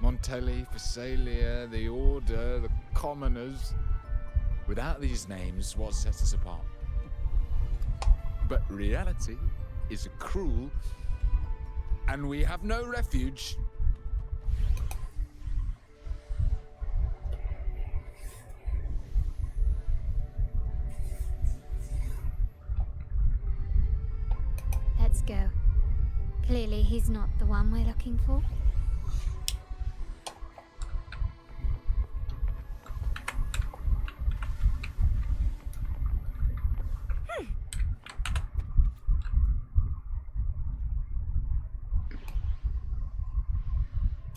Montelli, Phasalia, the Order, the Commoners. Without these names, what sets us apart? But reality is a cruel and we have no refuge. Let's go. Clearly, he's not the one we're looking for.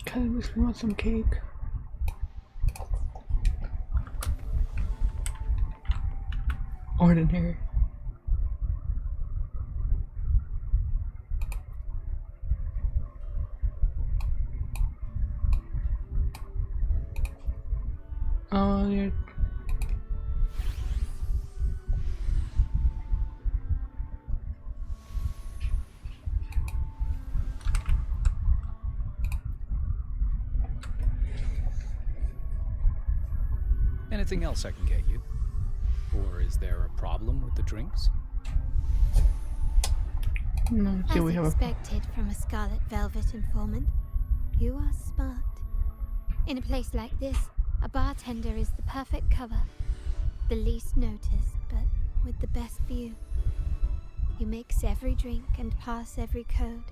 Kind of makes me want some cake. Ordinary. Oh, you're... Anything else I can get you? Or is there a problem with the drinks? No, As we have a... expected from a Scarlet Velvet informant, you are smart. In a place like this, a bartender is the perfect cover. The least noticed, but with the best view. You mix every drink and pass every code.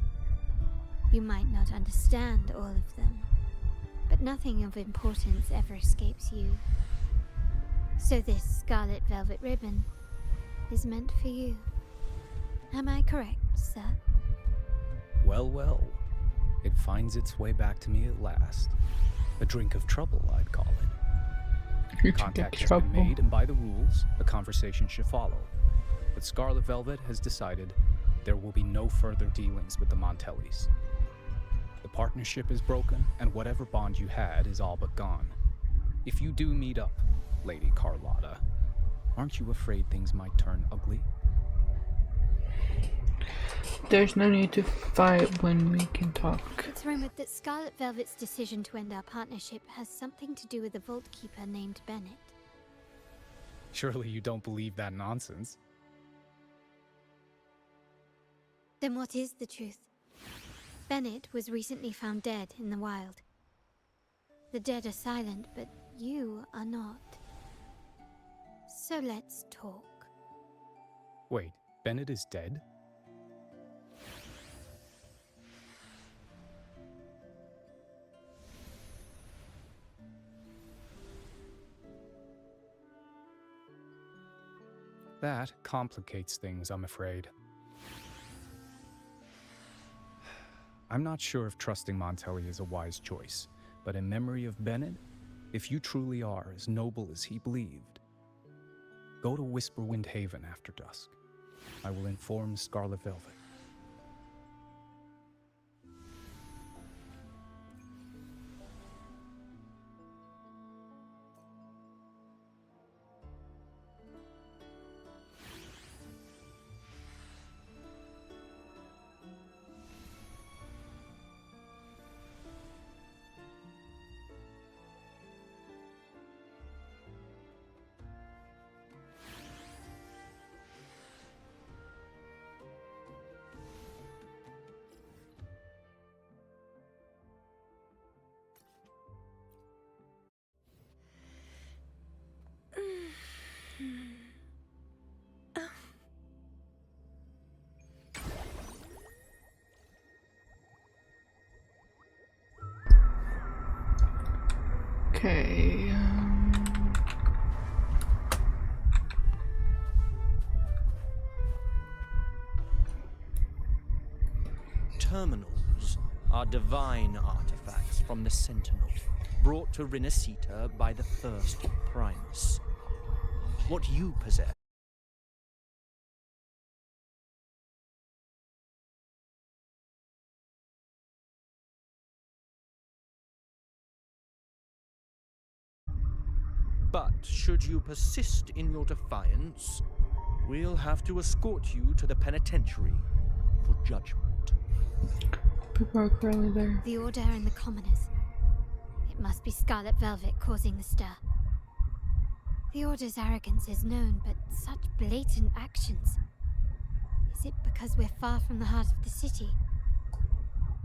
You might not understand all of them, but nothing of importance ever escapes you. So this Scarlet Velvet ribbon is meant for you. Am I correct, sir? Well, well. It finds its way back to me at last. A drink of trouble, I'd call it. Contact has been made, and by the rules, a conversation should follow. But Scarlet Velvet has decided there will be no further dealings with the Montellis. The partnership is broken, and whatever bond you had is all but gone. If you do meet up, Lady Carlotta, aren't you afraid things might turn ugly? There's no need to fight when we can talk. It's rumored that Scarlet Velvet's decision to end our partnership has something to do with a Vault Keeper named Bennett. Surely you don't believe that nonsense. Then what is the truth? Bennett was recently found dead in the wild. The dead are silent, but you are not. So let's talk. Wait, Bennett is dead? That complicates things, I'm afraid. I'm not sure if trusting Montelli is a wise choice, but in memory of Bennett, if you truly are as noble as he believed, go to Whisperwind Haven after dusk. I will inform Scarlet Velvet. Okay. Terminals are divine artifacts from the Sentinel, brought to Rinascita by the first Primus. What you possess but should you persist in your defiance, we'll have to escort you to the penitentiary for judgment. People are currently there. The Order and the Commoners. It must be Scarlet Velvet causing the stir. The Order's arrogance is known, but such blatant actions. Is it because we're far from the heart of the city?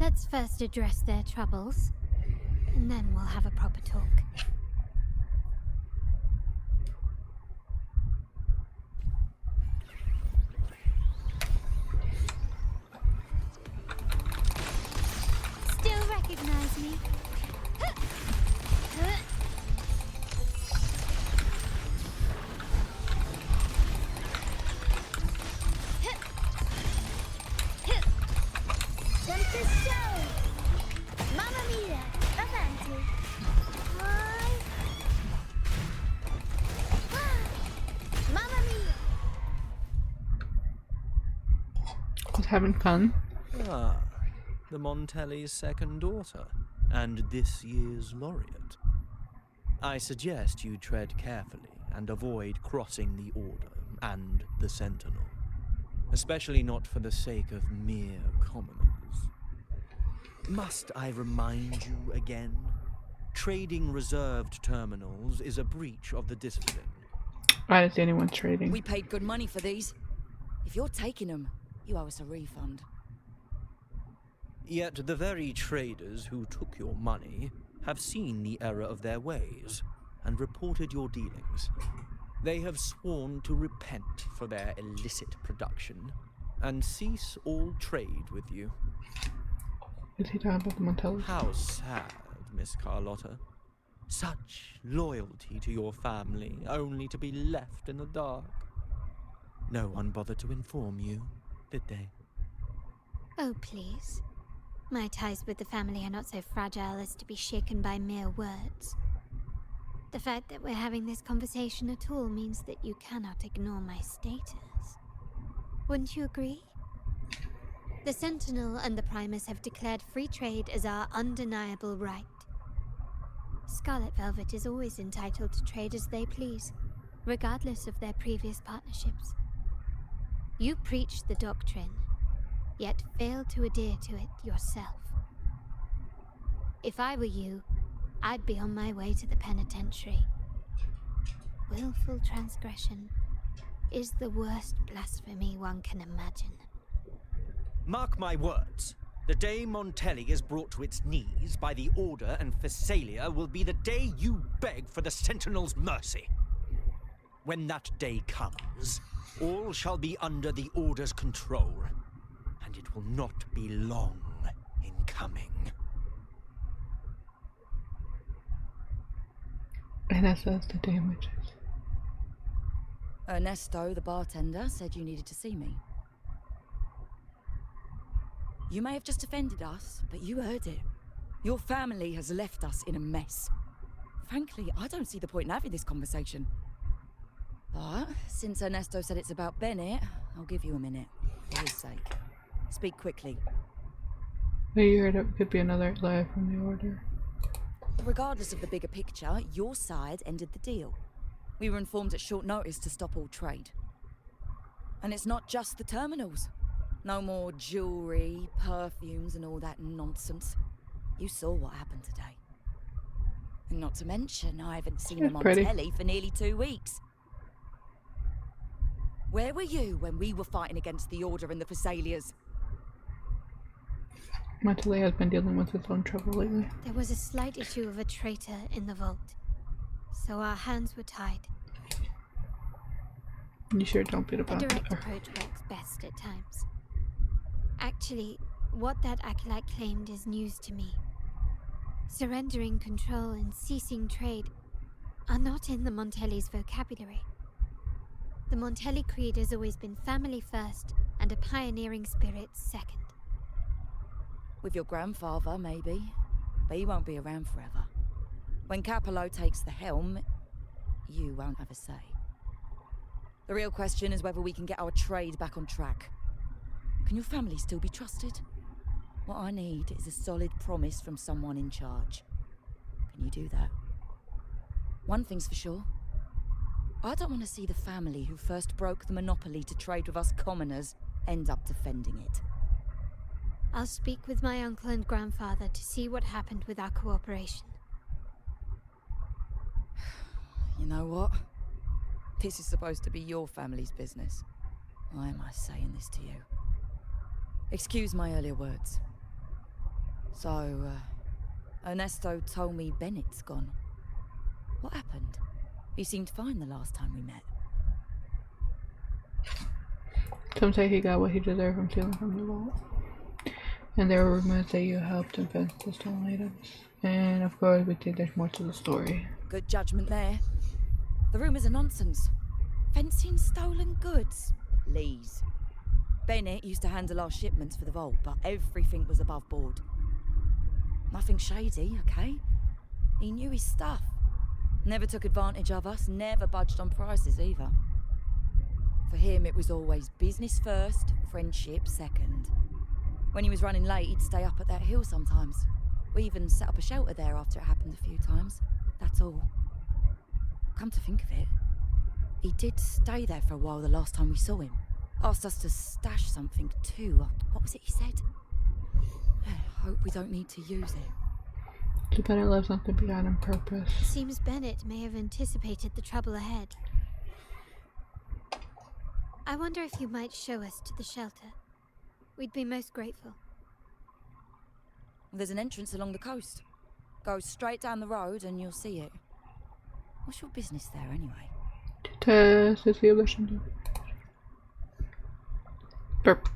Let's first address their troubles, and then we'll have a proper talk. Still recognize me? Tempest show! Mamma mia! Avanti! Mamma mia! Was having fun. Ah, the Montelli's second daughter, and this year's laureate. I suggest you tread carefully and avoid crossing the Order and the Sentinel. Especially not for the sake of mere commoners. Must I remind you again? Trading reserved terminals is a breach of the discipline. I didn't see anyone trading. We paid good money for these. If you're taking them, you owe us a refund. Yet the very traders who took your money have seen the error of their ways and reported your dealings. They have sworn to repent for their illicit production and cease all trade with you. Is he talking about the Montelli? How sad, Miss Carlotta. Such loyalty to your family, only to be left in the dark. No one bothered to inform you, did they? Oh, please. My ties with the family are not so fragile as to be shaken by mere words. The fact that we're having this conversation at all means that you cannot ignore my status. Wouldn't you agree? The Sentinel and the Primus have declared free trade as our undeniable right. Scarlet Velvet is always entitled to trade as they please, regardless of their previous partnerships. You preach the doctrine, yet fail to adhere to it yourself. If I were you, I'd be on my way to the penitentiary. Willful transgression is the worst blasphemy one can imagine. Mark my words. The day Montelli is brought to its knees by the Order and Phasalia will be the day you beg for the Sentinel's mercy. When that day comes, all shall be under the Order's control, and it will not be long in coming. And that says the damages. Ernesto, the bartender, said you needed to see me. You may have just offended us, but you heard it. Your family has left us in a mess. Frankly, I don't see the point in having this conversation. But since Ernesto said it's about Bennett, I'll give you a minute, for his sake. Speak quickly. But you heard it could be another lie from the Order. Regardless of the bigger picture, your side ended the deal. We were informed at short notice to stop all trade. And it's not just the terminals. No more jewelry, perfumes, and all that nonsense. You saw what happened today. And not to mention, I haven't seen a Montelli for nearly 2 weeks. Where were you when we were fighting against the Order and the Phasalias? Montelli has been dealing with his own trouble lately. There was a slight issue of a traitor in the vault, so our hands were tied. You sure don't beat A about direct it. approach works best at times. Actually, what that acolyte claimed is news to me. Surrendering control and ceasing trade are not in the Montelli's vocabulary. The Montelli creed has always been family first and a pioneering spirit second. With your grandfather, maybe. But he won't be around forever. When Capello takes the helm, you won't have a say. The real question is whether we can get our trade back on track. Can your family still be trusted? What I need is a solid promise from someone in charge. Can you do that? One thing's for sure. I don't want to see the family who first broke the monopoly to trade with us commoners end up defending it. I'll speak with my uncle and grandfather to see what happened with our cooperation. You know what? This is supposed to be your family's business. Why am I saying this to you? Excuse my earlier words. So, Ernesto told me Bennett's gone. What happened? He seemed fine the last time we met. Some say he got what he deserved from stealing from the vault. And there were rumors that you helped him fence the stolen items. And of course, we think there's more to the story. Good judgment there. The rumors are nonsense. Fencing stolen goods? Please. Bennett used to handle our shipments for the vault, but everything was above board. Nothing shady, okay? He knew his stuff. Never took advantage of us, never budged on prices either. For him, it was always business first, friendship second. When he was running late, he'd stay up at that hill sometimes. We even set up a shelter there after it happened a few times. That's all. Come to think of it, he did stay there for a while the last time we saw him. Asked us to stash something too. What was it he said? Hope we don't need to use it. So Bennett left something behind on purpose. Seems Bennett may have anticipated the trouble ahead. I wonder if you might show us to the shelter. We'd be most grateful. There's an entrance along the coast. Go straight down the road and you'll see it. What's your business there anyway? Test to see if there's something. Burp.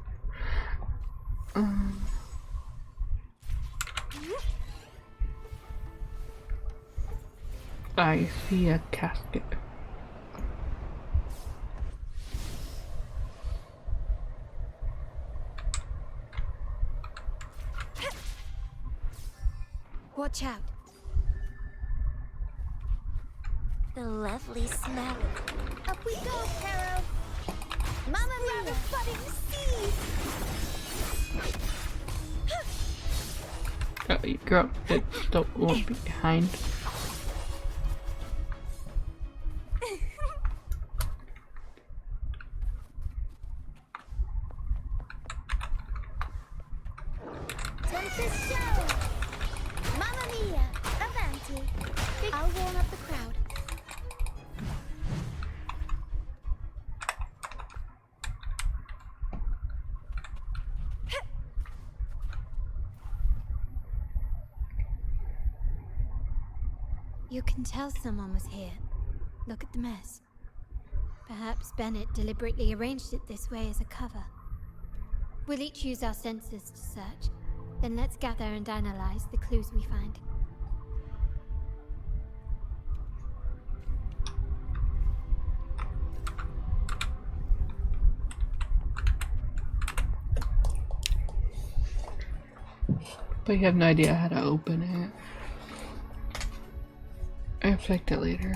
I see a casket. Watch out. The lovely smell. Up we go, Caro. Mamma mia! Budding seeds. Girl, it still won't be behind. Tempest show. Mamma mia! Avanti. I'll warm up the crowd. You can tell someone was here. Look at the mess. Perhaps Bennett deliberately arranged it this way as a cover. We'll each use our senses to search. Then let's gather and analyze the clues we find. But you have no idea how to open it. I'll check that later.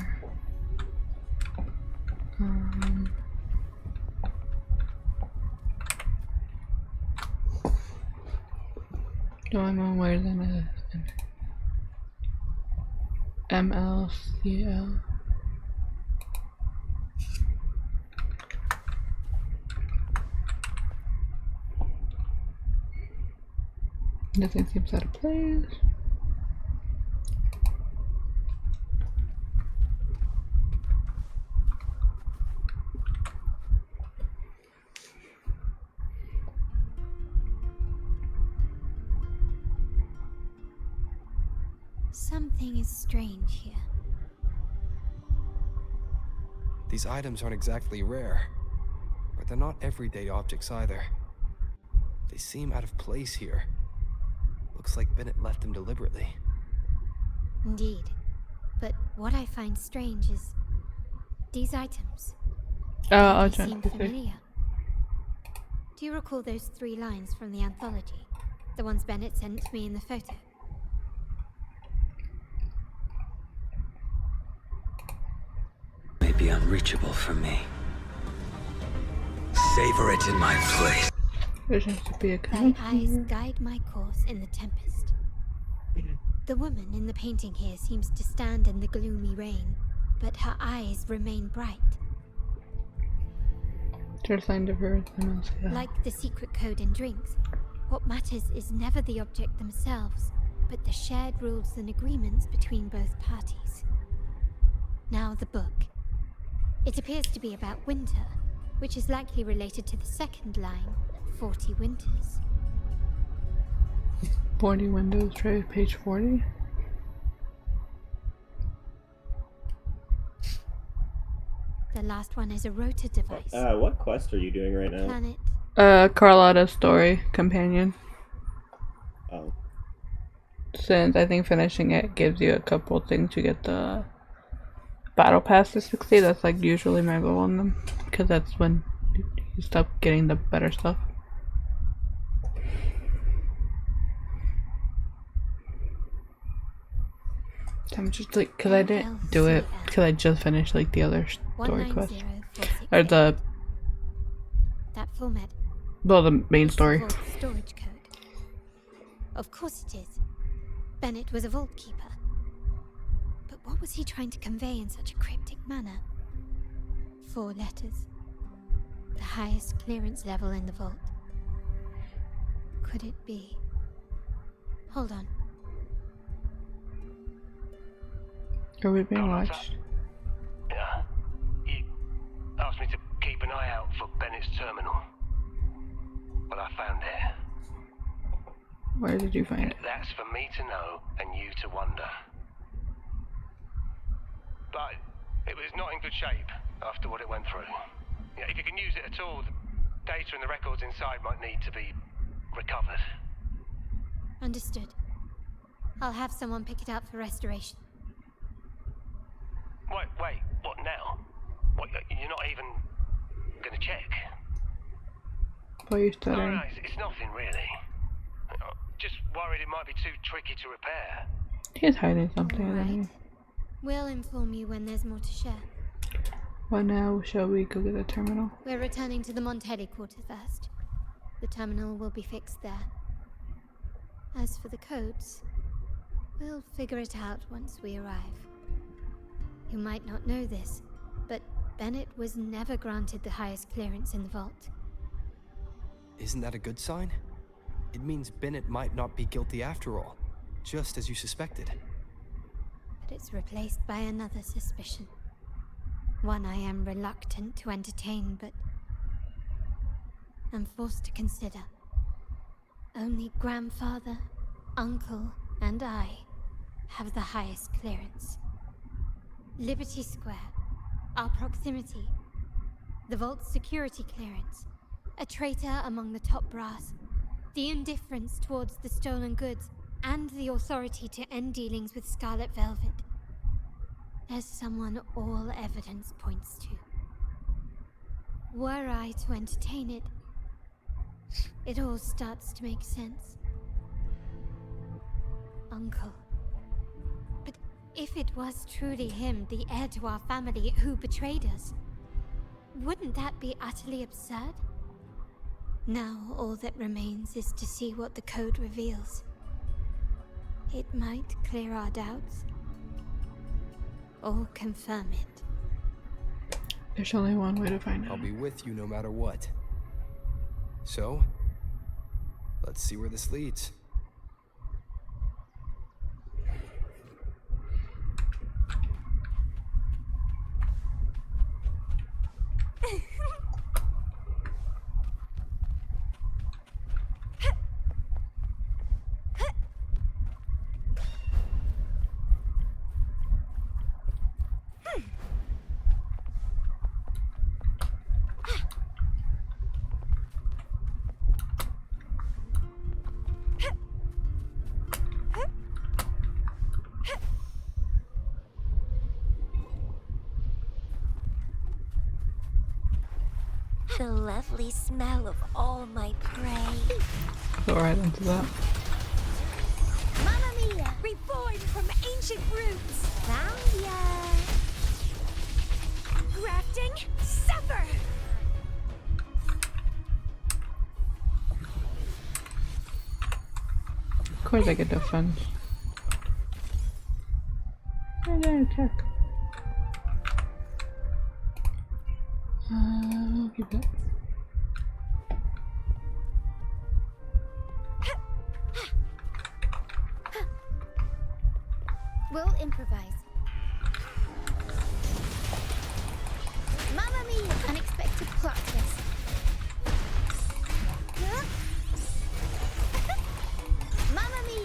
No, I'm on where than a MLCL. Nothing seems out of place. Something is strange here. These items aren't exactly rare, but they're not everyday objects either. They seem out of place here. Looks like Bennett left them deliberately. Indeed. But what I find strange is these items. I'll They try seem to see. familiar. Do you recall those 3 lines from the anthology? The ones Bennett sent me in the photo? May be unreachable for me. Savor it in my place. There seems to be a Thy connection eyes here. guide my course in the tempest. The woman in the painting here seems to stand in the gloomy rain, but her eyes remain bright. There's a sign of her MLCL. Like the secret code in drinks, what matters is never the object themselves, but the shared rules and agreements between both parties. Now the book. It appears to be about winter, which is likely related to the second line, 40 winters. 40 Windows, try page 40. The last one is a rotor device. What quest are you doing right now? Planet. Carlotta's story companion. Oh. Since I think finishing it gives you a couple things to get the battle pass to 60, that's like usually my goal on them. Because that's when you stop getting the better stuff. I'm just like, because I didn't do it, because I just finished like the other story quest. Or the... That format. Well, the main story. Storage code. Of course it is. Bennett was a vault keeper. But what was he trying to convey in such a cryptic manner? 4 letters. The highest clearance level in the vault. Could it be? Hold on. Are we being watched? Yeah. You asked me to keep an eye out for Bennett's terminal. Well, I found it. Where did you find it? That's for me to know and you to wonder. But it was not in good shape after what it went through. Yeah, if you can use it at all, the data and the records inside might need to be recovered. Understood. I'll have someone pick it up for restoration. Wait, what now? What, you're not even gonna check? What are you studying? No, it's nothing really. Just worried it might be too tricky to repair. He's hiding something, isn't he? We'll inform you when there's more to share. Well, now shall we go get the terminal? We're returning to the Montelli quarter first. The terminal will be fixed there. As for the codes, we'll figure it out once we arrive. You might not know this, but Bennett was never granted the highest clearance in the vault. Isn't that a good sign? It means Bennett might not be guilty after all, just as you suspected. But it's replaced by another suspicion. One I am reluctant to entertain, but I'm forced to consider. Only grandfather, uncle, and I have the highest clearance. Liberty Square, our proximity, the vault's security clearance, a traitor among the top brass, the indifference towards the stolen goods, and the authority to end dealings with Scarlet Velvet. There's someone all evidence points to. Were I to entertain it, it all starts to make sense. Uncle. But if it was truly him, the heir to our family, who betrayed us, wouldn't that be utterly absurd? Now all that remains is to see what the code reveals. It might clear our doubts, or confirm it. There's only one way to find out. I'll be with you no matter what. So, let's see where this leads. The lovely smell of all my prey. Go right into that. Mamma mia! Reborn from ancient roots. Found ya. Grafting, sever. Of course I get defense. I'm gonna check. I'll keep that. We'll improvise. Mamma mia! Unexpected plot twist. Mamma mia!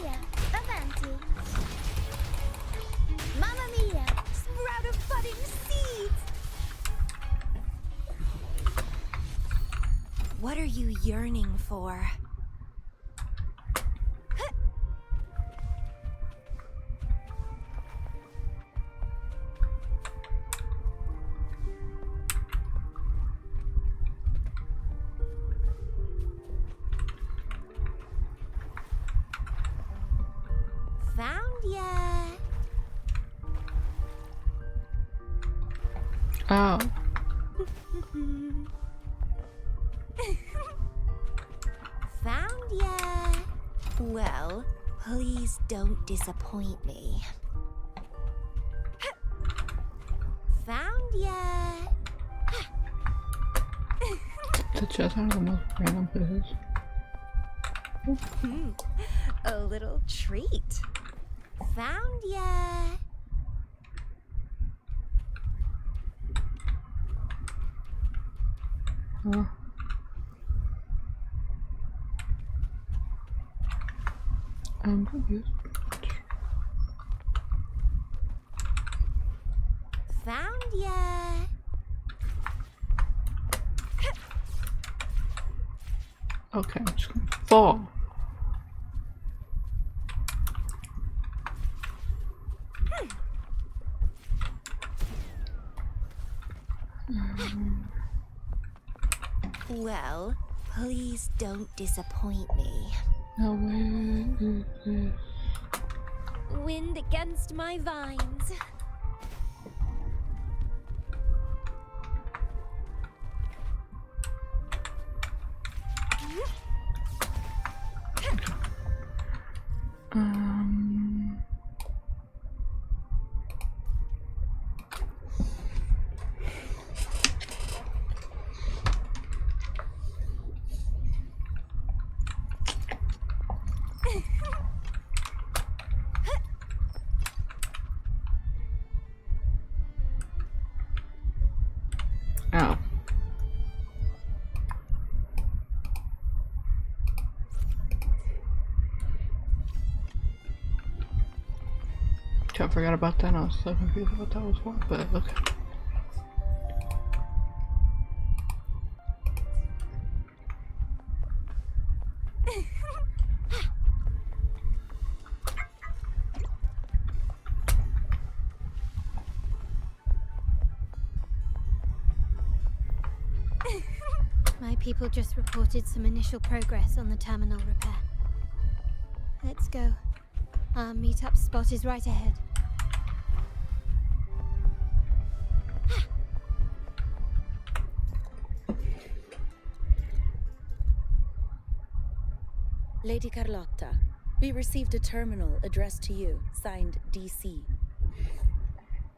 What are you yearning for? Found ya. Oh. Found ya. Well, please don't disappoint me. Found ya. The chests are the most random places. A little treat. Found ya. Huh. I'm confused. Found ya. Okay, I'm just gonna fall. Well, please don't disappoint me. Now where is this? Wind against my vines. Oh. I forgot about that. I was so confused what that was for, but okay. My people just reported some initial progress on the terminal repair. Let's go. Our meetup spot is right ahead. Lady Carlotta, we received a terminal addressed to you, signed DC.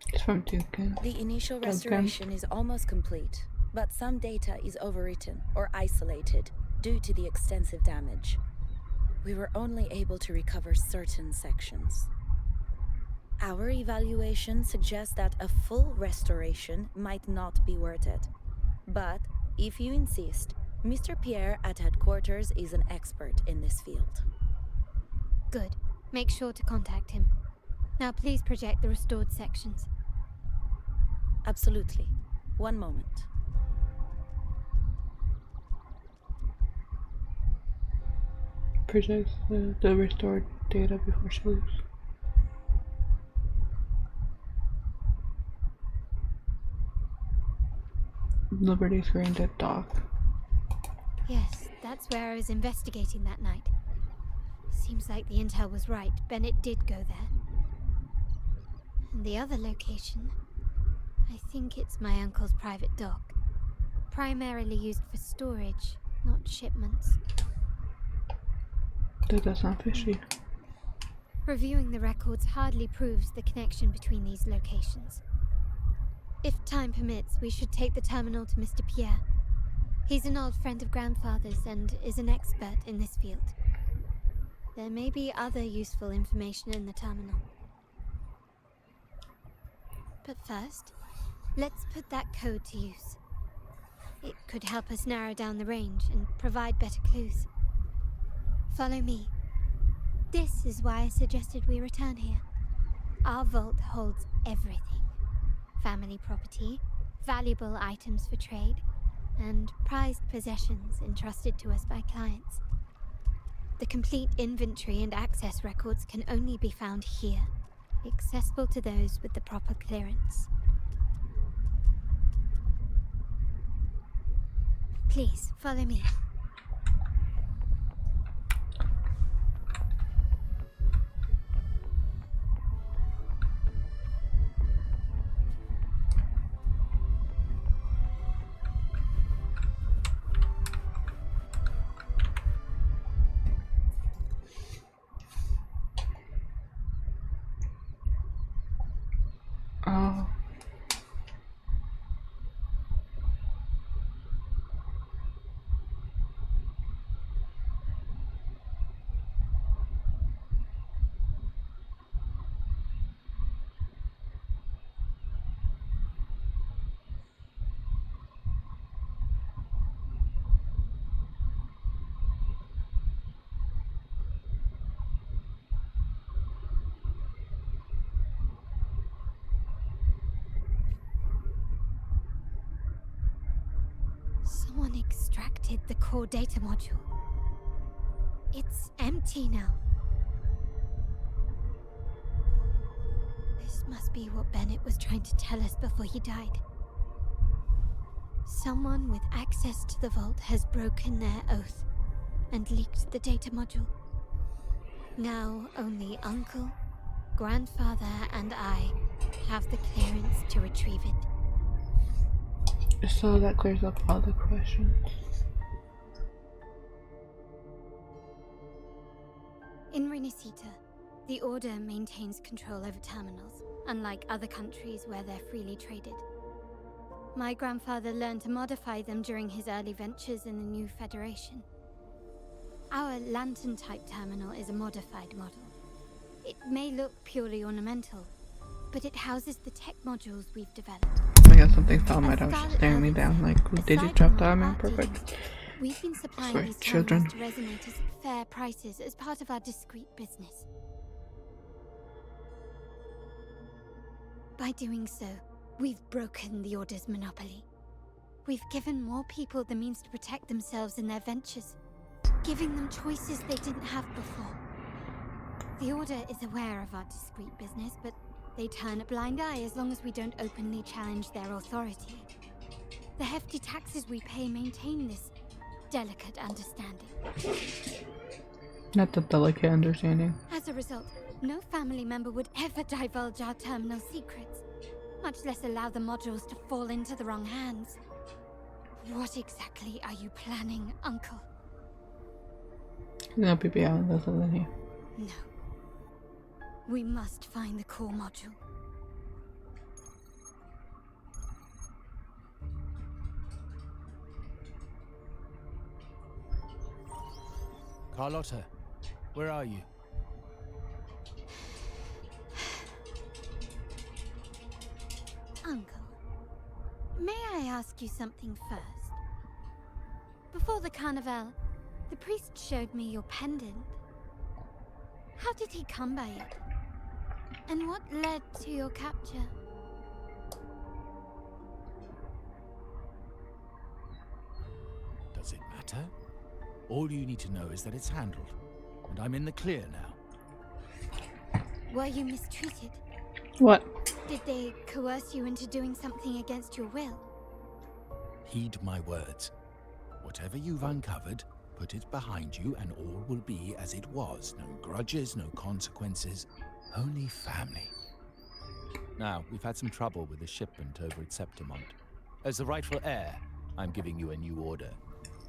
It's from Duncan. The initial restoration is almost complete, but some data is overwritten or isolated due to the extensive damage. We were only able to recover certain sections. Our evaluation suggests that a full restoration might not be worth it. But if you insist, Mr. Pierre at headquarters is an expert in this field. Good. Make sure to contact him. Now please project the restored sections. Absolutely. One moment. Projects the restored data before she leaves. Liberty's granted dock. Yes, that's where I was investigating that night. Seems like the intel was right. Bennett did go there. And the other location, I think it's my uncle's private dock. Primarily used for storage, not shipments. That does sound fishy. Reviewing the records hardly proves the connection between these locations. If time permits, we should take the terminal to Mr. Pierre. He's an old friend of Grandfather's and is an expert in this field. There may be other useful information in the terminal. But first, let's put that code to use. It could help us narrow down the range and provide better clues. Follow me. This is why I suggested we return here. Our vault holds everything. Family property, valuable items for trade, and prized possessions entrusted to us by clients. The complete inventory and access records can only be found here, accessible to those with the proper clearance. Please, follow me. Oh. Someone extracted the core data module. It's empty now. This must be what Bennett was trying to tell us before he died. Someone with access to the vault has broken their oath and leaked the data module. Now only Uncle, Grandfather, and I have the clearance to retrieve it. So that clears up all the questions. In Renacita, the Order maintains control over terminals, unlike other countries where they're freely traded. My grandfather learned to modify them during his early ventures in the new Federation. Our lantern-type terminal is a modified model. It may look purely ornamental, but it houses the tech modules we've developed. I got something fell my dog staring me down like, who did you drop that? I'm perfect. We've been supplying Sorry, these children. terminals to resonators at fair prices as part of our discreet business. By doing so, we've broken the Order's monopoly. We've given more people the means to protect themselves in their ventures, giving them choices they didn't have before. The Order is aware of our discreet business, but they turn a blind eye as long as we don't openly challenge their authority. The hefty taxes we pay maintain this delicate understanding. Not the delicate understanding. As a result, no family member would ever divulge our terminal secrets, much less allow the modules to fall into the wrong hands. What exactly are you planning, Uncle? No people out other than here. No. We must find the core module. Carlotta, where are you? Uncle, may I ask you something first? Before the carnival, the priest showed me your pendant. How did he come by it? And what led to your capture? Does it matter? All you need to know is that it's handled, and I'm in the clear now. Were you mistreated? What? Did they coerce you into doing something against your will? Heed my words. Whatever you've uncovered, put it behind you and all will be as it was. No grudges, no consequences, only family. Now, we've had some trouble with the shipment over at Septimont. As the rightful heir, I'm giving you a new order.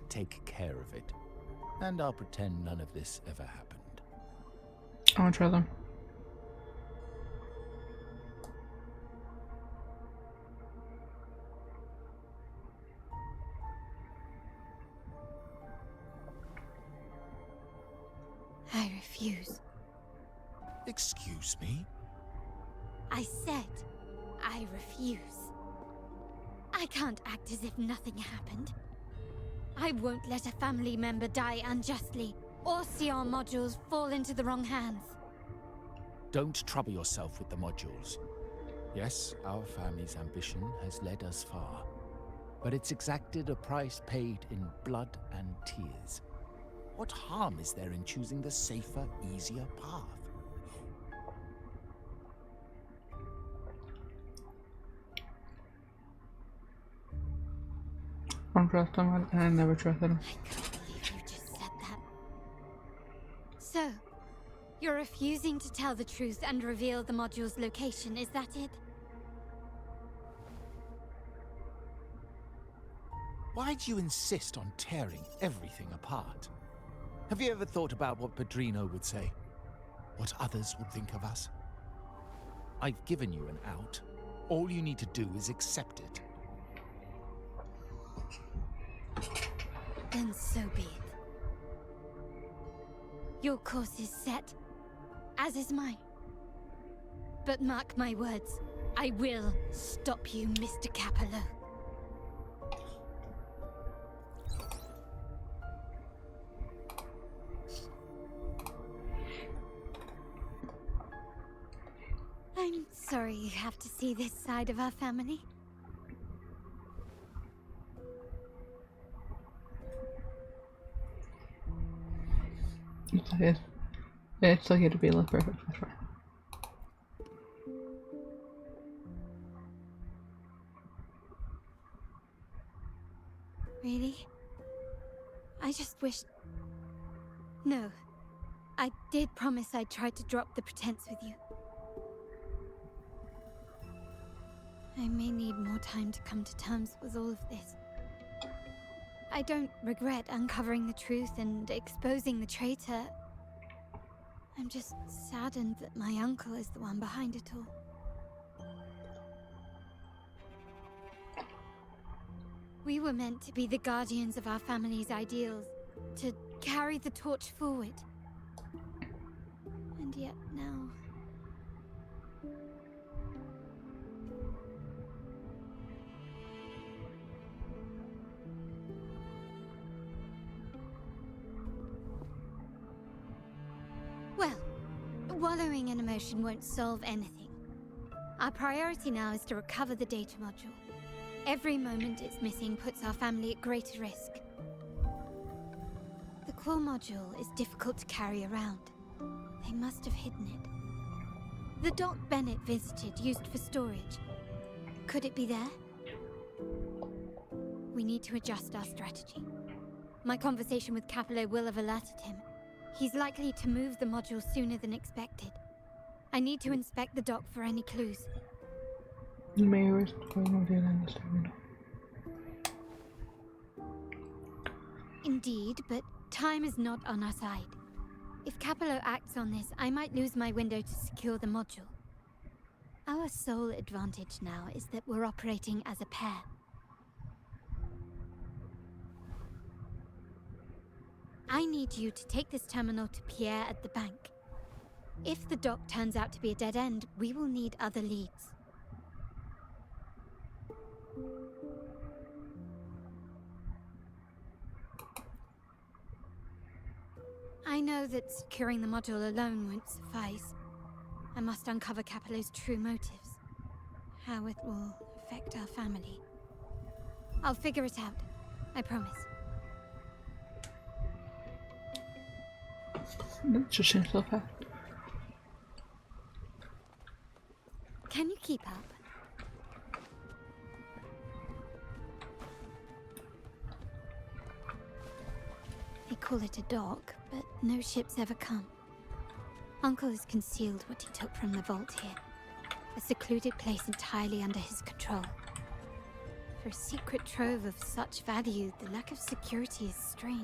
Take care of it. And I'll pretend none of this ever happened. I won't try them. I refuse. Excuse me? I said I refuse. I can't act as if nothing happened. I won't let a family member die unjustly, or see our modules fall into the wrong hands. Don't trouble yourself with the modules. Yes, our family's ambition has led us far. but it's exacted a price paid in blood and tears. What harm is there in choosing the safer, easier path? I don't trust him, and I never trusted him. I can't believe you just said that. So, you're refusing to tell the truth and reveal the module's location, is that it? Why do you insist on tearing everything apart? Have you ever thought about what Padrino would say? What others would think of us? I've given you an out. All you need to do is accept it. Then so be it. Your course is set, as is mine. But mark my words, I will stop you, Mr. Capello. I'm sorry you have to see this side of our family. It's okay to be less perfect. That's right. Really? I just wish... No. I did promise I'd try to drop the pretense with you. I may need more time to come to terms with all of this. I don't regret uncovering the truth and exposing the traitor. I'm just saddened that my uncle is the one behind it all. We were meant to be the guardians of our family's ideals, to carry the torch forward. And yet now... Well, wallowing in emotion won't solve anything. Our priority now is to recover the data module. Every moment it's missing puts our family at greater risk. The core module is difficult to carry around. They must have hidden it. The dock Bennett visited used for storage. Could it be there? We need to adjust our strategy. My conversation with Capello will have alerted him. He's likely to move the module sooner than expected. I need to inspect the dock for any clues. Indeed, but time is not on our side. If Capello acts on this, I might lose my window to secure the module. Our sole advantage now is that we're operating as a pair. I need you to take this terminal to Pierre at the bank. If the dock turns out to be a dead end, we will need other leads. I know that securing the module alone won't suffice. I must uncover Capello's true motives. How it will affect our family. I'll figure it out. I promise. Just change so fast. Can you keep up? They call it a dock, but no ships ever come. Uncle has concealed what he took from the vault here. A secluded place entirely under his control. For a secret trove of such value, the lack of security is strange.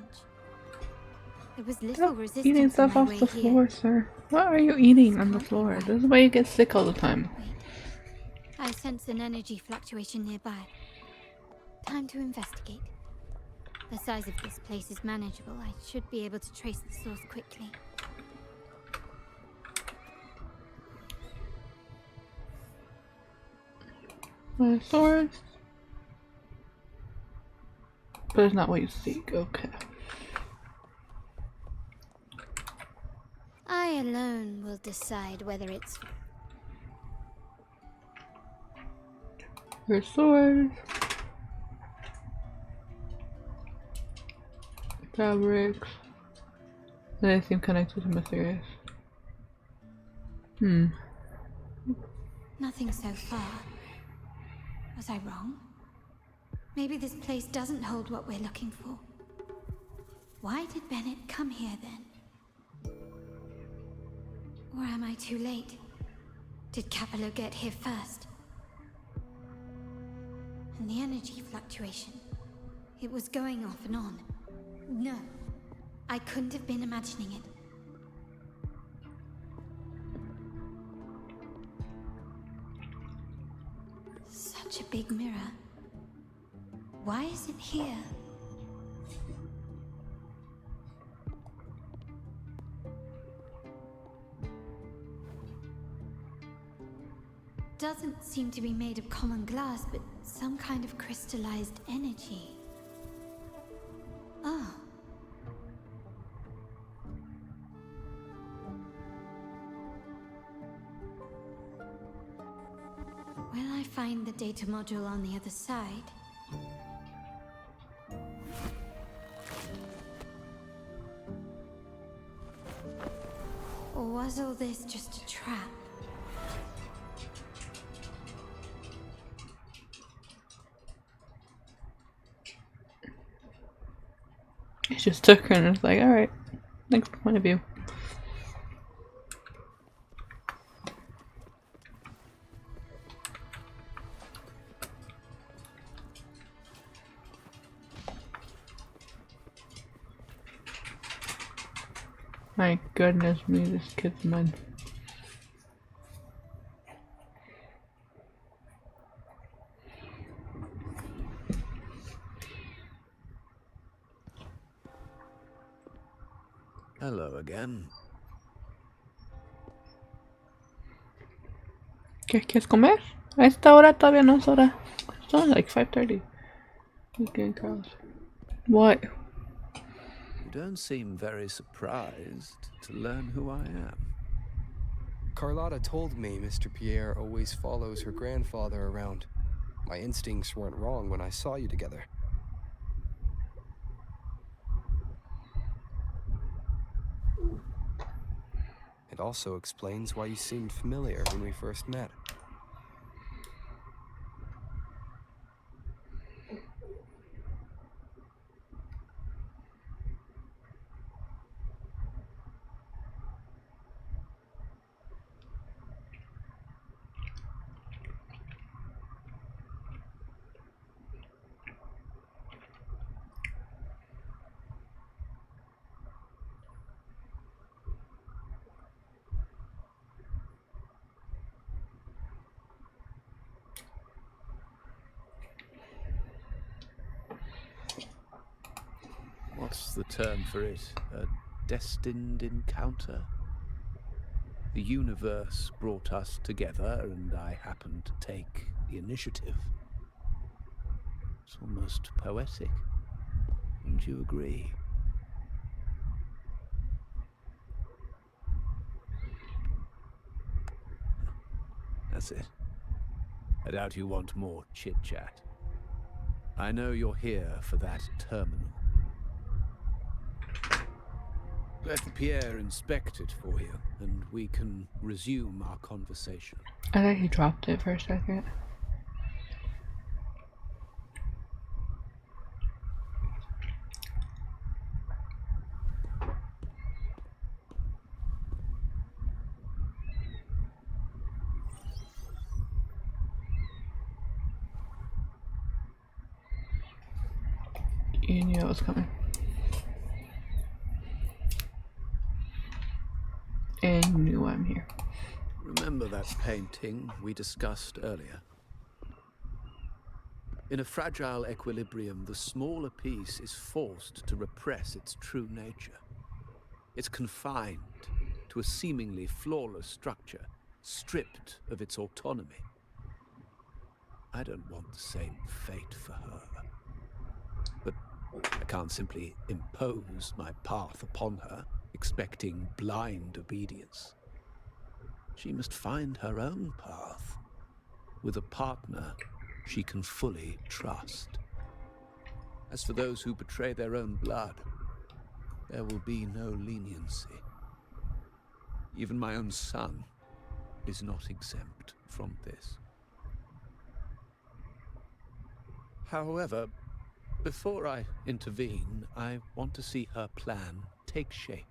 There was little resistance Eating stuff off the floor, sir. What are you eating on the floor? This is why you get sick all the time. I sense an energy fluctuation nearby. Time to investigate. The size of this place is manageable. I should be able to trace the source quickly. My sword. But it's not what you seek. Okay. I alone will decide whether it's... Your sword. Fabrics. They seem connected to mysterious. Nothing so far. Was I wrong? Maybe this place doesn't hold what we're looking for. Why did Bennett come here then? Or am I too late? Did Capello get here first? And the energy fluctuation. It was going off and on. No, I couldn't have been imagining it. Such a big mirror. Why is it here? Doesn't seem to be made of common glass, but some kind of crystallized energy. Oh. Will I find the data module on the other side? Or was all this just a trap? He just took her and was like, alright, next point of view. My goodness me, this kid's mad. Hello again. ¿Qué quieres comer? A esta hora todavía no es hora. It's only like 5:30. Okay, Carlos. What? You don't seem very surprised to learn who I am. Carlotta told me Mr. Pierre always follows her grandfather around. My instincts weren't wrong when I saw you together. It also explains why you seemed familiar when we first met. What's the term for it? A destined encounter? The universe brought us together, and I happened to take the initiative. It's almost poetic. Wouldn't you agree? That's it. I doubt you want more chit-chat. I know you're here for that terminal. Let Pierre inspect it for you, and we can resume our conversation. I think he dropped it for a second. You knew it was coming. And you knew I'm here. Remember that painting we discussed earlier? In a fragile equilibrium, the smaller piece is forced to repress its true nature. It's confined to a seemingly flawless structure, stripped of its autonomy. I don't want the same fate for her. But I can't simply impose my path upon her, expecting blind obedience. She must find her own path, with a partner she can fully trust. As for those who betray their own blood, there will be no leniency. Even my own son is not exempt from this. However, before I intervene, I want to see her plan take shape.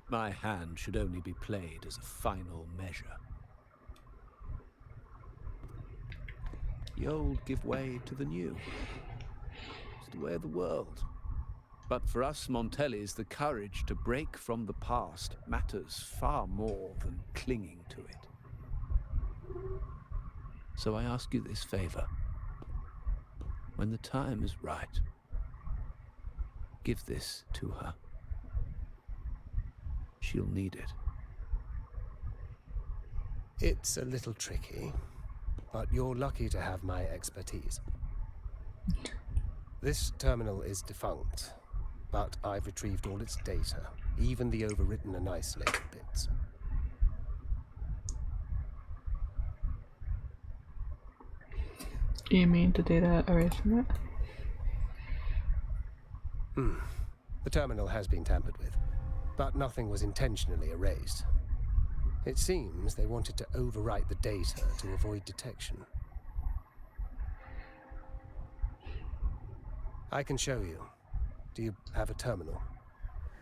My hand should only be played as a final measure. The old give way to the new. It's the way of the world. But for us Montellis, the courage to break from the past matters far more than clinging to it. So I ask you this favor. When the time is right, give this to her. She'll need it. It's a little tricky, but you're lucky to have my expertise. This terminal is defunct, but I've retrieved all its data, even the overwritten and isolated bits. You mean the data erasement? The terminal has been tampered with, but nothing was intentionally erased. It seems they wanted to overwrite the data to avoid detection. I can show you. Do you have a terminal?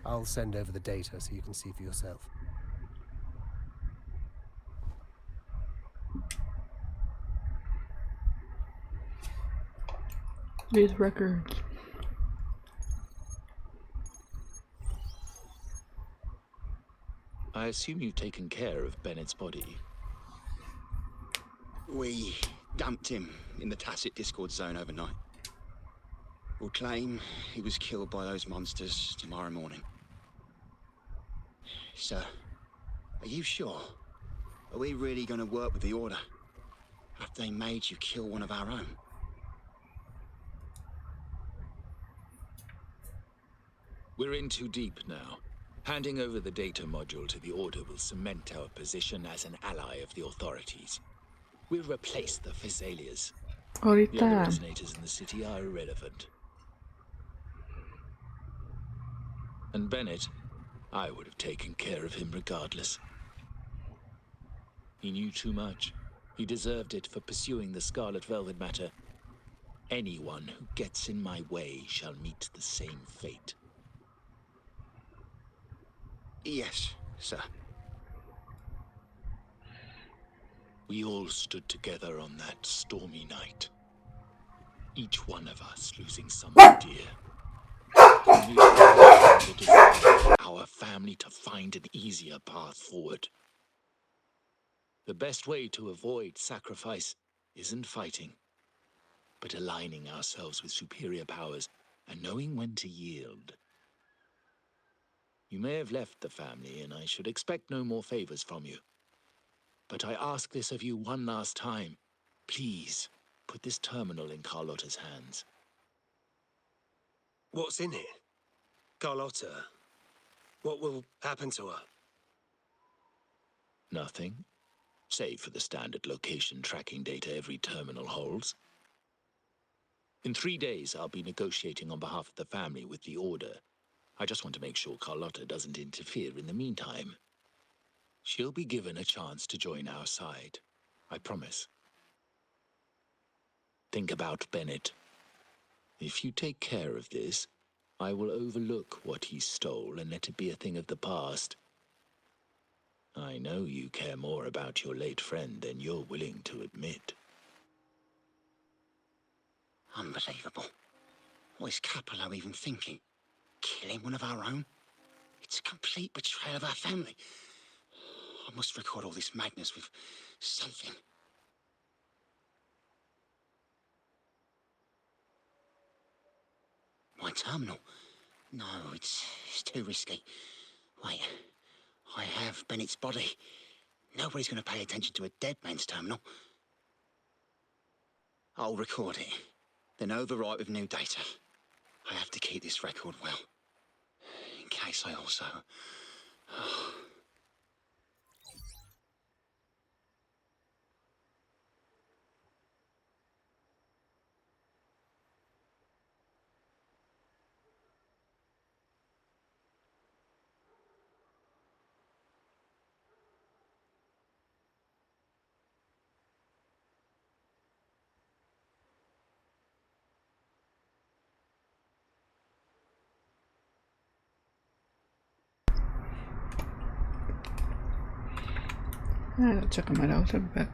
I'll send over the data so you can see for yourself. These records. I assume you've taken care of Bennett's body. We dumped him in the Tacit Discord zone overnight. We'll claim he was killed by those monsters tomorrow morning. Sir, are you sure? Are we really going to work with the Order? Have they made you kill one of our own? We're in too deep now. Handing over the data module to the Order will cement our position as an ally of the authorities. We'll replace the Physaelias. The other resonators in the city are irrelevant. And Bennett, I would have taken care of him regardless. He knew too much. He deserved it for pursuing the Scarlet Velvet matter. Anyone who gets in my way shall meet the same fate. Yes, sir. We all stood together on that stormy night. Each one of us losing someone dear. We deserve our family to find an easier path forward. The best way to avoid sacrifice isn't fighting, but aligning ourselves with superior powers and knowing when to yield. You may have left the family, and I should expect no more favors from you. But I ask this of you one last time. Please, put this terminal in Carlotta's hands. What's in it? Carlotta? What will happen to her? Nothing, save for the standard location tracking data every terminal holds. In 3 days, I'll be negotiating on behalf of the family with the Order. I just want to make sure Carlotta doesn't interfere in the meantime. She'll be given a chance to join our side. I promise. Think about Bennett. If you take care of this, I will overlook what he stole and let it be a thing of the past. I know you care more about your late friend than you're willing to admit. Unbelievable. What is Capello even thinking? Killing one of our own? It's a complete betrayal of our family. I must record all this madness with something. My terminal? No, it's too risky. Wait, I have Bennett's body. Nobody's going to pay attention to a dead man's terminal. I'll record it, then overwrite with new data. I have to keep this record well, in case I also... Check my notes a bit.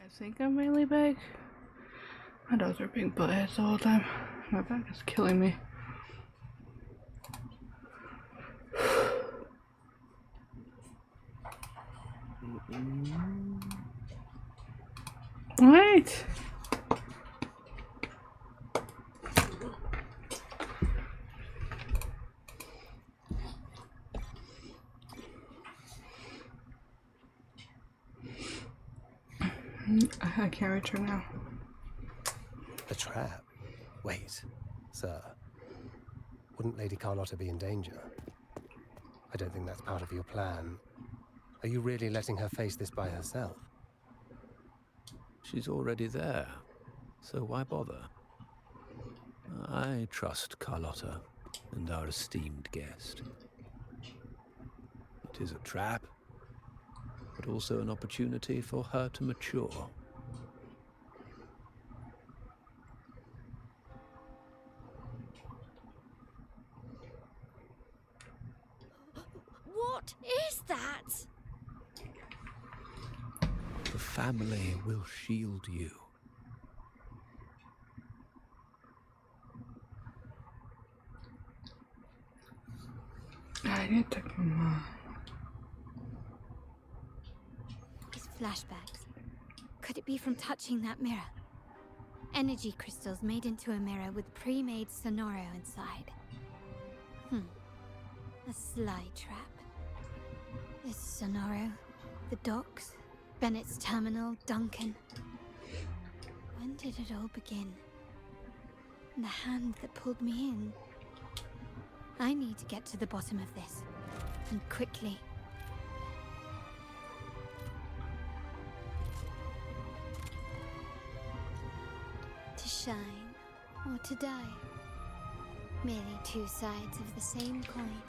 I think I'm mainly big. My dogs are being buttheads the whole time. My back is killing me. Wait! I can't return now. A trap? Wait, sir. Wouldn't Lady Carlotta be in danger? I don't think that's part of your plan. Are you really letting her face this by herself? She's already there, so why bother? I trust Carlotta and our esteemed guest. It is a trap, but also an opportunity for her to mature. What is that? The family will shield you. I need to come on. These flashbacks. Could it be from touching that mirror? Energy crystals made into a mirror with pre-made Sonoro inside. A sly trap. This Sonoro, the docks, Bennett's terminal, Duncan. When did it all begin? And the hand that pulled me in. I need to get to the bottom of this. And quickly. To shine or to die. Merely two sides of the same coin.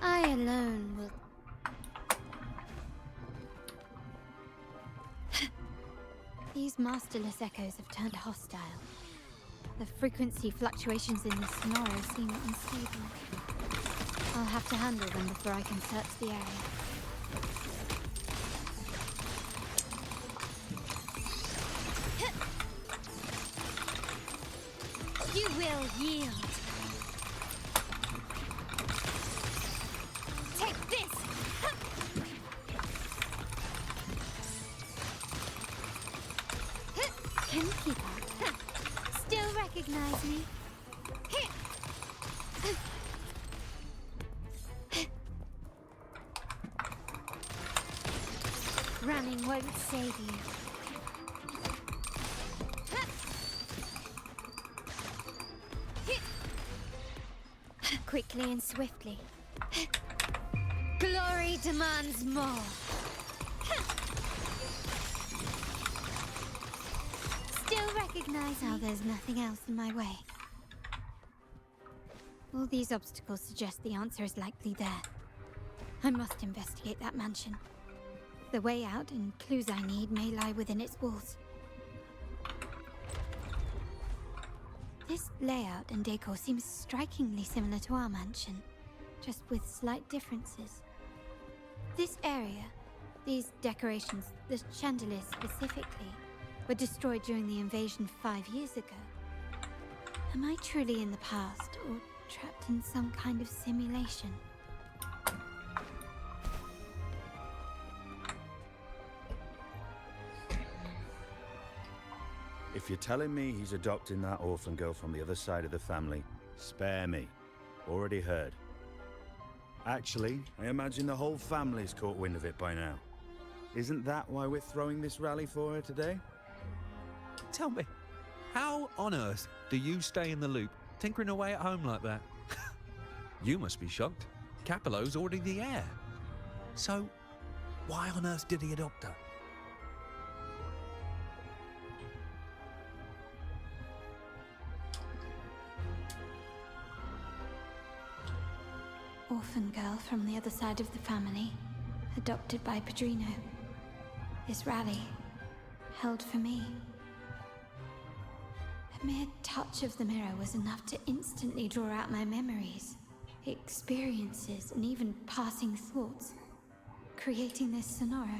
I alone will... These masterless echoes have turned hostile. The frequency fluctuations in the Sonoro seem unstable. I'll have to handle them before I can search the area. You will yield. Take this! Can you keep up? Still recognize me? Running won't save you. Quickly and swiftly. Glory demands more. Still recognize how there's nothing else in my way. All these obstacles suggest the answer is likely there. I must investigate that mansion. The way out and clues I need may lie within its walls. This layout and decor seems strikingly similar to our mansion, just with slight differences. This area, these decorations, the chandeliers specifically, were destroyed during the invasion 5 years ago. Am I truly in the past, or trapped in some kind of simulation? If you're telling me he's adopting that orphan girl from the other side of the family, spare me. Already heard. Actually, I imagine the whole family's caught wind of it by now. Isn't that why we're throwing this rally for her today? Tell me, how on earth do you stay in the loop, tinkering away at home like that? You must be shocked. Capello's already the heir. So, why on earth did he adopt her? Orphan girl from the other side of the family, adopted by Padrino. This rally, held for me. A mere touch of the mirror was enough to instantly draw out my memories, experiences, and even passing thoughts. creating this scenario.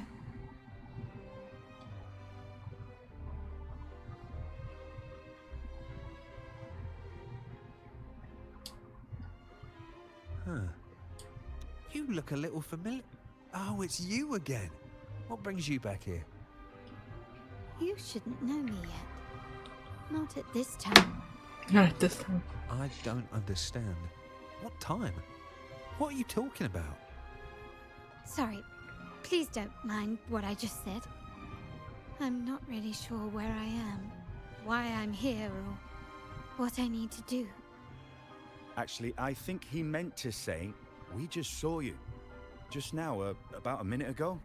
Huh. You look a little familiar. Oh, it's you again. What brings you back here? You shouldn't know me yet. Not at this time. Not at this time. I don't understand. What time? What are you talking about? Sorry, please don't mind what I just said. I'm not really sure where I am, why I'm here, or what I need to do. Actually, I think he meant to say, we just saw you. Just now, about a minute ago.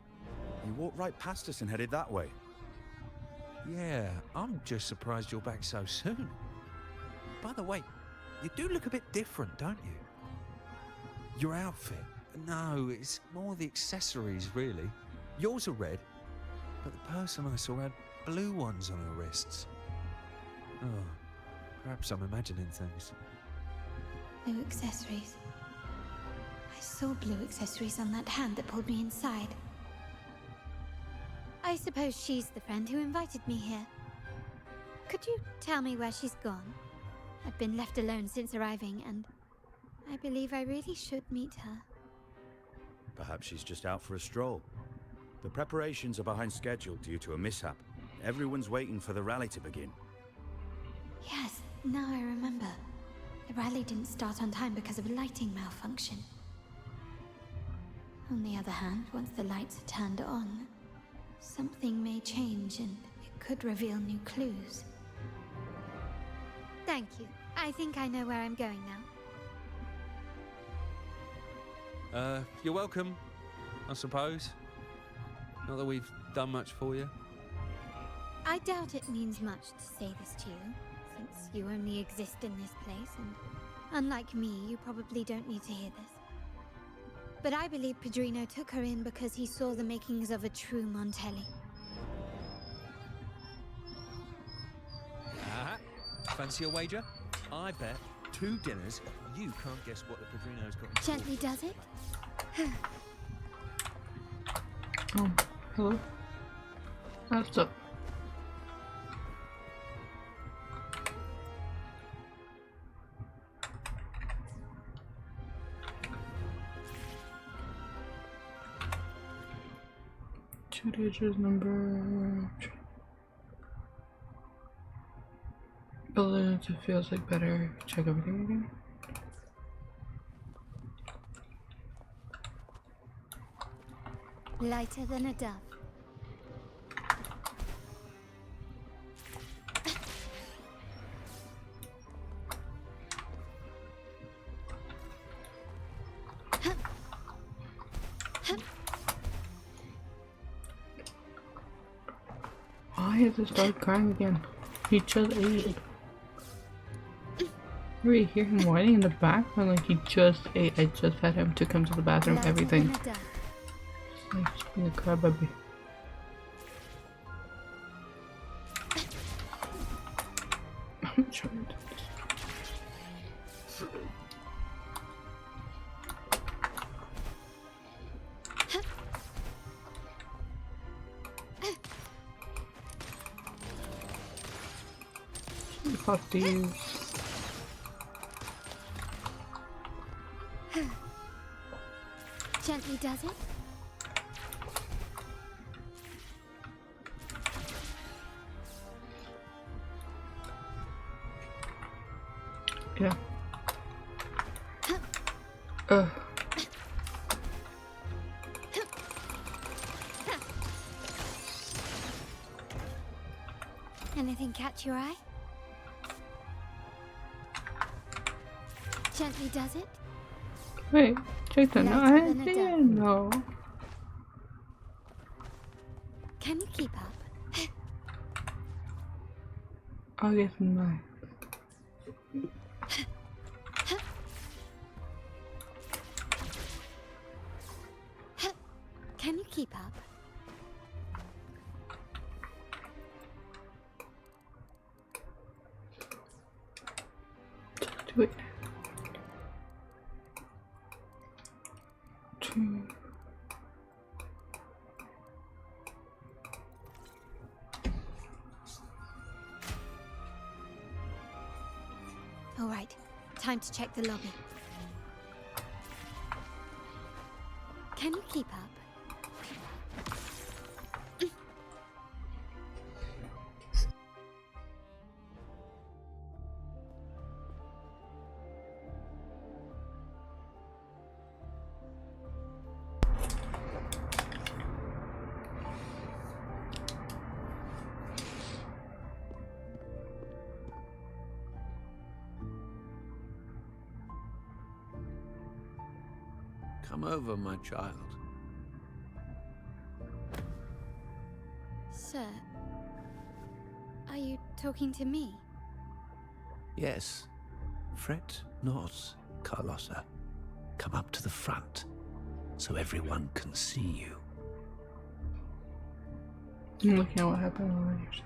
You walked right past us and headed that way. Yeah, I'm just surprised you're back so soon. By the way, you do look a bit different, don't you? Your outfit. No, it's more the accessories, really. Yours are red, but the person I saw had blue ones on her wrists. Oh, perhaps I'm imagining things. Blue accessories. I saw blue accessories on that hand that pulled me inside. I suppose she's the friend who invited me here. Could you tell me where she's gone? I've been left alone since arriving, and I believe I really should meet her. Perhaps she's just out for a stroll. The preparations are behind schedule due to a mishap. Everyone's waiting for the rally to begin. Yes, now I remember. The rally didn't start on time because of a lighting malfunction. On the other hand, once the lights are turned on, something may change and it could reveal new clues. Thank you. I think I know where I'm going now. You're welcome, I suppose. Not that we've done much for you. I doubt it means much to say this to you, since you only exist in this place, and unlike me, you probably don't need to hear this. But I believe Pedrino took her in because he saw the makings of a true Montelli. Fancy a wager? I bet 2 dinners you can't guess what the Pedrino's got. Gently does it? Oh, hello? What's up? Two-digit number. Balloons, it feels like better. Check everything again. Lighter than a dove. Why is this dog crying again? He just ate. You hear him whining in the background like he just ate. I just fed him, took him to the bathroom, everything. Just like being a crybaby. I'm trying to. Fuck these. Gently does it? Yeah. Anything catch your eye? Gently does it? Wait, check that. No, I Lighter than a didn't know. Can you keep up? I'll get some knife. Can you keep up? Do it. 2. Time to check the lobby. Can you keep up? Come over, my child. Sir, are you talking to me? Yes. Fret not, Carlotta. Come up to the front, so everyone can see you. I'm looking at what happened already.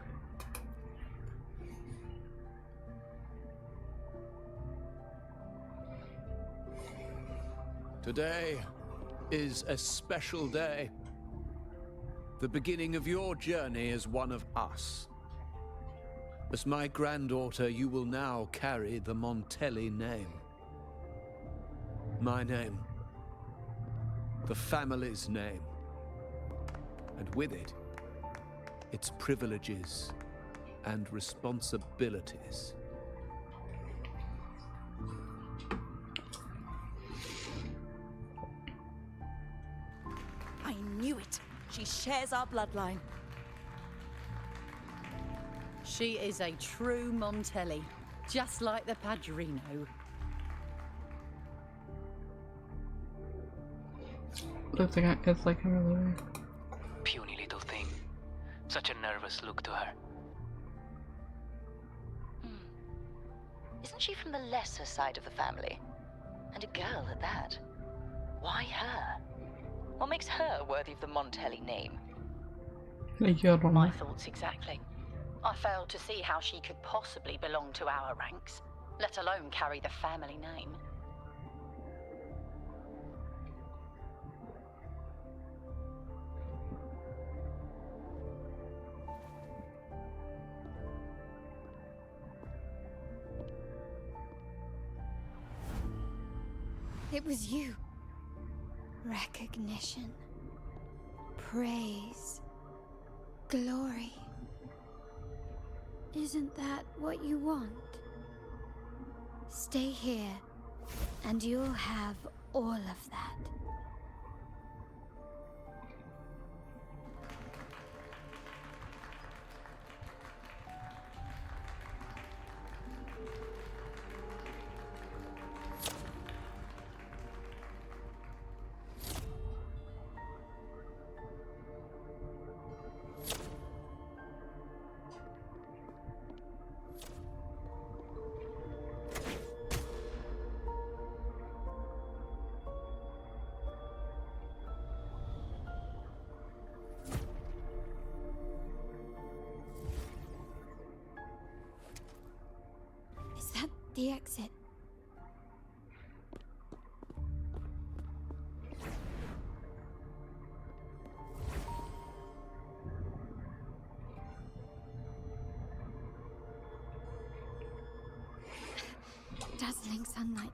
Today is a special day. The beginning of your journey as one of us. As my granddaughter, you will now carry the Montelli name. My name. The family's name. And with it, its privileges and responsibilities. I knew it. She shares our bloodline. She is a true Montelli, just like the Padrino. It's like a really Puny little thing. Such a nervous look to her. Isn't she from the lesser side of the family? And a girl at that. Why her? What makes her worthy of the Montelli name? My thoughts exactly. I failed to see how she could possibly belong to our ranks, let alone carry the family name. It was you. Recognition. Praise. Glory. Isn't that what you want? Stay here, and you'll have all of that. Is that the exit? Dazzling sunlight.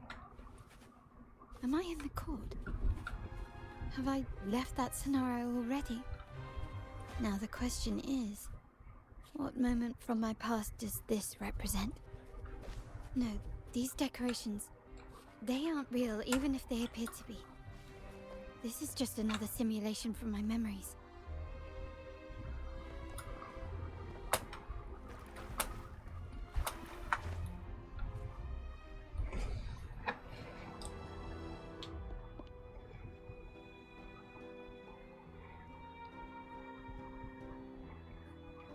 Am I in the court? Have I left that scenario already? Now the question is, what moment from my past does this represent? No, these decorations, they aren't real even if they appear to be. This is just another simulation from my memories.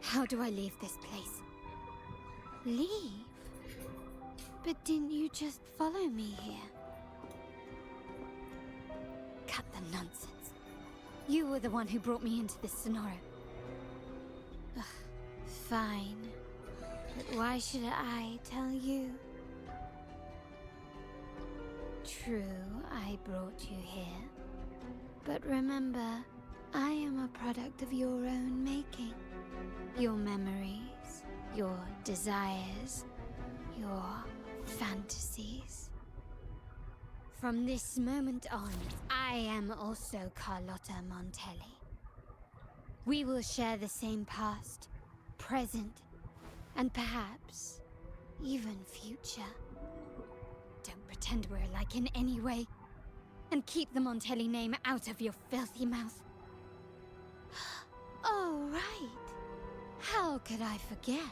How do I leave this place? Leave? But didn't you just follow me here? Cut the nonsense. You were the one who brought me into this scenario. Ugh, fine. But why should I tell you? True, I brought you here. But remember, I am a product of your own making. Your memories, your desires, your fantasies. From this moment on, I am also Carlotta Montelli. We will share the same past, present, and perhaps even future. Don't pretend we're alike in any way, and keep the Montelli name out of your filthy mouth. Oh, right. How could I forget?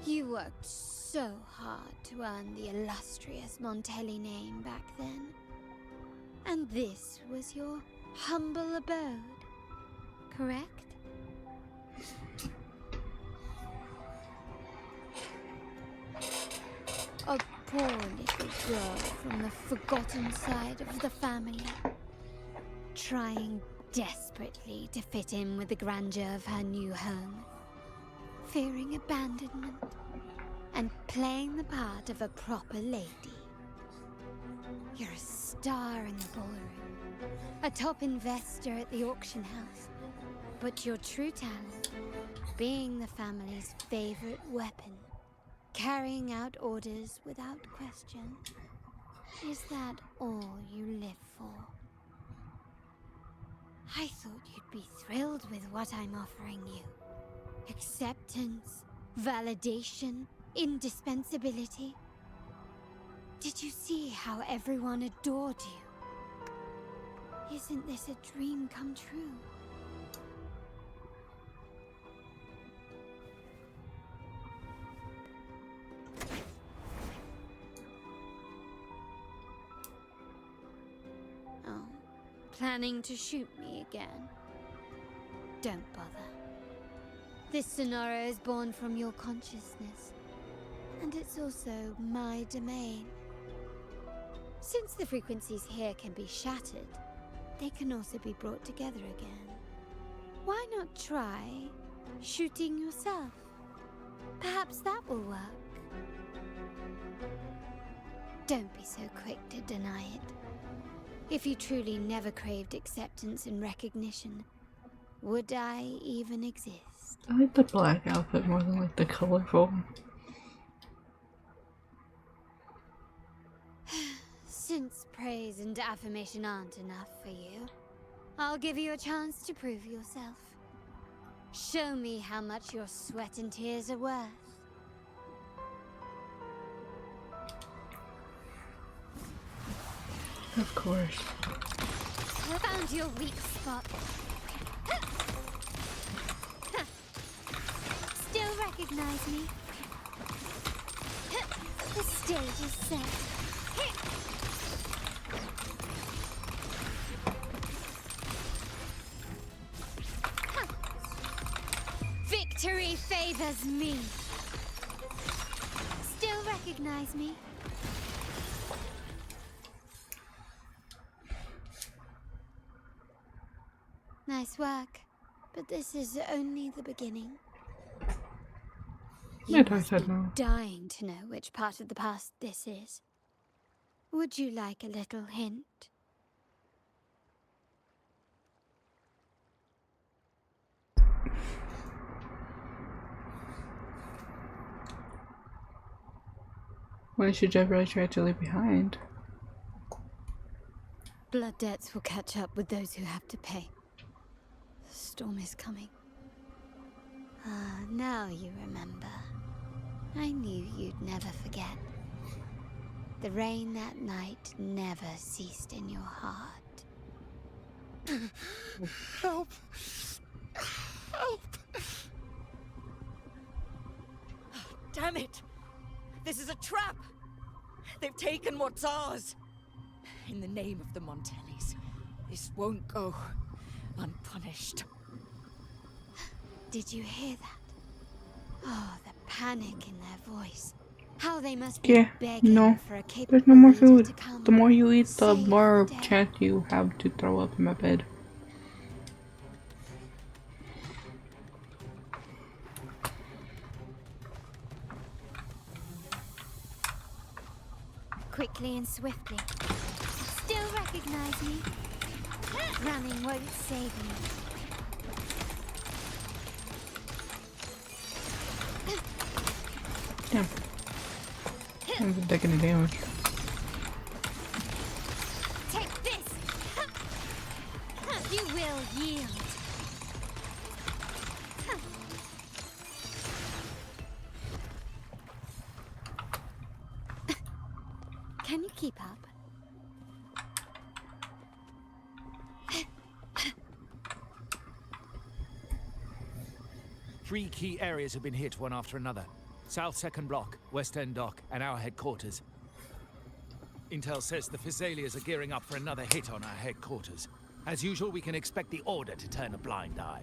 You worked so hard to earn the illustrious Montelli name back then. And this was your humble abode, correct? A poor little girl from the forgotten side of the family, trying desperately to fit in with the grandeur of her new home, fearing abandonment, and playing the part of a proper lady. You're a star in the ballroom, a top investor at the auction house, but your true talent, being the family's favorite weapon, carrying out orders without question. Is that all you live for? I thought you'd be thrilled with what I'm offering you. Acceptance, validation, indispensability. Did you see how everyone adored you? Isn't this a dream come true? Oh, planning to shoot me again? Don't bother. This scenario is born from your consciousness, and it's also my domain. Since the frequencies here can be shattered, they can also be brought together again. Why not try shooting yourself? Perhaps that will work. Don't be so quick to deny it. If you truly never craved acceptance and recognition, would I even exist? I like the black outfit more than like the colorful. Since praise and affirmation aren't enough for you, I'll give you a chance to prove yourself. Show me how much your sweat and tears are worth. Of course. I found your weak spot. Still recognize me? The stage is set. Victory favors me. Still recognize me? Nice work, but this is only the beginning. You I must said be no. dying to know which part of the past this is. Would you like a little hint? What should Jeffrey try to leave behind? Blood debts will catch up with those who have to pay. The storm is coming. Ah, now you remember. I knew you'd never forget. The rain that night never ceased in your heart. Help! Help! Damn it! This is a trap! They've taken what's ours! In the name of the Montellis, this won't go unpunished. Did you hear that? Oh, the panic in their voice. How they must be Yeah, begging no. for a capable There's no more leader food. to come. The more you eat, the Save more the day. chance you have to throw up in my bed. Quickly and swiftly. Still recognize me? Running won't save me. Yeah. I haven't taken any damage. Take this! You will yield. Can you keep up? 3 key areas have been hit one after another. South 2nd Block, West End Dock, and our headquarters. Intel says the Physalias are gearing up for another hit on our headquarters. As usual, we can expect the Order to turn a blind eye.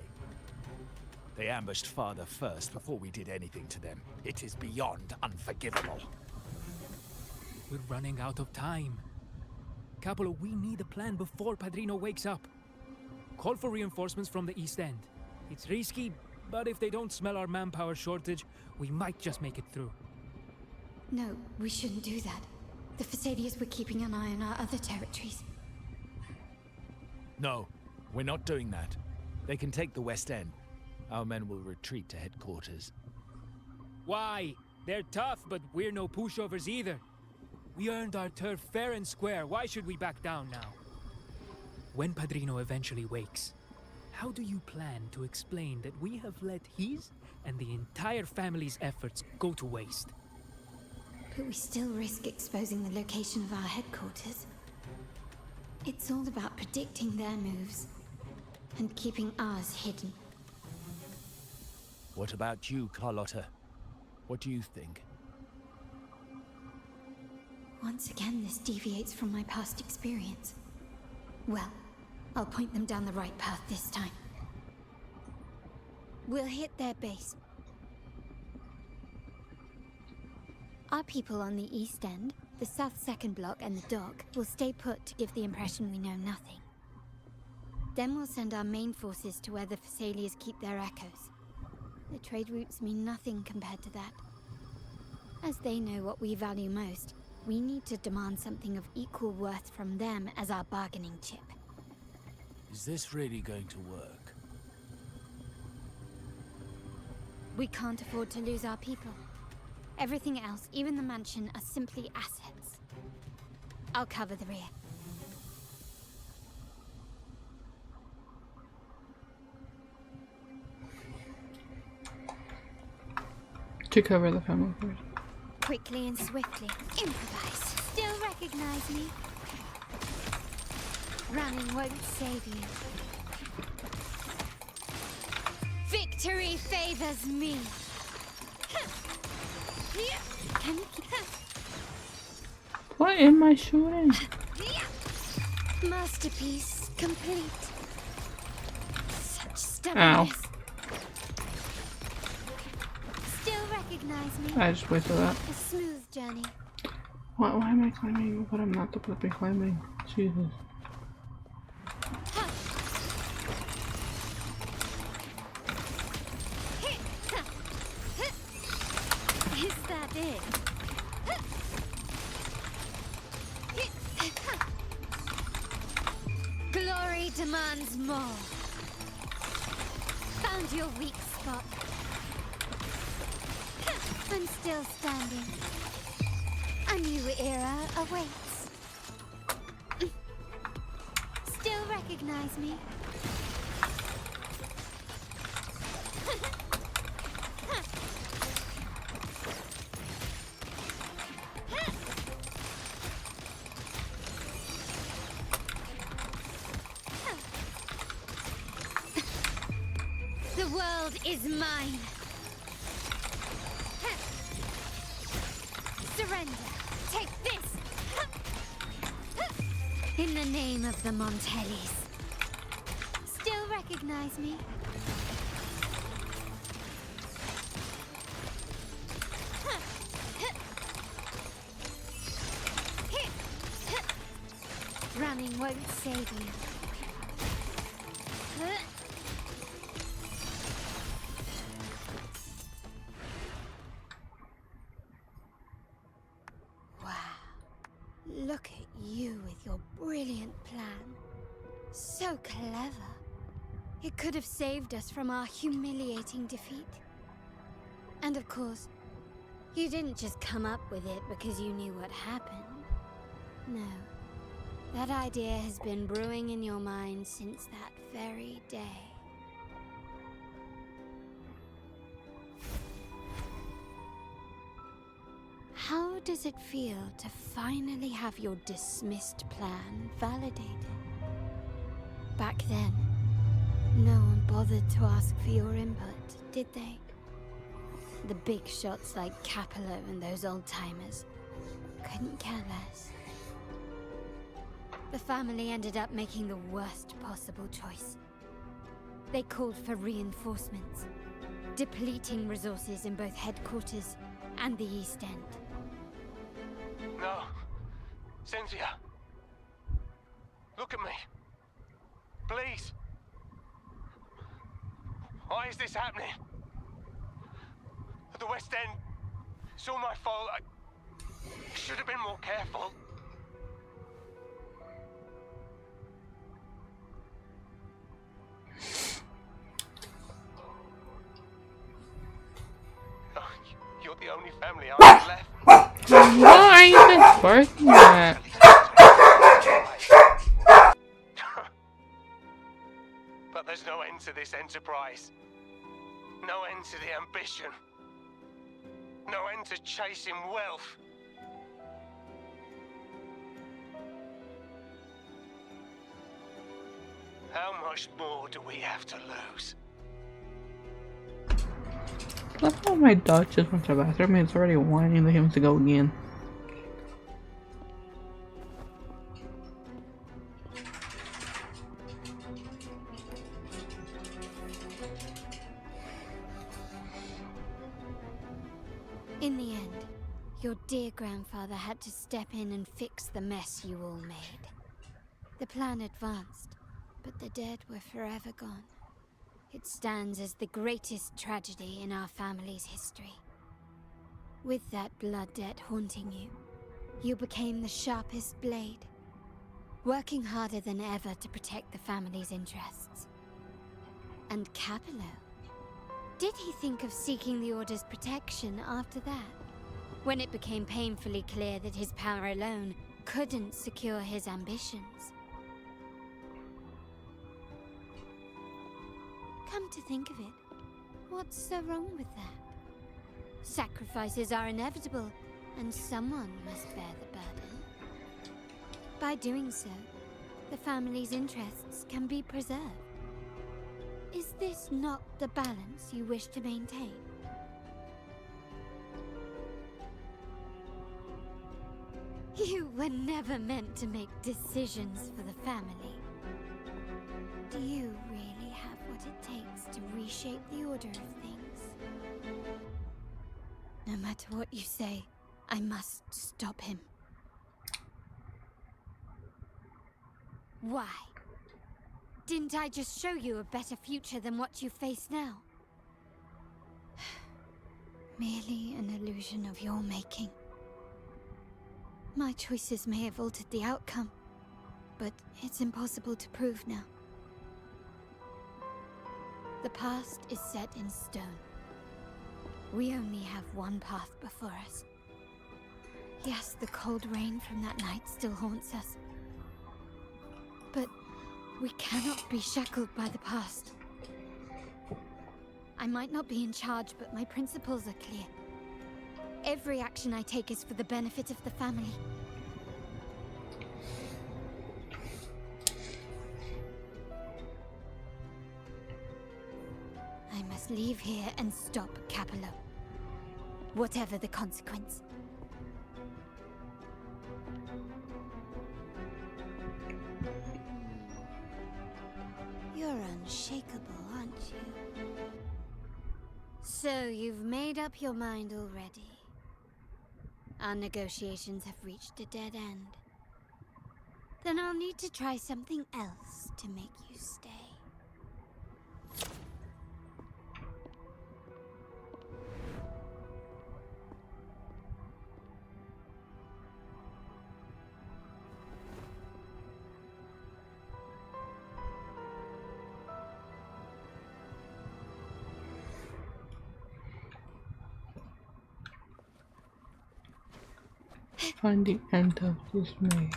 They ambushed Father first before we did anything to them. It is beyond unforgivable. We're running out of time. Capolo, we need a plan before Padrino wakes up. Call for reinforcements from the East End. It's risky, but if they don't smell our manpower shortage, we might just make it through. No, we shouldn't do that. The Physalias were keeping an eye on our other territories. No, we're not doing that. They can take the West End. Our men will retreat to headquarters. Why? They're tough, but we're no pushovers either. We earned our turf fair and square. Why should we back down now? When Padrino eventually wakes, how do you plan to explain that we have let his and the entire family's efforts go to waste? But we still risk exposing the location of our headquarters. It's all about predicting their moves and keeping ours hidden. What about you, Carlotta? What do you think? Once again, this deviates from my past experience. Well, I'll point them down the right path this time. We'll hit their base. Our people on the East End, the South 2nd Block and the Dock will stay put to give the impression we know nothing. Then we'll send our main forces to where the Physalias keep their echoes. The trade routes mean nothing compared to that. As they know what we value most, we need to demand something of equal worth from them as our bargaining chip. Is this really going to work? We can't afford to lose our people. Everything else, even the mansion, are simply assets. I'll cover the rear. To cover the family first. Quickly and swiftly, improvise. Still recognize me? Running won't save you. Victory favors me. Can you keep... What am I shooting? Masterpiece complete. Such Ow. stubbornness. Still recognize me? I just wasted that. A smooth journey. Why am I climbing what I'm not supposed to be climbing? Jesus. Is that it? Glory demands more. Found your weak spot. I'm still standing. A new era awaits. Still recognize me? The world is mine. Surrender. Take this. In the name of the Montellis. Still recognize me? Running won't save you. Look at you with your brilliant plan. So clever. It could have saved us from our humiliating defeat. And of course, You didn't just come up with it because you knew what happened. No. That idea has been brewing in your mind since that very day. How does it feel to finally have your dismissed plan validated? Back then, no one bothered to ask for your input, did they? The big shots like Capello and those old-timers couldn't care less. The family ended up making the worst possible choice. They called for reinforcements, depleting resources in both headquarters and the East End. No. Cynthia. Look at me. Please. Why is this happening? At the West End. It's all my fault. I should have been more careful. Oh, you're the only family I have left. Why is it working that? But there's no end to this enterprise. No end to the ambition. No end to chasing wealth. How much more do we have to lose? I love how my dog just went to the bathroom and it's already whining that he wants to go again. In the end, your dear grandfather had to step in and fix the mess you all made. The plan advanced, but the dead were forever gone. It stands as the greatest tragedy in our family's history. With that blood debt haunting you, you became the sharpest blade, working harder than ever to protect the family's interests. And Capello? Did he think of seeking the Order's protection after that? When it became painfully clear that his power alone couldn't secure his ambitions? Come to think of it, what's so wrong with that? Sacrifices are inevitable, and someone must bear the burden. By doing so, the family's interests can be preserved. Is this not the balance you wish to maintain? You were never meant to make decisions for the family. Do you really have what it takes to reshape the order of things? No matter what you say, I must stop him. Why? Didn't I just show you a better future than what you face now? Merely an illusion of your making. My choices may have altered the outcome, but it's impossible to prove now. The past is set in stone. We only have one path before us. Yes, the cold rain from that night still haunts us. But we cannot be shackled by the past. I might not be in charge, but my principles are clear. Every action I take is for the benefit of the family. I must leave here and stop Capello. Whatever the consequence. You're unshakable, aren't you? So you've made up your mind already. Our negotiations have reached a dead end. Then I'll need to try something else to make you stay. find the end of this maze.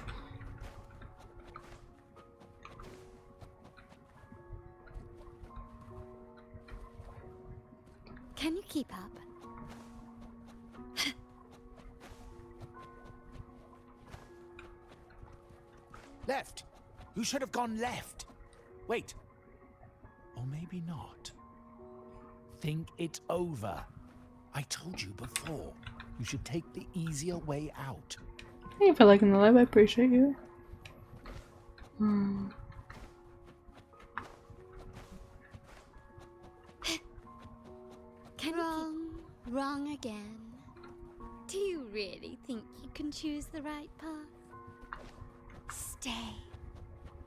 Can you keep up? Left! You should have gone left. Wait. Or maybe not. Think it over. I told you before. You should take the easier way out. Thank you for liking the live, I appreciate you. Wrong again. Do you really think you can choose the right path? Stay.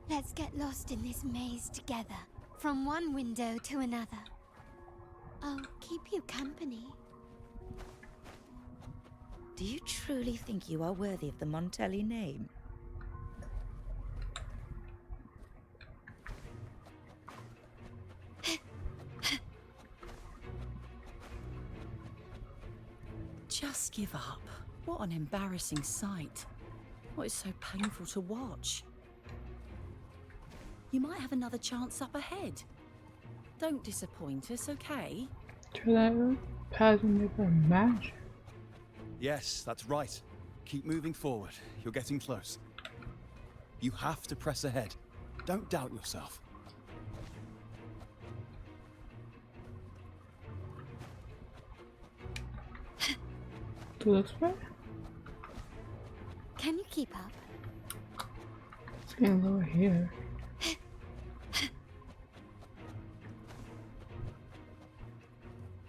Let's get lost in this maze together, from one window to another. I'll keep you company. Do you truly think you are worthy of the Montelli name? Just give up. What an embarrassing sight. What is so painful to watch? You might have another chance up ahead. Don't disappoint us, okay? Try that path and never match. Yes, that's right. Keep moving forward. You're getting close. You have to press ahead. Don't doubt yourself. To this way? Can you keep up? It's getting lower here.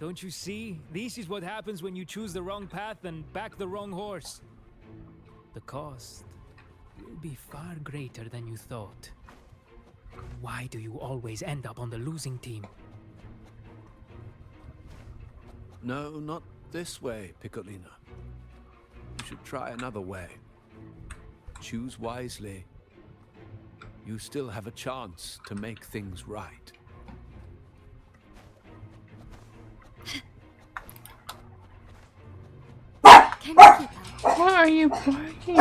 Don't you see? This is what happens when you choose the wrong path and back the wrong horse. The cost will be far greater than you thought. Why do you always end up on the losing team? No, not this way, Piccolina. You should try another way. Choose wisely. You still have a chance to make things right. Can you keep up? Why are you barking?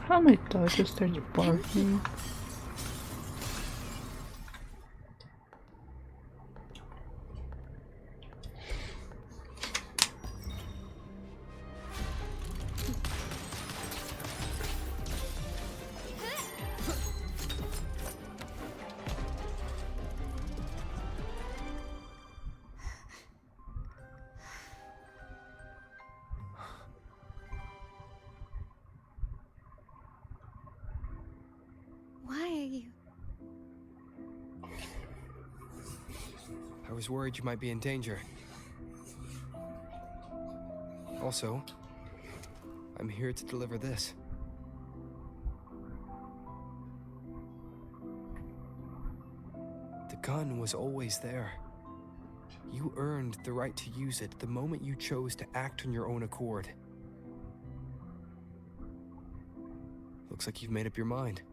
How my dog just started barking? Why are you? I was worried you might be in danger. Also, I'm here to deliver this. The gun was always there. You earned the right to use it the moment you chose to act on your own accord. Looks like you've made up your mind.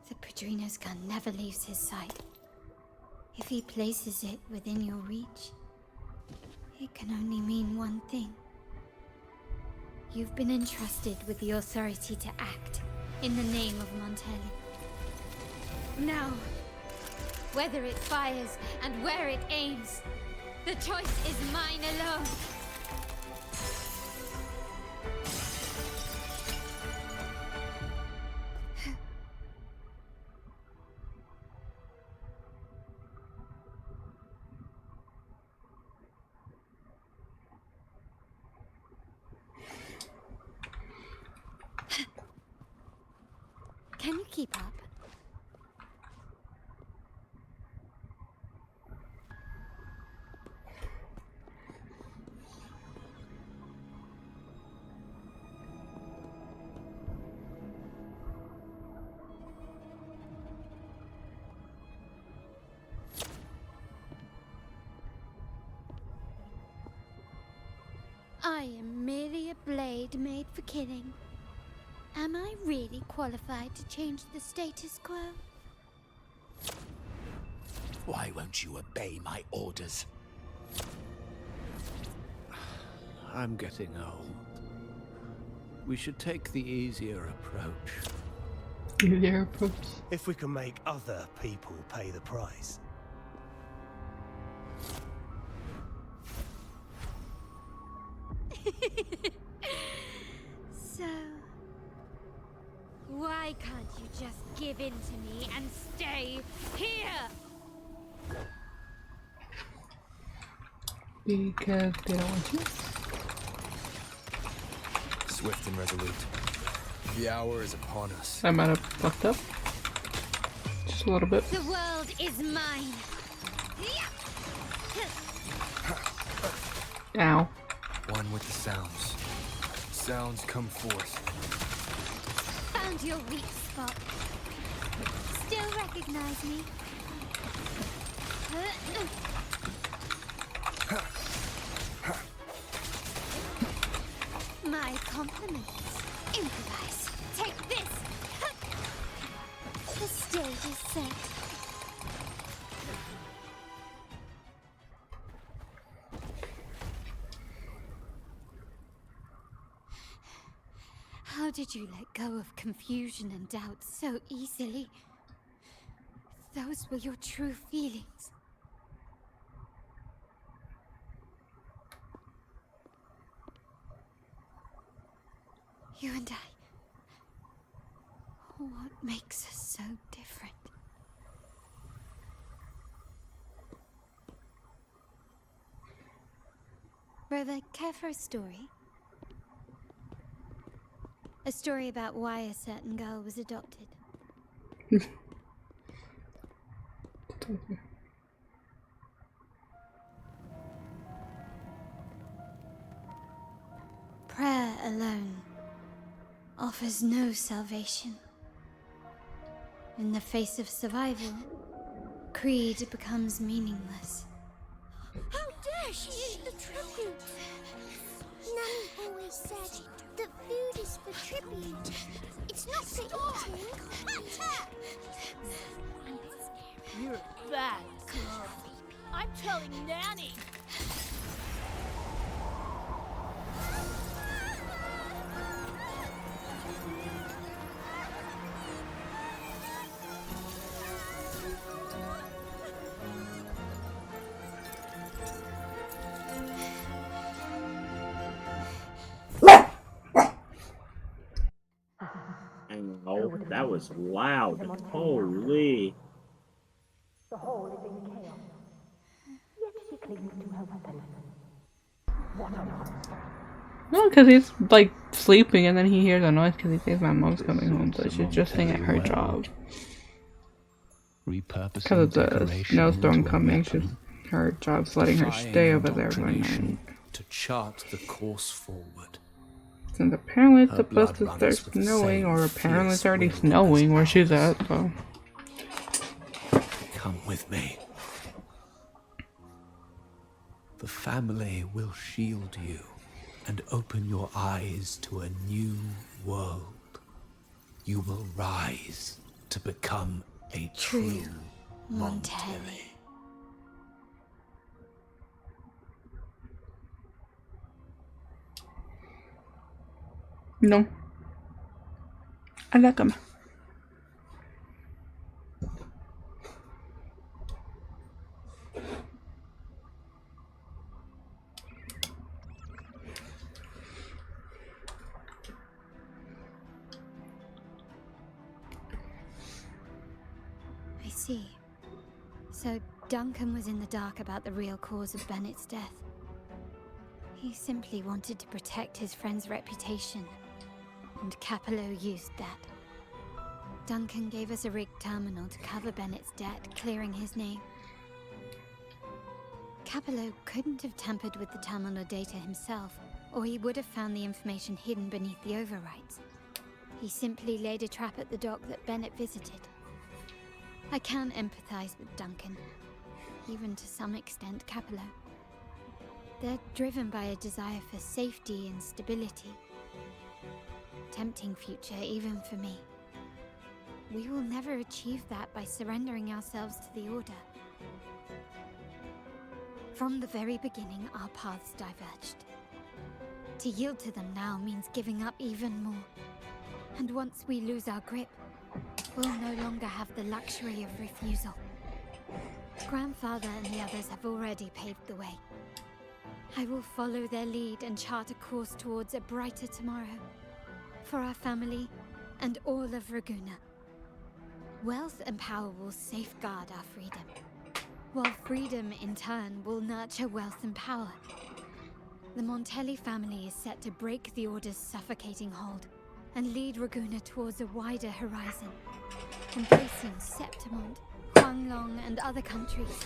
The Padrino's gun never leaves his side. If he places it within your reach, it can only mean one thing. You've been entrusted with the authority to act in the name of Montelli. Now, whether it fires and where it aims, the choice is mine alone. Can you keep up? I am merely a blade made for killing. Am I really qualified to change the status quo? Why won't you obey my orders? I'm getting old. We should take the easier approach. Easier approach. If we can make other people pay the price. So, why can't you just give in to me and stay here? Because they don't want you. Swift and resolute. The hour is upon us. I might have fucked up. Just a little bit. The world is mine. Ow. One with the sounds. Sounds come forth. Found your weak spot. Still recognize me? My compliments. Improvise. Take this. The stage is set. How did you let go of confusion and doubt so easily? Those were your true feelings. You and I. What makes us so different? Brother, care for a story? A story about why a certain girl was adopted. Prayer alone offers no salvation. In the face of survival, creed becomes meaningless. How dare she eat the tribute? Nanny always said that food is for tribute. It's not for eating. You're a bad girl. I'm telling Nanny. Oh, that was loud. Holy. The hall is in chaos. Yet she clings to her weapon. What a monster. No, because he's like sleeping and then he hears a noise because he thinks my mom's coming home, so she's just staying at her job. Because of the snowstorm coming, her job's letting her stay over there for a night. To chart the course forward. Since apparently it's supposed to start snowing, or apparently it's already snowing where she's at, so. Come with me. The family will shield you and open your eyes to a new world. You will rise to become a true Montelli. No. I like him. I see. So Duncan was in the dark about the real cause of Bennett's death. He simply wanted to protect his friend's reputation, and Capello used that. Duncan gave us a rigged terminal to cover Bennett's debt, clearing his name. Capello couldn't have tampered with the terminal data himself, or he would have found the information hidden beneath the overwrites. He simply laid a trap at the dock that Bennett visited. I can empathize with Duncan, even to some extent Capello. They're driven by a desire for safety and stability. Tempting future even for me. We will never achieve that by surrendering ourselves to the Order. From the very beginning, our paths diverged. To yield to them now means giving up even more. And once we lose our grip, we'll no longer have the luxury of refusal. Grandfather and the others have already paved the way. I will follow their lead and chart a course towards a brighter tomorrow. For our family and all of Raguna. Wealth and power will safeguard our freedom, while freedom in turn will nurture wealth and power. The Montelli family is set to break the Order's suffocating hold and lead Raguna towards a wider horizon, embracing Septimont, Huanglong, and other countries.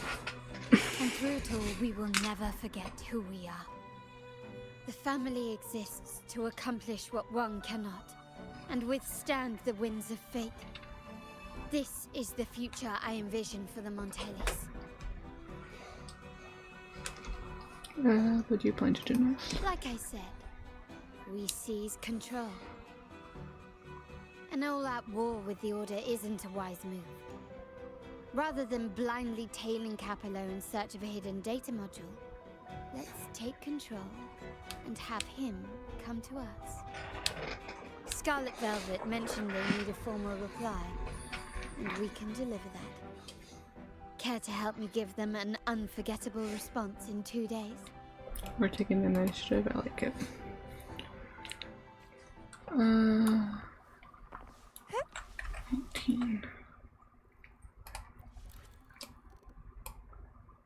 And through it all, we will never forget who we are. The family exists to accomplish what one cannot, and withstand the winds of fate. This is the future I envision for the Montellis. What do you plan to do next? Like I said, we seize control. An all-out war with the Order isn't a wise move. Rather than blindly tailing Capello in search of a hidden data module, let's take control and have him come to us. Scarlet Velvet mentioned they need a formal reply, and we can deliver that. Care to help me give them an unforgettable response in 2 days? We're taking the initiative, I like it. 19.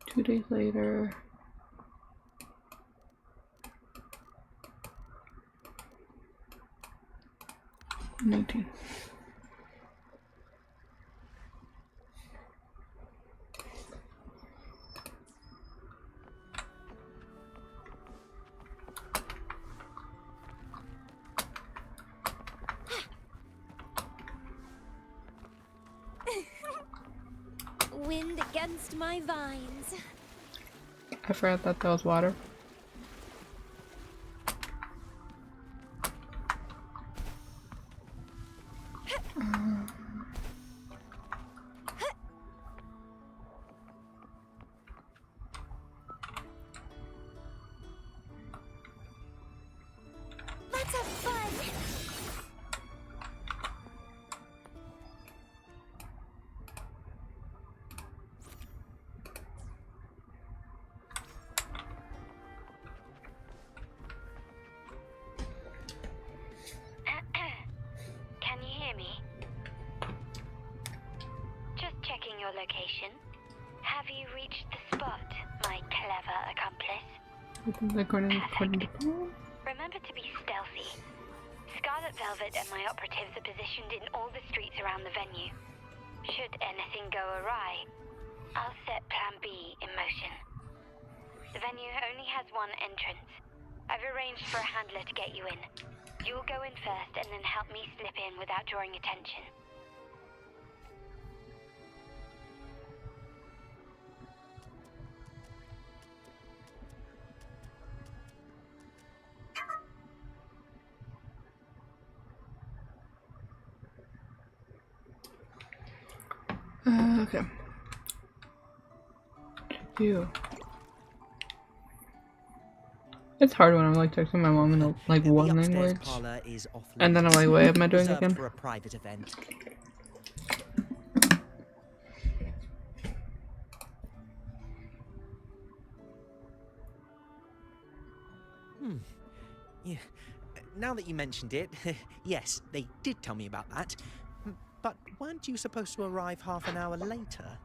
2 days later. 19. Wind against my vines. I forgot that was water. Let's have fun. Can you hear me? Just checking your location. Have you reached the spot, my clever accomplice? According to plan. Remember to be stealthy. Scarlet Velvet and my operatives are positioned in all the streets around the venue. Should anything go awry, I'll set Plan B in motion. The venue only has one entrance. I've arranged for a handler to get you in. You'll go in first and then help me slip in without drawing attention. Okay. You. It's hard when I'm like texting my mom in like one language, and then I'm like, "Wait, am I doing it again?" For a private event. Yeah. Now that you mentioned it, yes, they did tell me about that. But weren't you supposed to arrive half an hour later?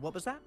What was that?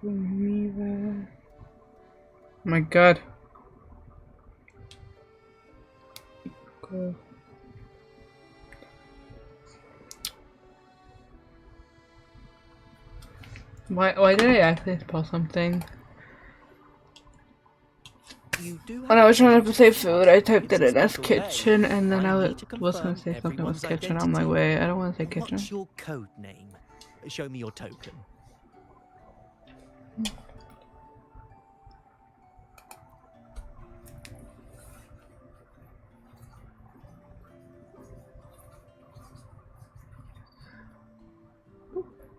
Oh my god. Cool. Why did I actually spell something? When I was trying to say food, I typed it in as kitchen, and then I was gonna say something with kitchen. I'm like, wait, I don't want to say kitchen. What's your code name? Show me your token.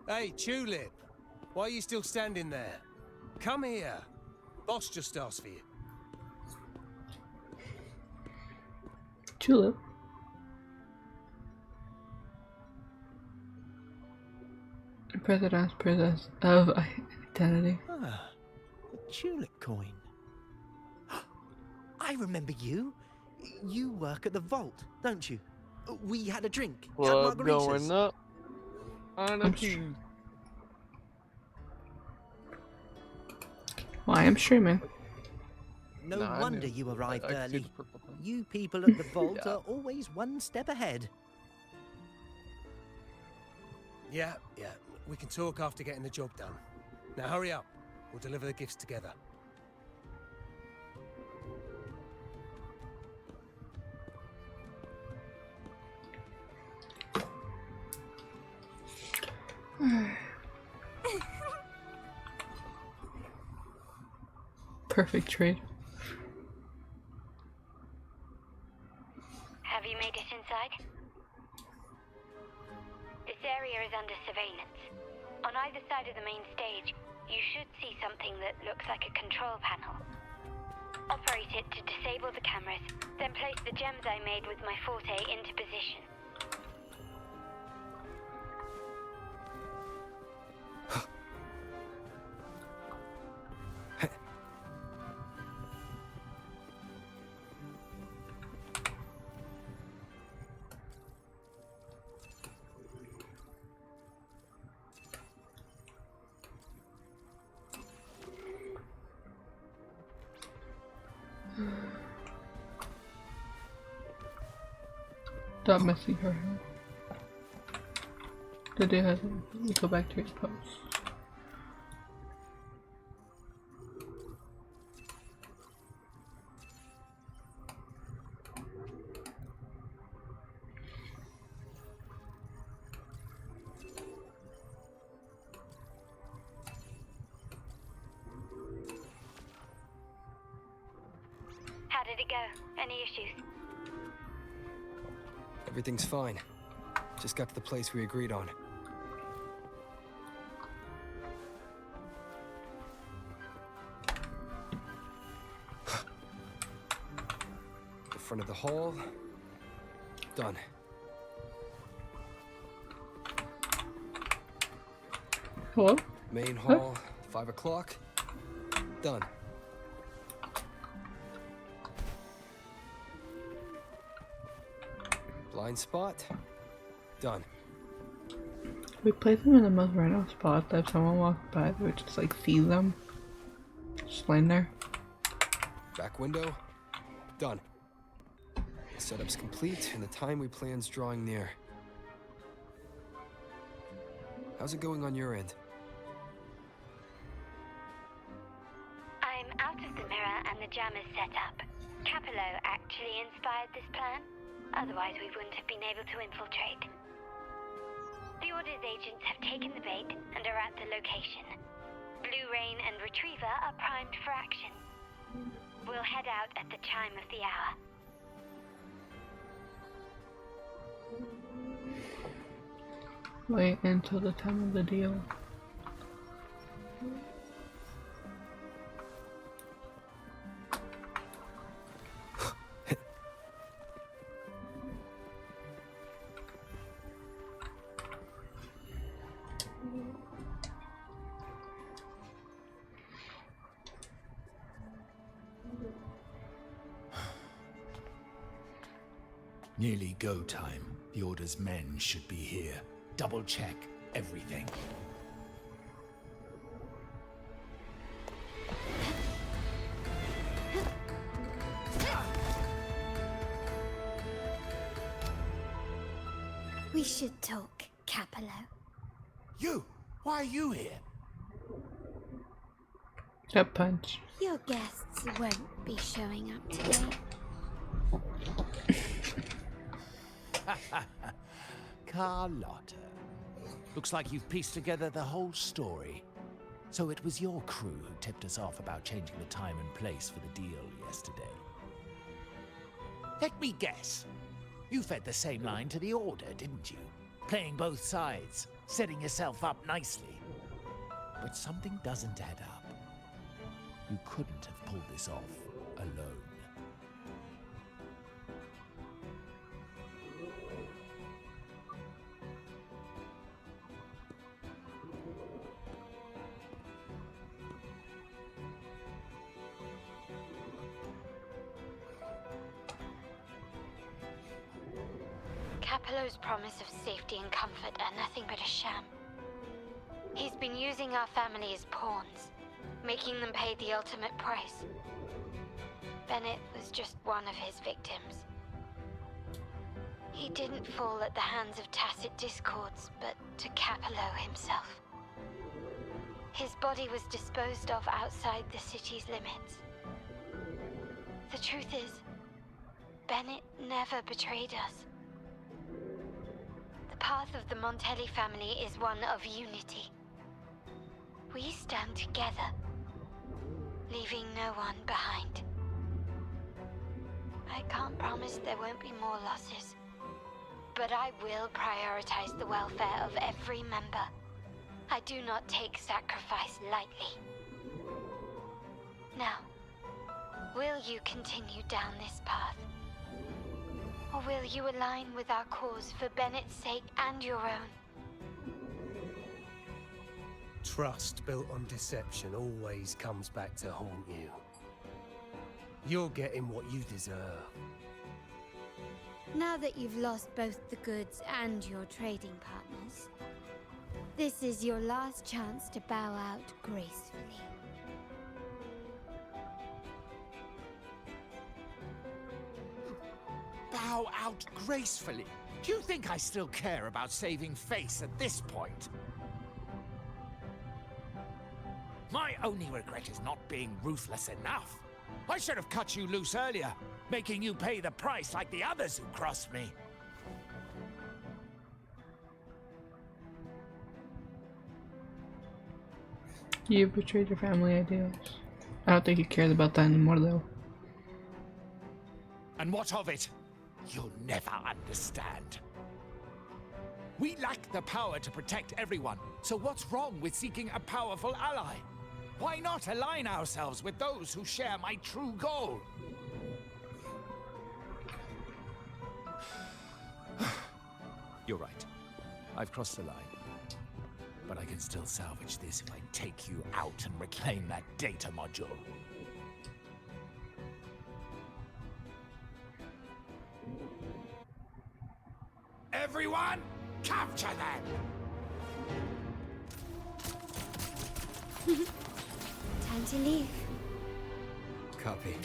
Hey, Tulip! Why are you still standing there? Come here. Boss just asked for you. Tulip. President's Princess of Identity. Ah, a tulip coin. I remember you. You work at the vault, don't you? We had a drink at What Margarita's. going up? On a pew. Well, I am streaming. No Nah, I wonder knew. you arrived I could see early. the purple thing. You people at the vault Yeah. are always one step ahead. Yeah. We can talk after getting the job done. Now hurry up. We'll deliver the gifts together. Perfect trade. Have you made it inside? This area is under surveillance. On either side of the main stage, you should see something that looks like a control panel. Operate it to disable the cameras, then place the gems I made with my forte into position. Stop messing her hair. The day has it. Go back to his post. How did it go? Any issues? Everything's fine. Just got to the place we agreed on. The front of the hall. Done. Hello? Main hall, 5 o'clock. Done. Blind spot. Done. We place them in the most random spot that if someone walked by, they would just like see them. Just laying there. Back window. Done. The setup's complete and the time we plan's drawing near. How's it going on your end? I'm out of the mirror and the jam is set up. Capello actually inspired this plan. Otherwise, we wouldn't have been able to infiltrate. The Order's agents have taken the bait and are at the location. Blue Rain and Retriever are primed for action. We'll head out at the chime of the hour. Wait until the time of the deal. Nearly go time. The Order's men should be here. Double check everything. We should talk, Capello. You! Why are you here? That punch. Your guests won't be showing up today. Carlotta. Looks like you've pieced together the whole story. So it was your crew who tipped us off about changing the time and place for the deal yesterday. Let me guess. You fed the same line to the Order, didn't you? Playing both sides, setting yourself up nicely. But something doesn't add up. You couldn't have pulled this off alone. Capello's promise of safety and comfort are nothing but a sham. He's been using our family as pawns, making them pay the ultimate price. Bennett was just one of his victims. He didn't fall at the hands of tacit discords, but to Capello himself. His body was disposed of outside the city's limits. The truth is, Bennett never betrayed us. The path of the Montelli family is one of unity. We stand together, leaving no one behind. I can't promise there won't be more losses, but I will prioritize the welfare of every member. I do not take sacrifice lightly. Now, will you continue down this path? Or will you align with our cause for Bennett's sake and your own? Trust built on deception always comes back to haunt you. You're getting what you deserve. Now that you've lost both the goods and your trading partners, this is your last chance to bow out gracefully. Bow out gracefully? Do you think I still care about saving face at this point? My only regret is not being ruthless enough. I should have cut you loose earlier, making you pay the price like the others who crossed me. You betrayed your family ideals. I don't think he cares about that anymore, though. And what of it? You'll never understand. We lack the power to protect everyone, so what's wrong with seeking a powerful ally? Why not align ourselves with those who share my true goal? You're right. I've crossed the line. But I can still salvage this if I take you out and reclaim that data module. Everyone, capture them! Time to leave. Copy.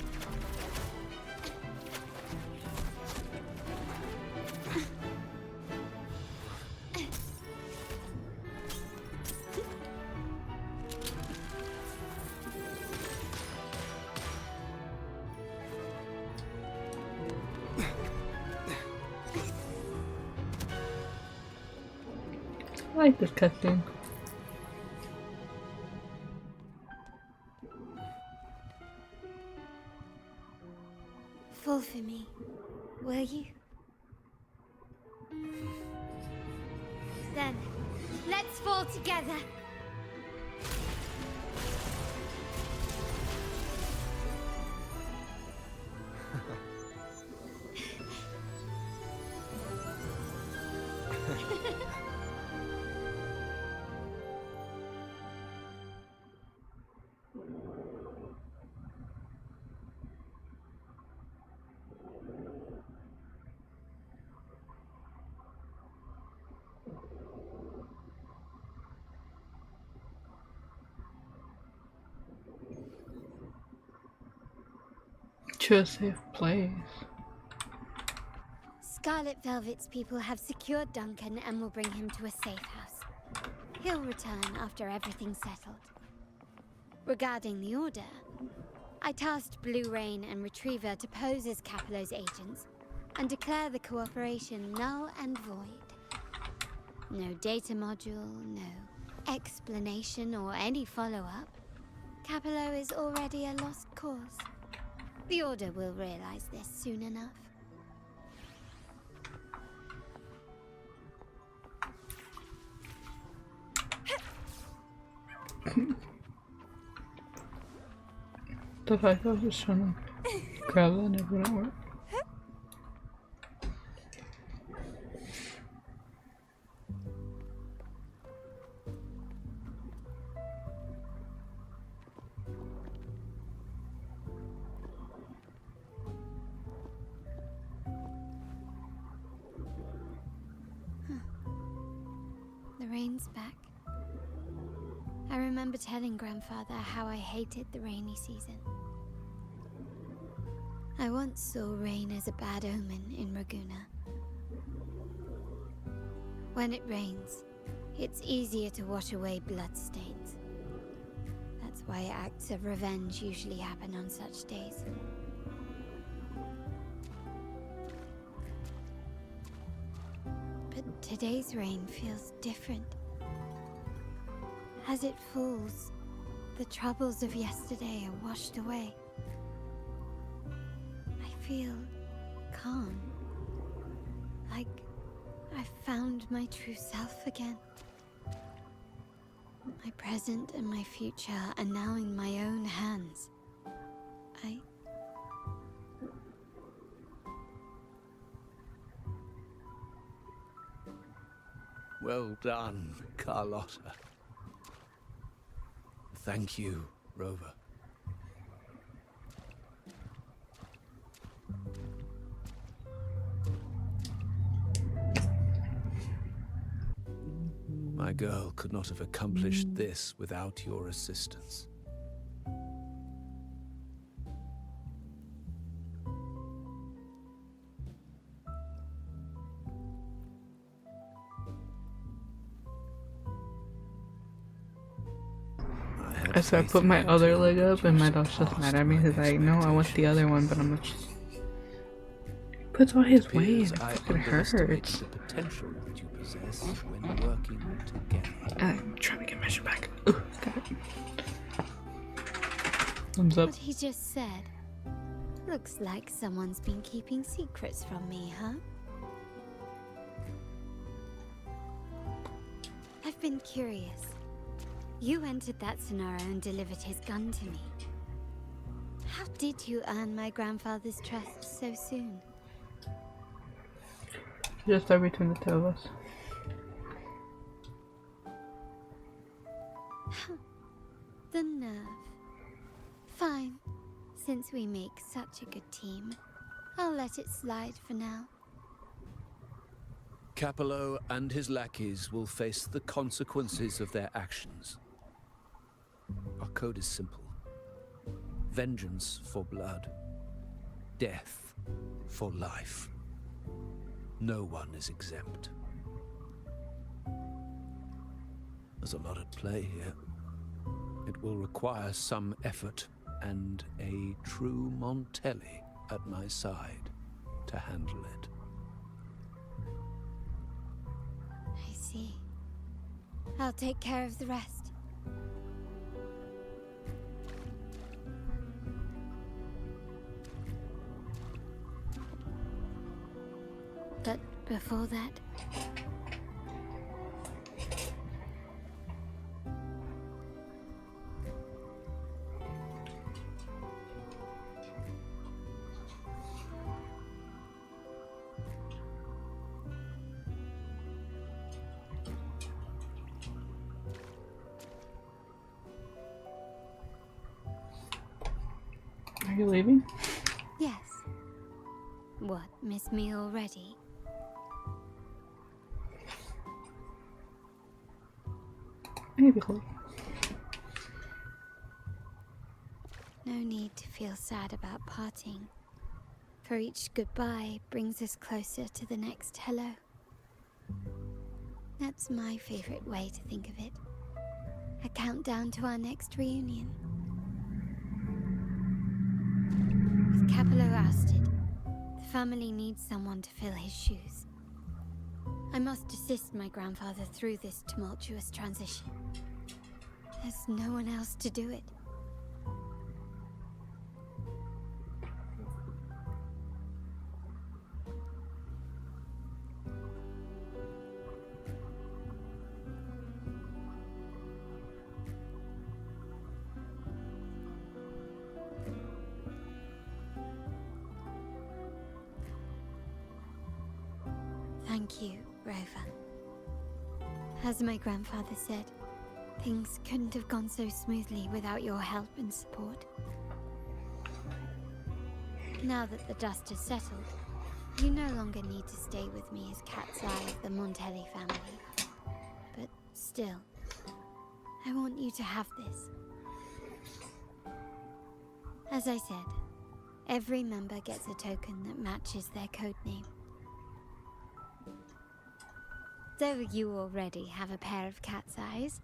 like this cutscene. Fall for me, will you? Then, let's fall together. To a safe place. Scarlet Velvet's people have secured Duncan and will bring him to a safe house. He'll return after everything's settled. Regarding the Order, I tasked Blue Rain and Retriever to pose as Capello's agents and declare the cooperation null and void. No data module, no explanation or any follow-up. Capello is already a lost cause. The Order will realize this soon enough. The fact I was just trying to grab that and it wouldn't work. The rain's back. I remember telling Grandfather how I hated the rainy season. I once saw rain as a bad omen in Raguna. When it rains, it's easier to wash away bloodstains. That's why acts of revenge usually happen on such days. But today's rain feels different. As it falls, the troubles of yesterday are washed away. I feel calm, like I've found my true self again. My present and my future are now in my own hands. Well done, Carlotta. Thank you, Rover. My girl could not have accomplished this without your assistance. So I put my other leg up and my dog's just mad at me. He's like, no, I want the other one, but I'm like, puts all his weight. It fucking hurts. The potential that you possess when working together. I'm trying to get measured back. Ooh, got it. Thumbs up. What he just said. Looks like someone's been keeping secrets from me, huh? I've been curious. You entered that Sonora and delivered his gun to me. How did you earn my grandfather's trust so soon? Just between the two of us. The nerve. Fine. Since we make such a good team, I'll let it slide for now. Capello and his lackeys will face the consequences of their actions. Our code is simple. Vengeance for blood. Death for life. No one is exempt. There's a lot at play here. It will require some effort and a true Montelli at my side to handle it. I see. I'll take care of the rest. But before that... Are you leaving? Yes. What, miss me already? Maybe. No need to feel sad about parting, for each goodbye brings us closer to the next hello. That's my favorite way to think of it. A countdown to our next reunion. With Capello ousted, the family needs someone to fill his shoes. I must assist my grandfather through this tumultuous transition. There's no one else to do it. Thank you, Rover. As my grandfather said, things couldn't have gone so smoothly without your help and support. Now that the dust has settled, you no longer need to stay with me as Cat's Eye of the Montelli family. But still, I want you to have this. As I said, every member gets a token that matches their codename. Though you already have a pair of cat's eyes,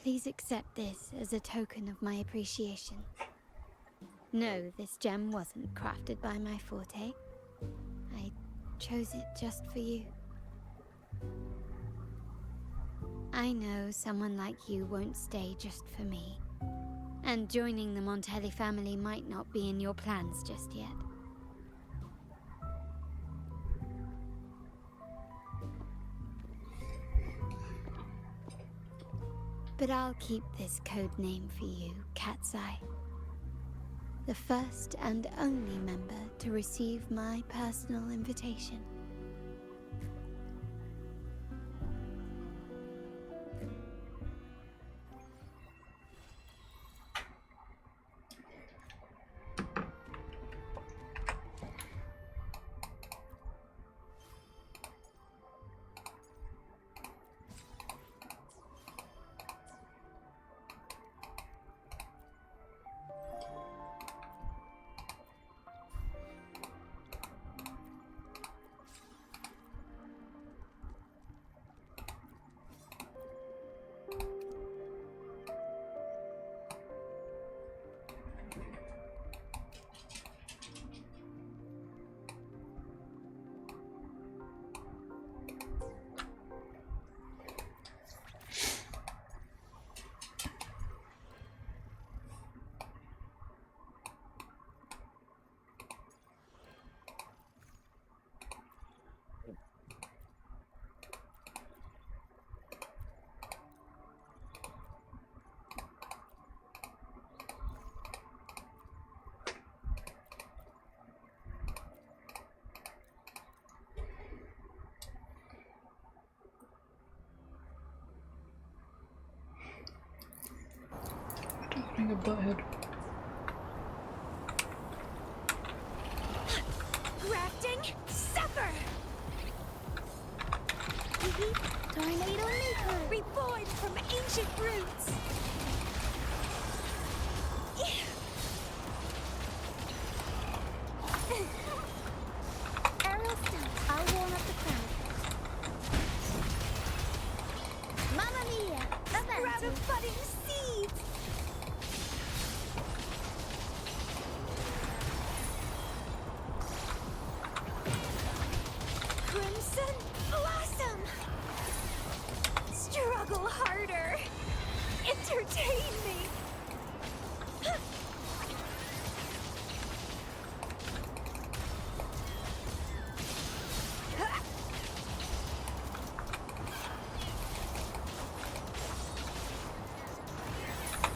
please accept this as a token of my appreciation. No, this gem wasn't crafted by my forte. I chose it just for you. I know someone like you won't stay just for me, and joining the Montelli family might not be in your plans just yet. But I'll keep this code name for you, Cat's Eye. The first and only member to receive my personal invitation. Being a butthead. Grafting, suffer! Tornado Maker! Reborn from ancient roots! Arrow Stout, I'll warm up the crowd. Mamma Mia! Sprout of budding seeds! Crimson Blossom! Struggle hard! entertain me.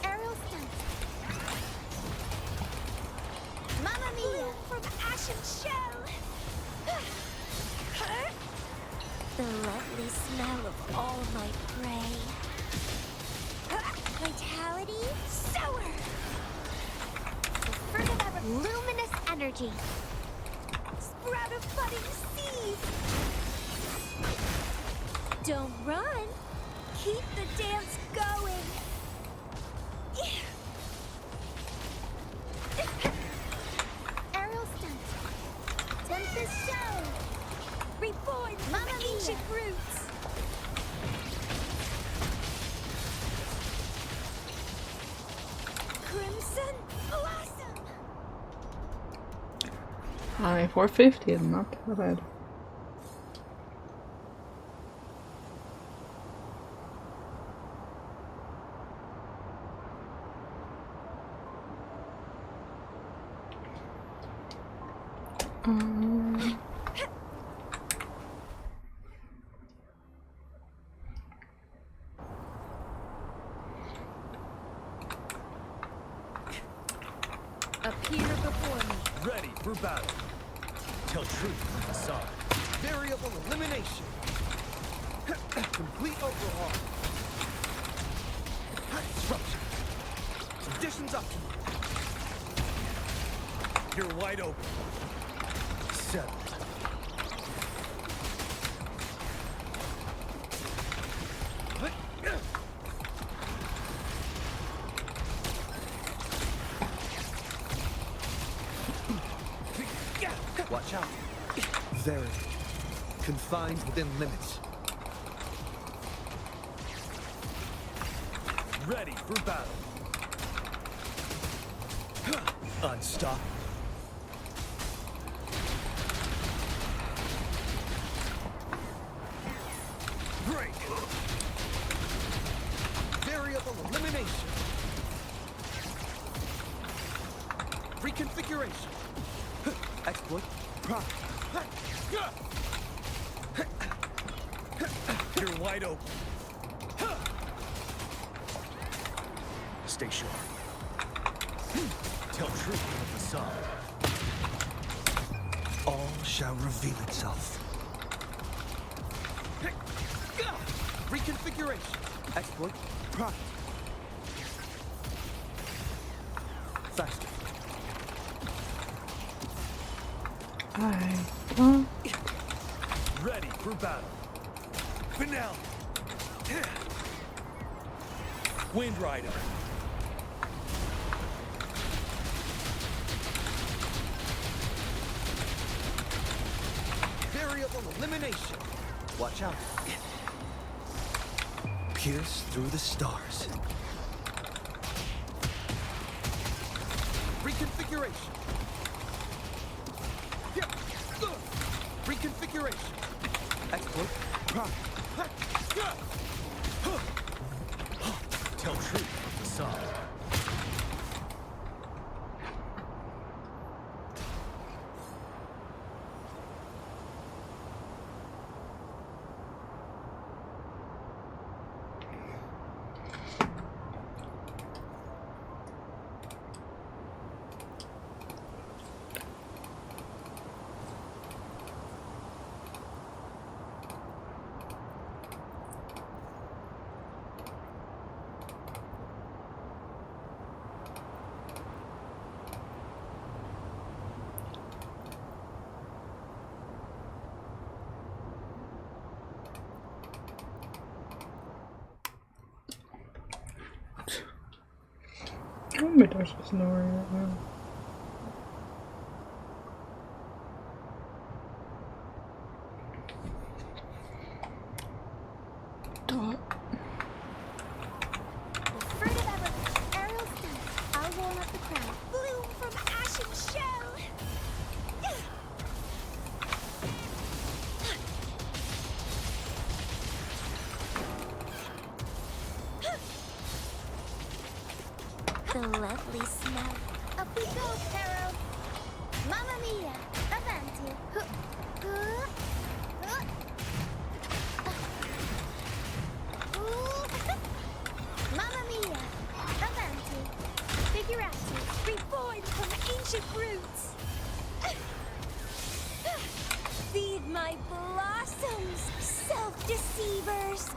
Aerial stunt. Mamma mia! From ashen shell. The lovely smell of all my prey. Vitality, sour. The fruit of ever luminous energy. Sprout of budding seeds. Don't run. Keep the dance going. Aerial stunt. Tempest show. Reborn from ancient roots. Crimson blossom. 450 is not that bad. Appear before me. Ready for battle. Tell truth from facade. Variable elimination. Complete overhaul. Disruption. Conditions optimal. You're wide open. Settled. Watch out. Very. Confined within limits. Ready for battle. Unstoppable. Break. Variable elimination. Reconfiguration. Exploit. You're wide open. Stay sharp. Tell truth in the facade. All shall reveal itself. Reconfiguration. Exploit. Faster. Ready for battle. Finale. Wind Rider. Variable elimination. Watch out. Pierce through the stars. Reconfiguration. Reconfiguration. Exploit. Tell truth from facade. Oh my gosh, it's snoring right now. Fruit of ever aerial stunt. I'll warm up the crowd. Bloom from ashen shell. lovely smell. Up we go, Pero. Mamma mia, avanti. Mamma mia, avanti. Figurati, reborn from ancient roots. Feed my blossoms, self-deceivers.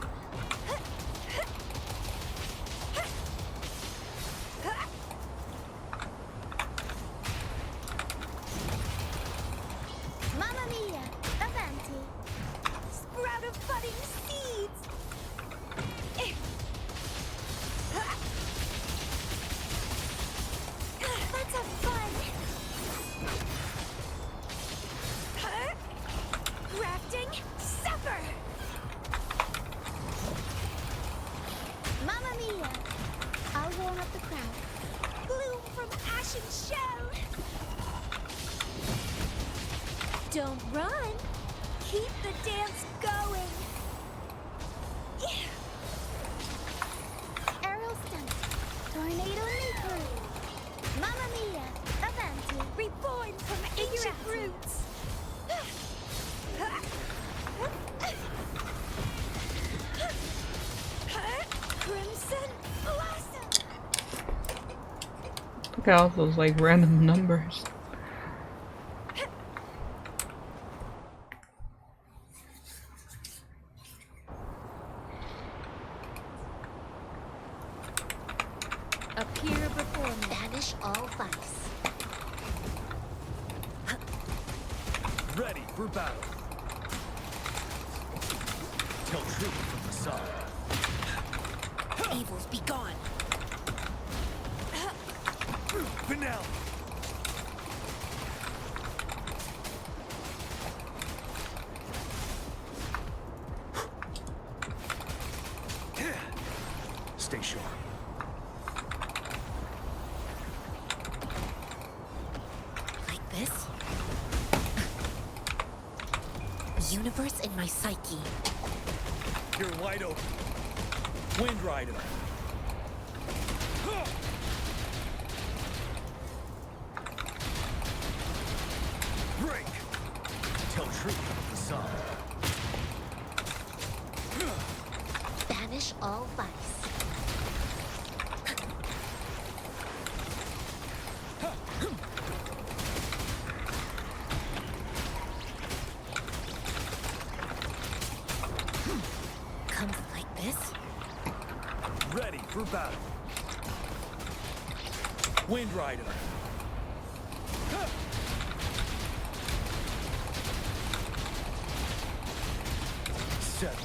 Mamma mia, avanti. Sprout of budding seeds. Let's have fun. Grafting supper. Mamma mia. I'll warm up the crowd. Bloom from ashen shell. Don't run. Keep the dance going. Aerial stunt. Tornado leaper. Mamma mia. Avanti. Reborn from ancient roots. Crimson blossom. Look at all those like random numbers. Appear before me. Banish all vice. Ready for battle. Tell truth from facade. Evils be gone. Finale. Stay sharp. Like this? Universe in my psyche. You're wide open. Wind Rider. Break. Tell truth from facade. Banish all vice. Comes like this? Ready for battle. Wind Rider. Seven.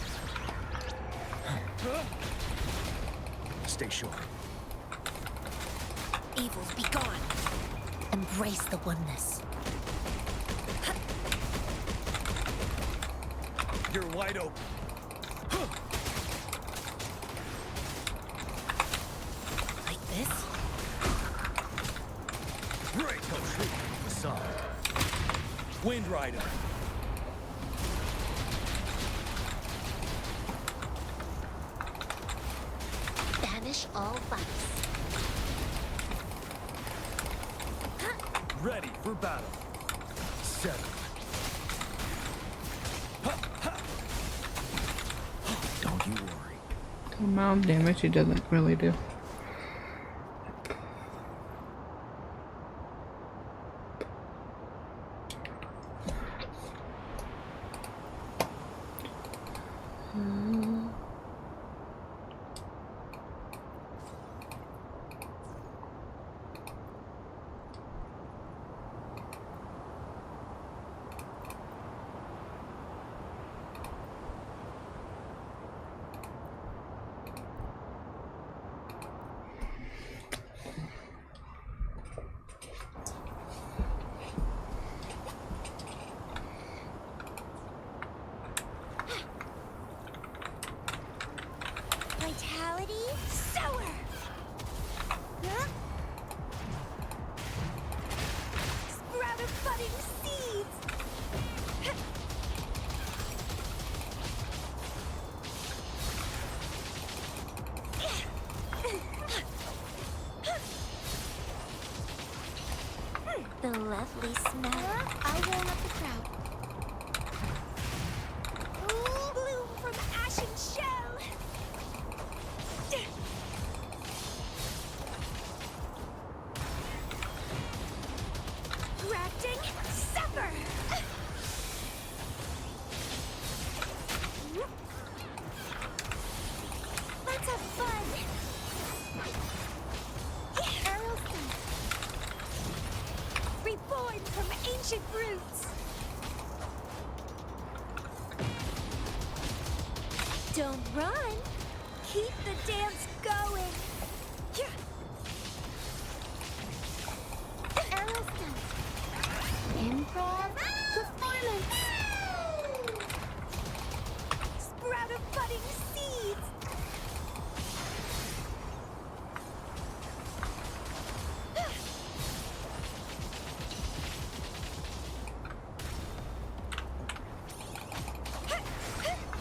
Stay sharp. Evils be gone. Embrace the oneness. You're wide open. Like this? Break the truth facade. Wind Rider. Banish all vice. Ready for battle. Seven. Don't you worry. The amount of damage he doesn't really do. lovely smell. I'll warm up the crowd. Bloom from ashen shell. Grafting supper. Let's have fun. Errolson. Reborn from ancient roots. Don't run. Keep the dance going. Errolson. Improv performance. Sprout of budding seeds.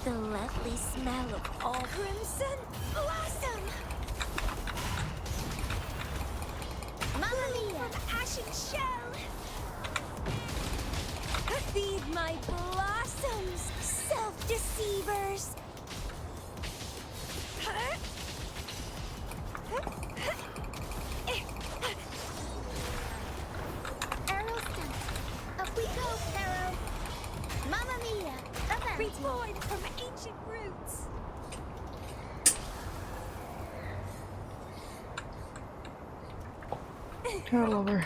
The lovely smell of all crimson blossom. Mamma mia! From ashen shell. Feed my blossoms, self-deceivers. Arrowstone. Up we go, Arrow. Mamma mia! Reborn from ancient roots. Turn over.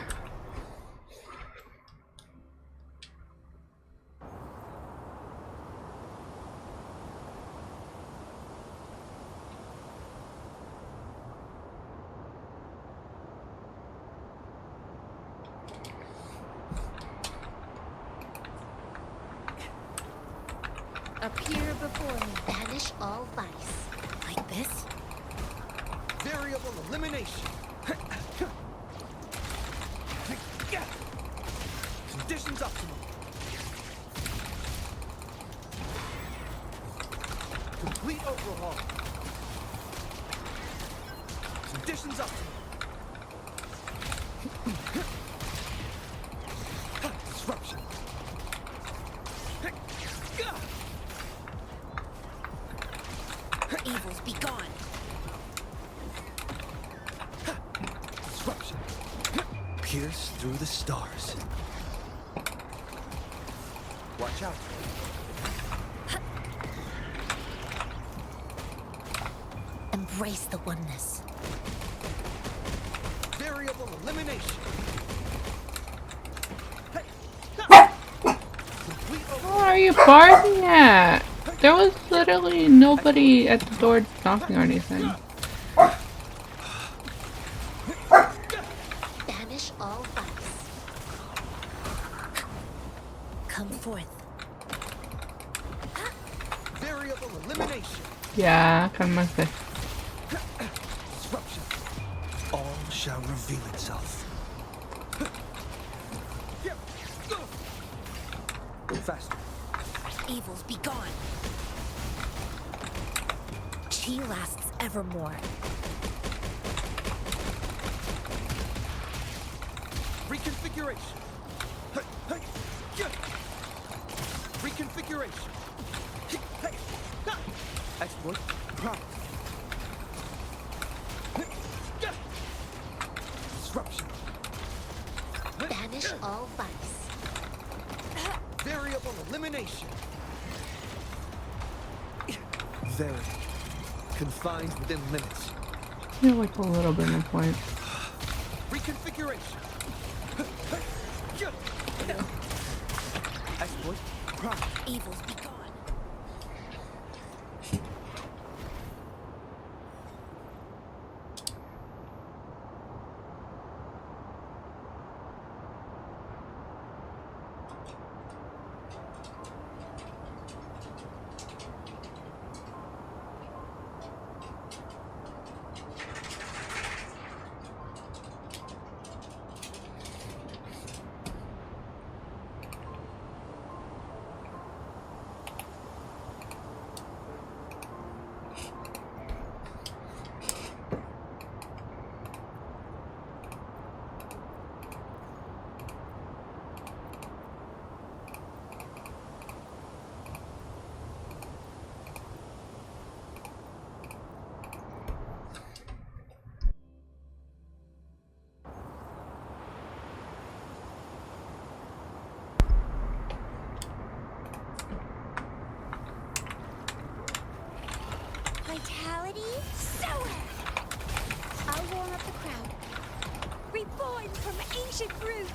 Appear before me. Banish all vice. Like this? Variable elimination. Conditions optimal. Complete overhaul. Conditions optimal. Disruption. Evils be gone. Disruption. Pierce through the stars. Watch out. Embrace the oneness. Variable elimination. Where are you barking at? There was literally nobody at the door knocking or anything. Banish all vice. Come forth. Variable elimination. Yeah, cálmate. Disruption. All shall reveal itself. Faster. Evils be gone. Chi lasts evermore. Reconfiguration. Reconfiguration. Exploit. Disruption. Banish all vice. Variable elimination. Very. Confined within limits. You're like a little bit on point. Reconfiguration. Exploit. Evils be gone. Vitality sour! I'll warm up the crowd. Reborn from ancient roots!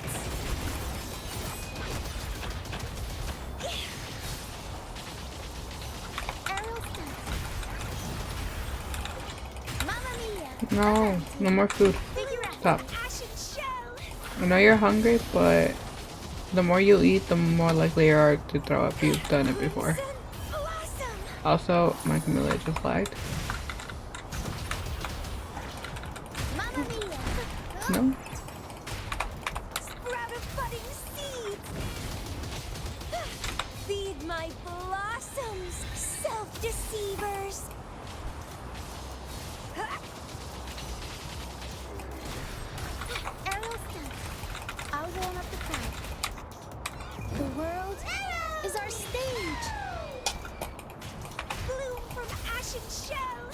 Aerial stunt. Mamma mia! No, no more food. Figure out Stop. ashen shell! I know you're hungry, but the more you eat, the more likely you are to throw up. You've done it before. Also, my Camilla just lagged. Mamma mia! No? Sprout of budding seeds! Feed my blossoms, self-deceivers! Aerial stunt. I'll warm up the crowd. The world is our stage! Bloom from ashen shell!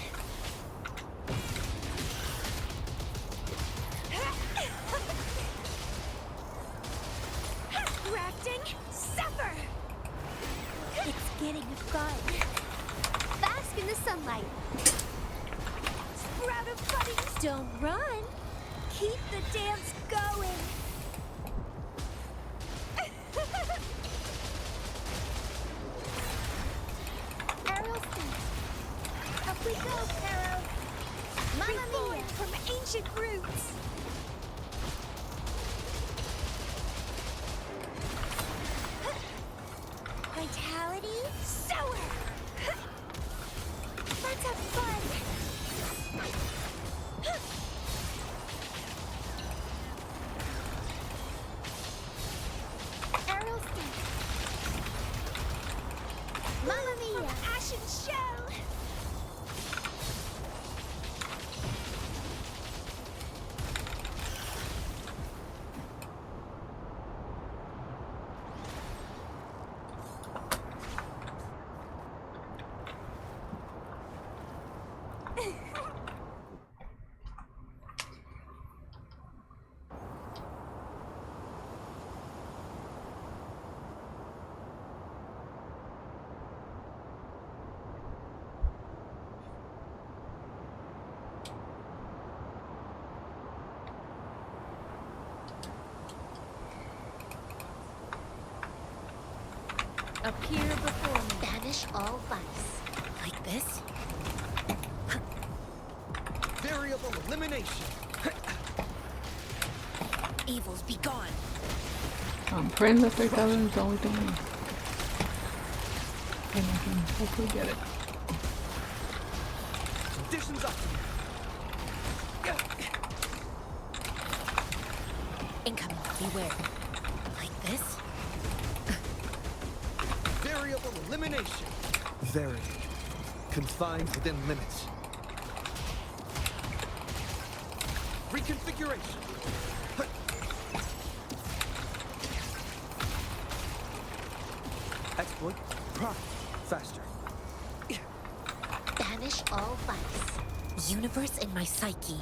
Grafting, suffer! It's getting fun. Bask in the sunlight. Sprout of buddings, don't run. Keep the dance going. Aerial stunt. Up we go, Pharaoh. Mamma mia! From ancient roots. Vitality sour. Let's have fun. Aerial stunt. Mamma mia! Ashen shell. Appear before me. Banish all vice. Like this? Variable elimination. Evils be gone. I'm praying that they're coming is the only thing. And I can hopefully get it. Conditions up. Incoming. Beware. Like this? Variable elimination. Very. Confined within limits. Reconfiguration. Exploit. Prime. Faster. Banish all vice. Universe in my psyche.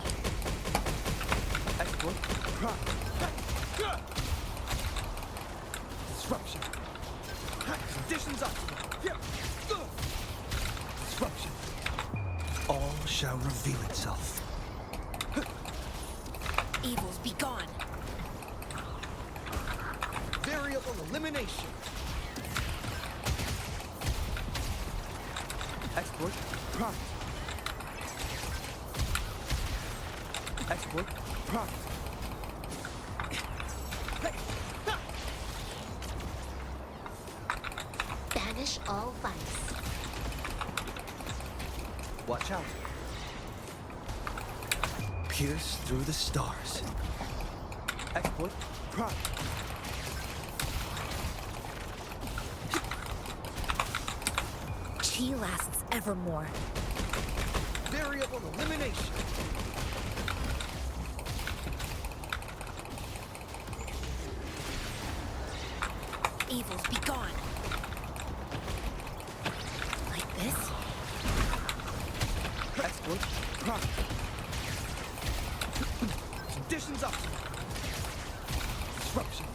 Exploit. Prime. Disruption. Conditions optimal. Disruption. All shall reveal itself. Evils be gone. Variable elimination. Exploit. Prompt. Exploit. Prompt. Banish all vice. Watch out. Pierce through the stars. Exploit. Prompt. Chi lasts evermore. Variable elimination. Evils be gone. Like this? Exploit. Prompt. Conditions optimal. Disruption.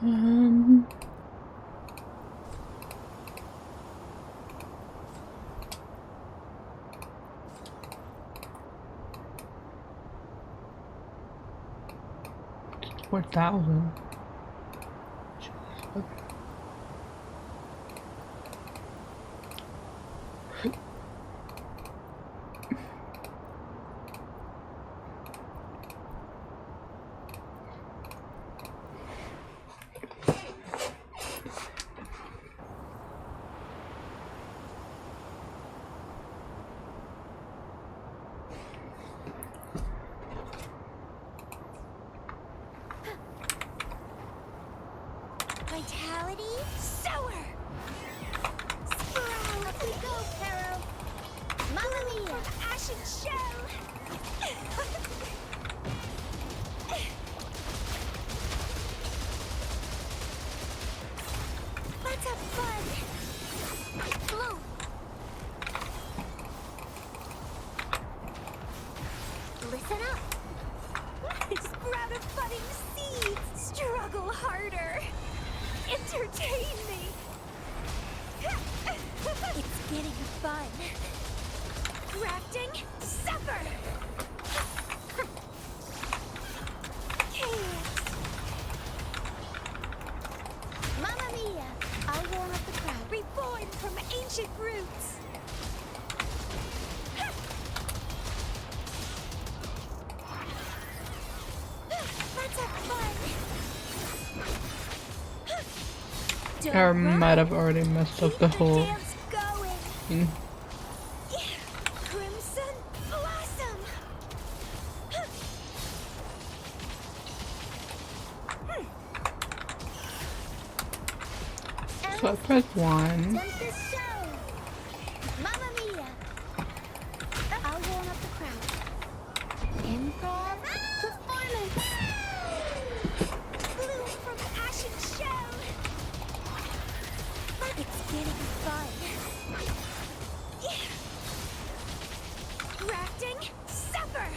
$4,000. Vitality, sower! Sprout! Up we go, Pero! Mamma mia! Ashen shell! Let's have fun! Bloom! Listen up! Sprout of budding seeds! Struggle harder! Entertain me! It's getting fun. Grafting, suffer! Chaos! Mamma mia! I'll warm up the crowd. Reborn from ancient roots! Let's have fun! I might have already messed up the whole thing. Crimson blossom. So I press 1. Mamma mia! I'll warm up the crowd. Improv performance. Bloom from ashen shell. It's getting fun. Grafting, suffer.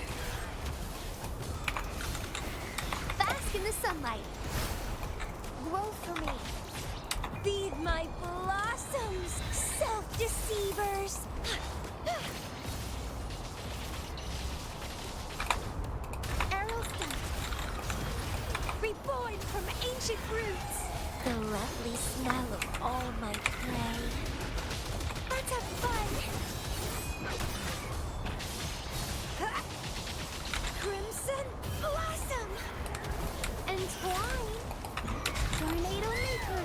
Bask in the sunlight. Grow for me. Feed my blossoms, self-deceivers. Arrow stunt. Reborn from ancient roots. The lovely smell of all my prey. Let's have fun. Crimson blossom. Entwine. Tornado maker.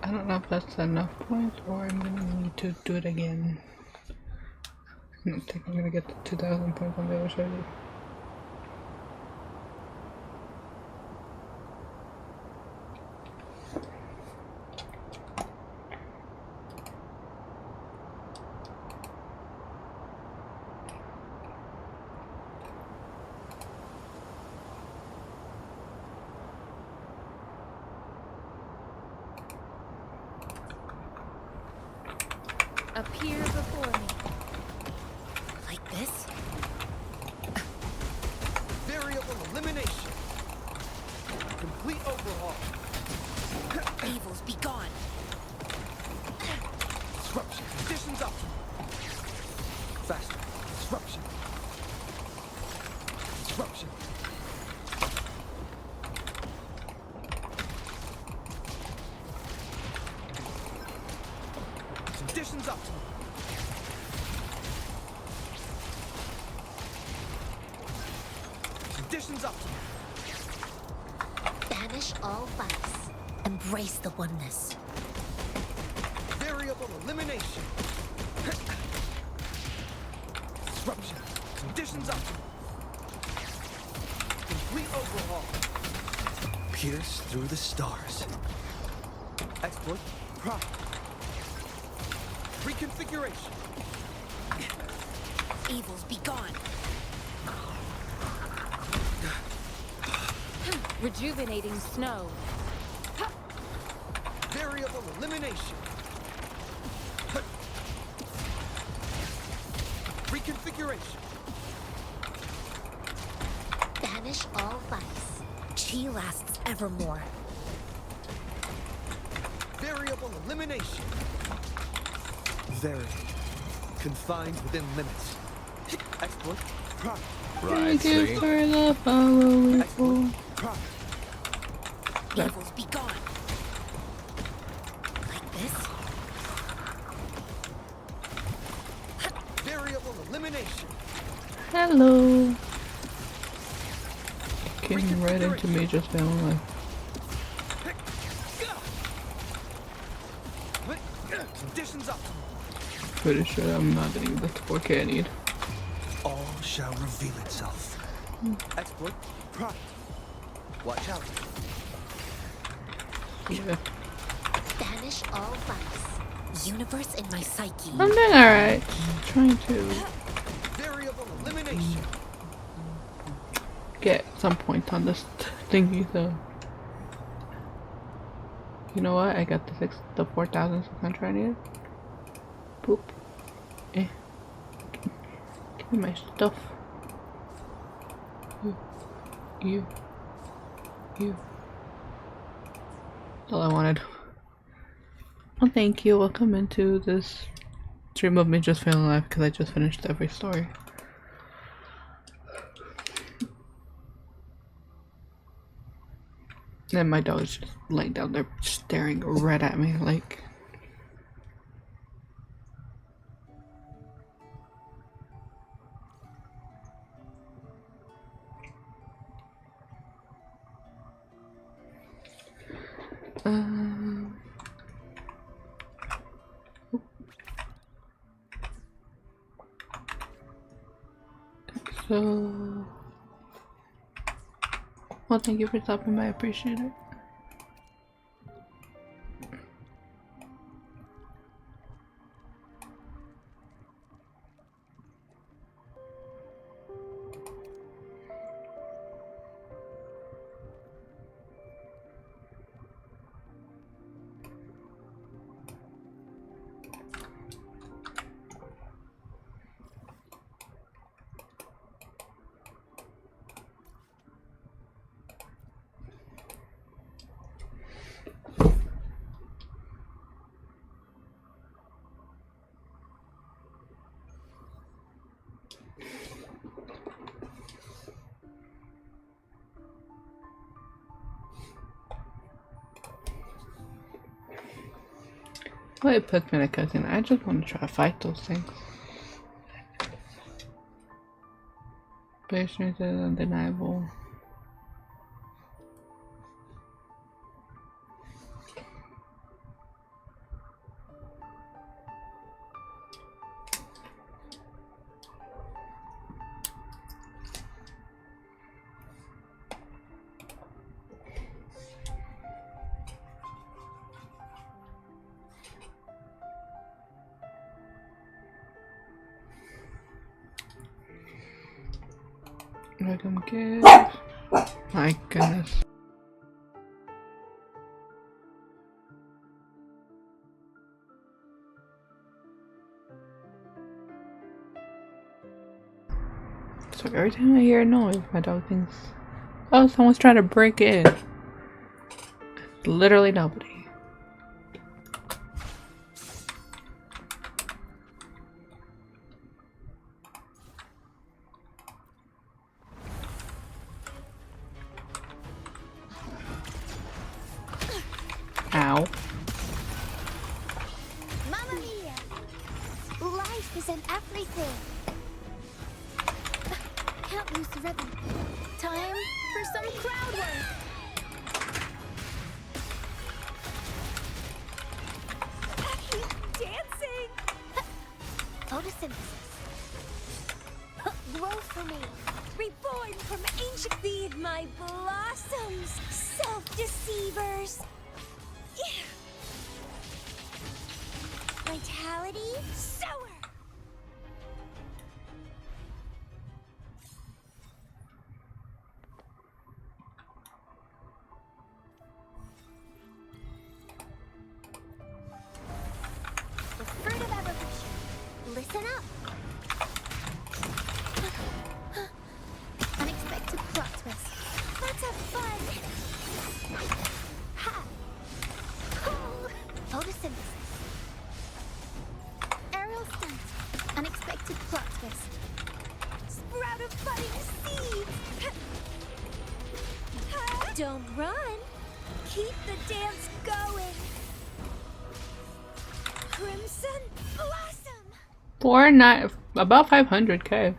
I don't know if that's enough points or I'm gonna need to do it again. I don't think I'm gonna get the 2,000 points on the other side. Appear before me. Like this? Variable elimination. Complete overhaul. Evils be gone. Disruption. Conditions optimal. Faster. Disruption. Disruption. Conditions optimal. Conditions optimal. Banish all vice. Embrace the oneness. Variable elimination. Disruption. Conditions optimal. Complete overhaul. Pierce through the stars. Exploit. Prime. Reconfiguration. Evils be gone. Rejuvenating snow. Variable elimination. Reconfiguration. Banish all vice. Chi lasts evermore. Variable elimination. Very confined within limits. Exploit. Prime. Thank you for the follow. Evils be gone. Like this? Variable elimination. Hello. Came right into me just now. Like, Conditions up. pretty sure I'm not getting the 4K I need. All shall reveal itself. Exploit. Prime. Watch out. Yeah. Banish all vice. Universe in my psyche. I'm doing alright. Trying to Variable elimination. get some points on this thingy, so. You know what? I got the 4,600 I needed. Boop. Eh. Give me my stuff. You. That's all I wanted. Well, thank you. Welcome into this stream of me just feeling alive because I just finished every story. And my dog is just laying down there staring right at me like... So... Well, thank you for stopping by. I appreciate it. Well, it puts me in a cutscene. I just want to try to fight those things. Patience is undeniable. Welcome, kids. My goodness. So every time I hear a noise, my dog thinks, oh, someone's trying to break in. Literally nobody. Ow. Mamma mia! Life isn't everything. Can't lose the rhythm. Time for some crowd work. Dancing! Photosynthesis. Grow for me. Reborn from ancient. Feed my blossoms, self-deceivers. Vitality sour. The fruit of evolution. Listen up. Unexpected plot twist. Don't run. Keep the dance going. Crimson Blossom. About 500K.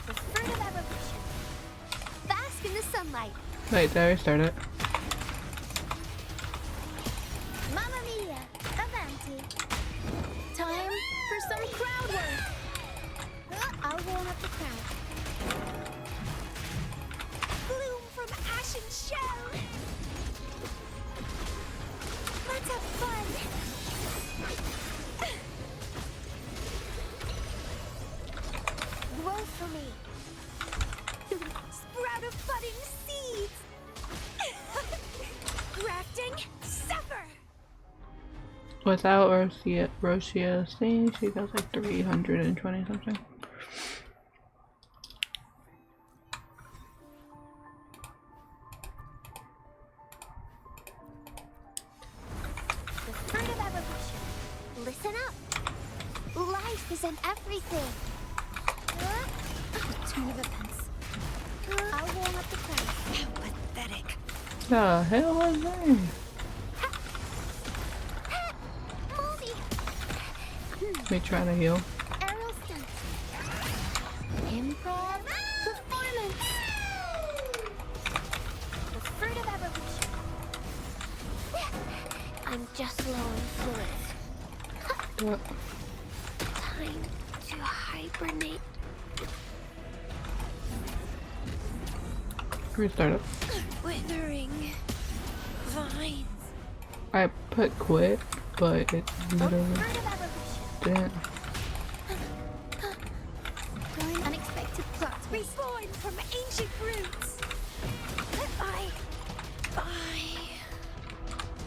The fruit of evolution. Bask in the sunlight. Wait, did I restart it? Mamma mia, avanti. Time for some crowd work. I'll warm up the crowd. Bloom from ashen shell. Let's have fun. Grow for me. Sprout of budding seeds. Grafting, suffer. Without Rosia Stain, she does like 320 something. The fruit of evolution. Listen up. Life isn't everything. Turn of events. I'll warm up the crowd. How pathetic. The hell was that? Me trying to heal. Aerial stunt. Improv performance. The fruit of evolution. I'm just low in fluids. What? Time to hibernate. Restart it. Withering vines. I put quit, but it literally didn't. Growing unexpected plots. Reborn from ancient roots.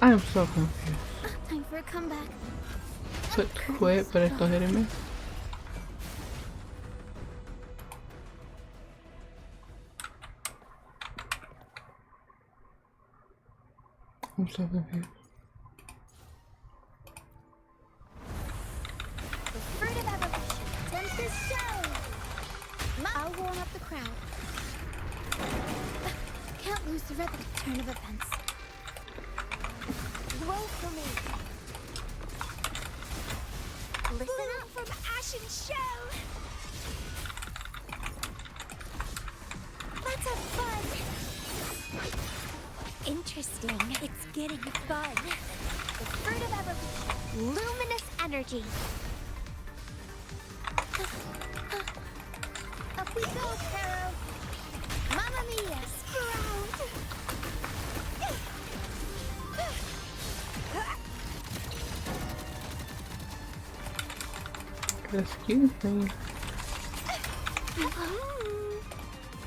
I'm so confused. Time for a comeback. Put quit, but it's still hitting me. I'm so confused. The fruit of evolution. Tempest show. I'll warm up the crowd. Can't lose the rebel turn of events. Grow for me. Listen up from ashen shell. Let's have fun. Interesting. It's getting fun. The fruit of evolution. Luminous energy. Up we go, Caro. Mamma mia, sprout. Excuse me.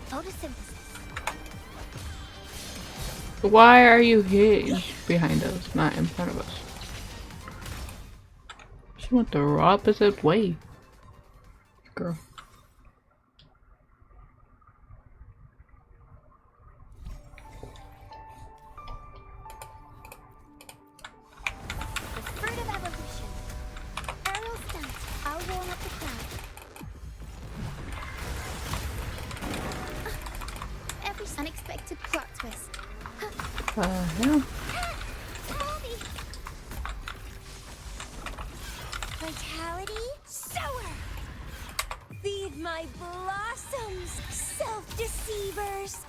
Photosynthesis. Why are you here behind us, not in front of us? She went the opposite way. Girl. The fruit of evolution. Aerial stunt. I'll warm up the crowd. Every unexpected plot twist. Hell? Vitality, sower. Feed my blossoms, self-deceivers.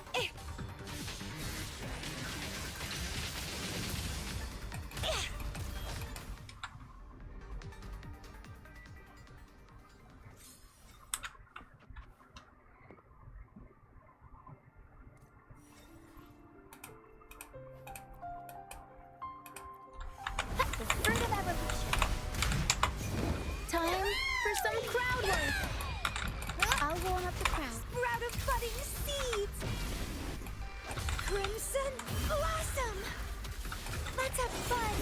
some crowd work. I'll warm up the crowd. Sprout of budding seeds. Crimson blossom. Let's have fun.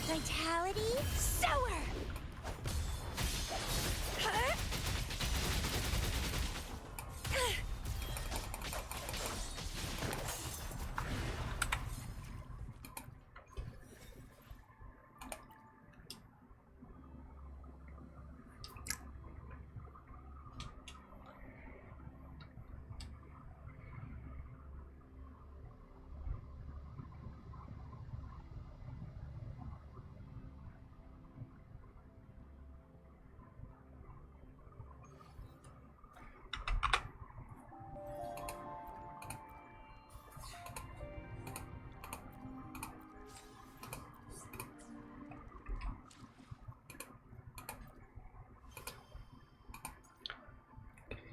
Vitality sour.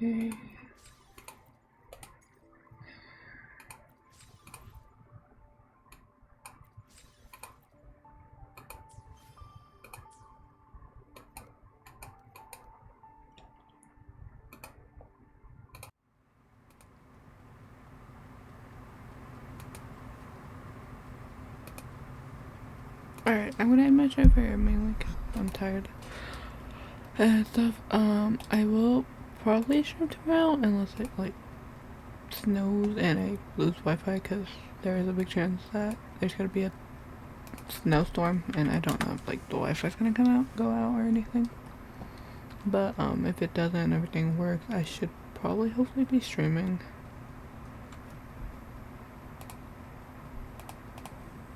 Okay. Alright, I'm gonna end my show here mainly because I'm tired and stuff. I will probably stream tomorrow unless it like snows and I lose Wi-Fi because there is a big chance that there's gonna be a snowstorm and I don't know if like the Wi-Fi's gonna go out or anything. But if it doesn't and everything works, I should probably hopefully be streaming.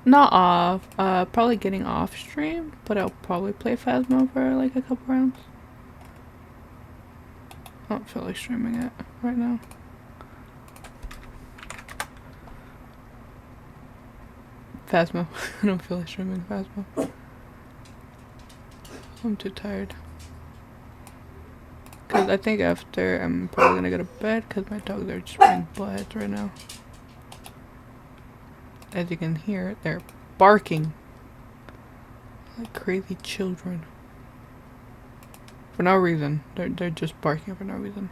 Not off. Probably getting off stream, but I'll probably play Phasmo for like a couple rounds. I don't feel like streaming it right now. Phasmo. I don't feel like streaming Phasmo. I'm too tired. Cause I think after I'm probably gonna go to bed because my dogs are just being buttheads right now. As you can hear, they're barking like crazy children. For no reason. They're just barking for no reason.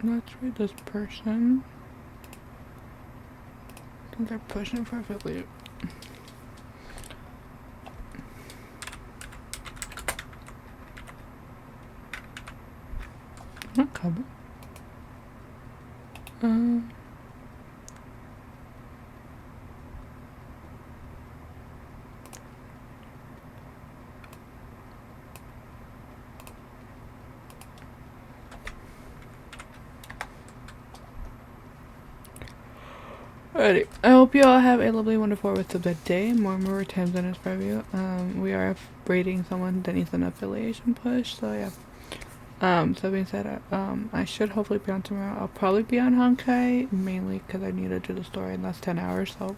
Let's read this person. I think they're pushing for affiliate. Not covered. Alrighty, I hope you all have a lovely, wonderful rest of the day. More times than is for you. We are rating someone that needs an affiliation push, so yeah. So that being said, I should hopefully be on tomorrow. I'll probably be on Honkai, mainly because I need to do the story in last 10 hours, so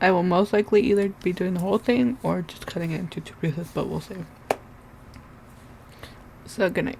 I will most likely either be doing the whole thing or just cutting it into 2 pieces, but we'll see. So good night.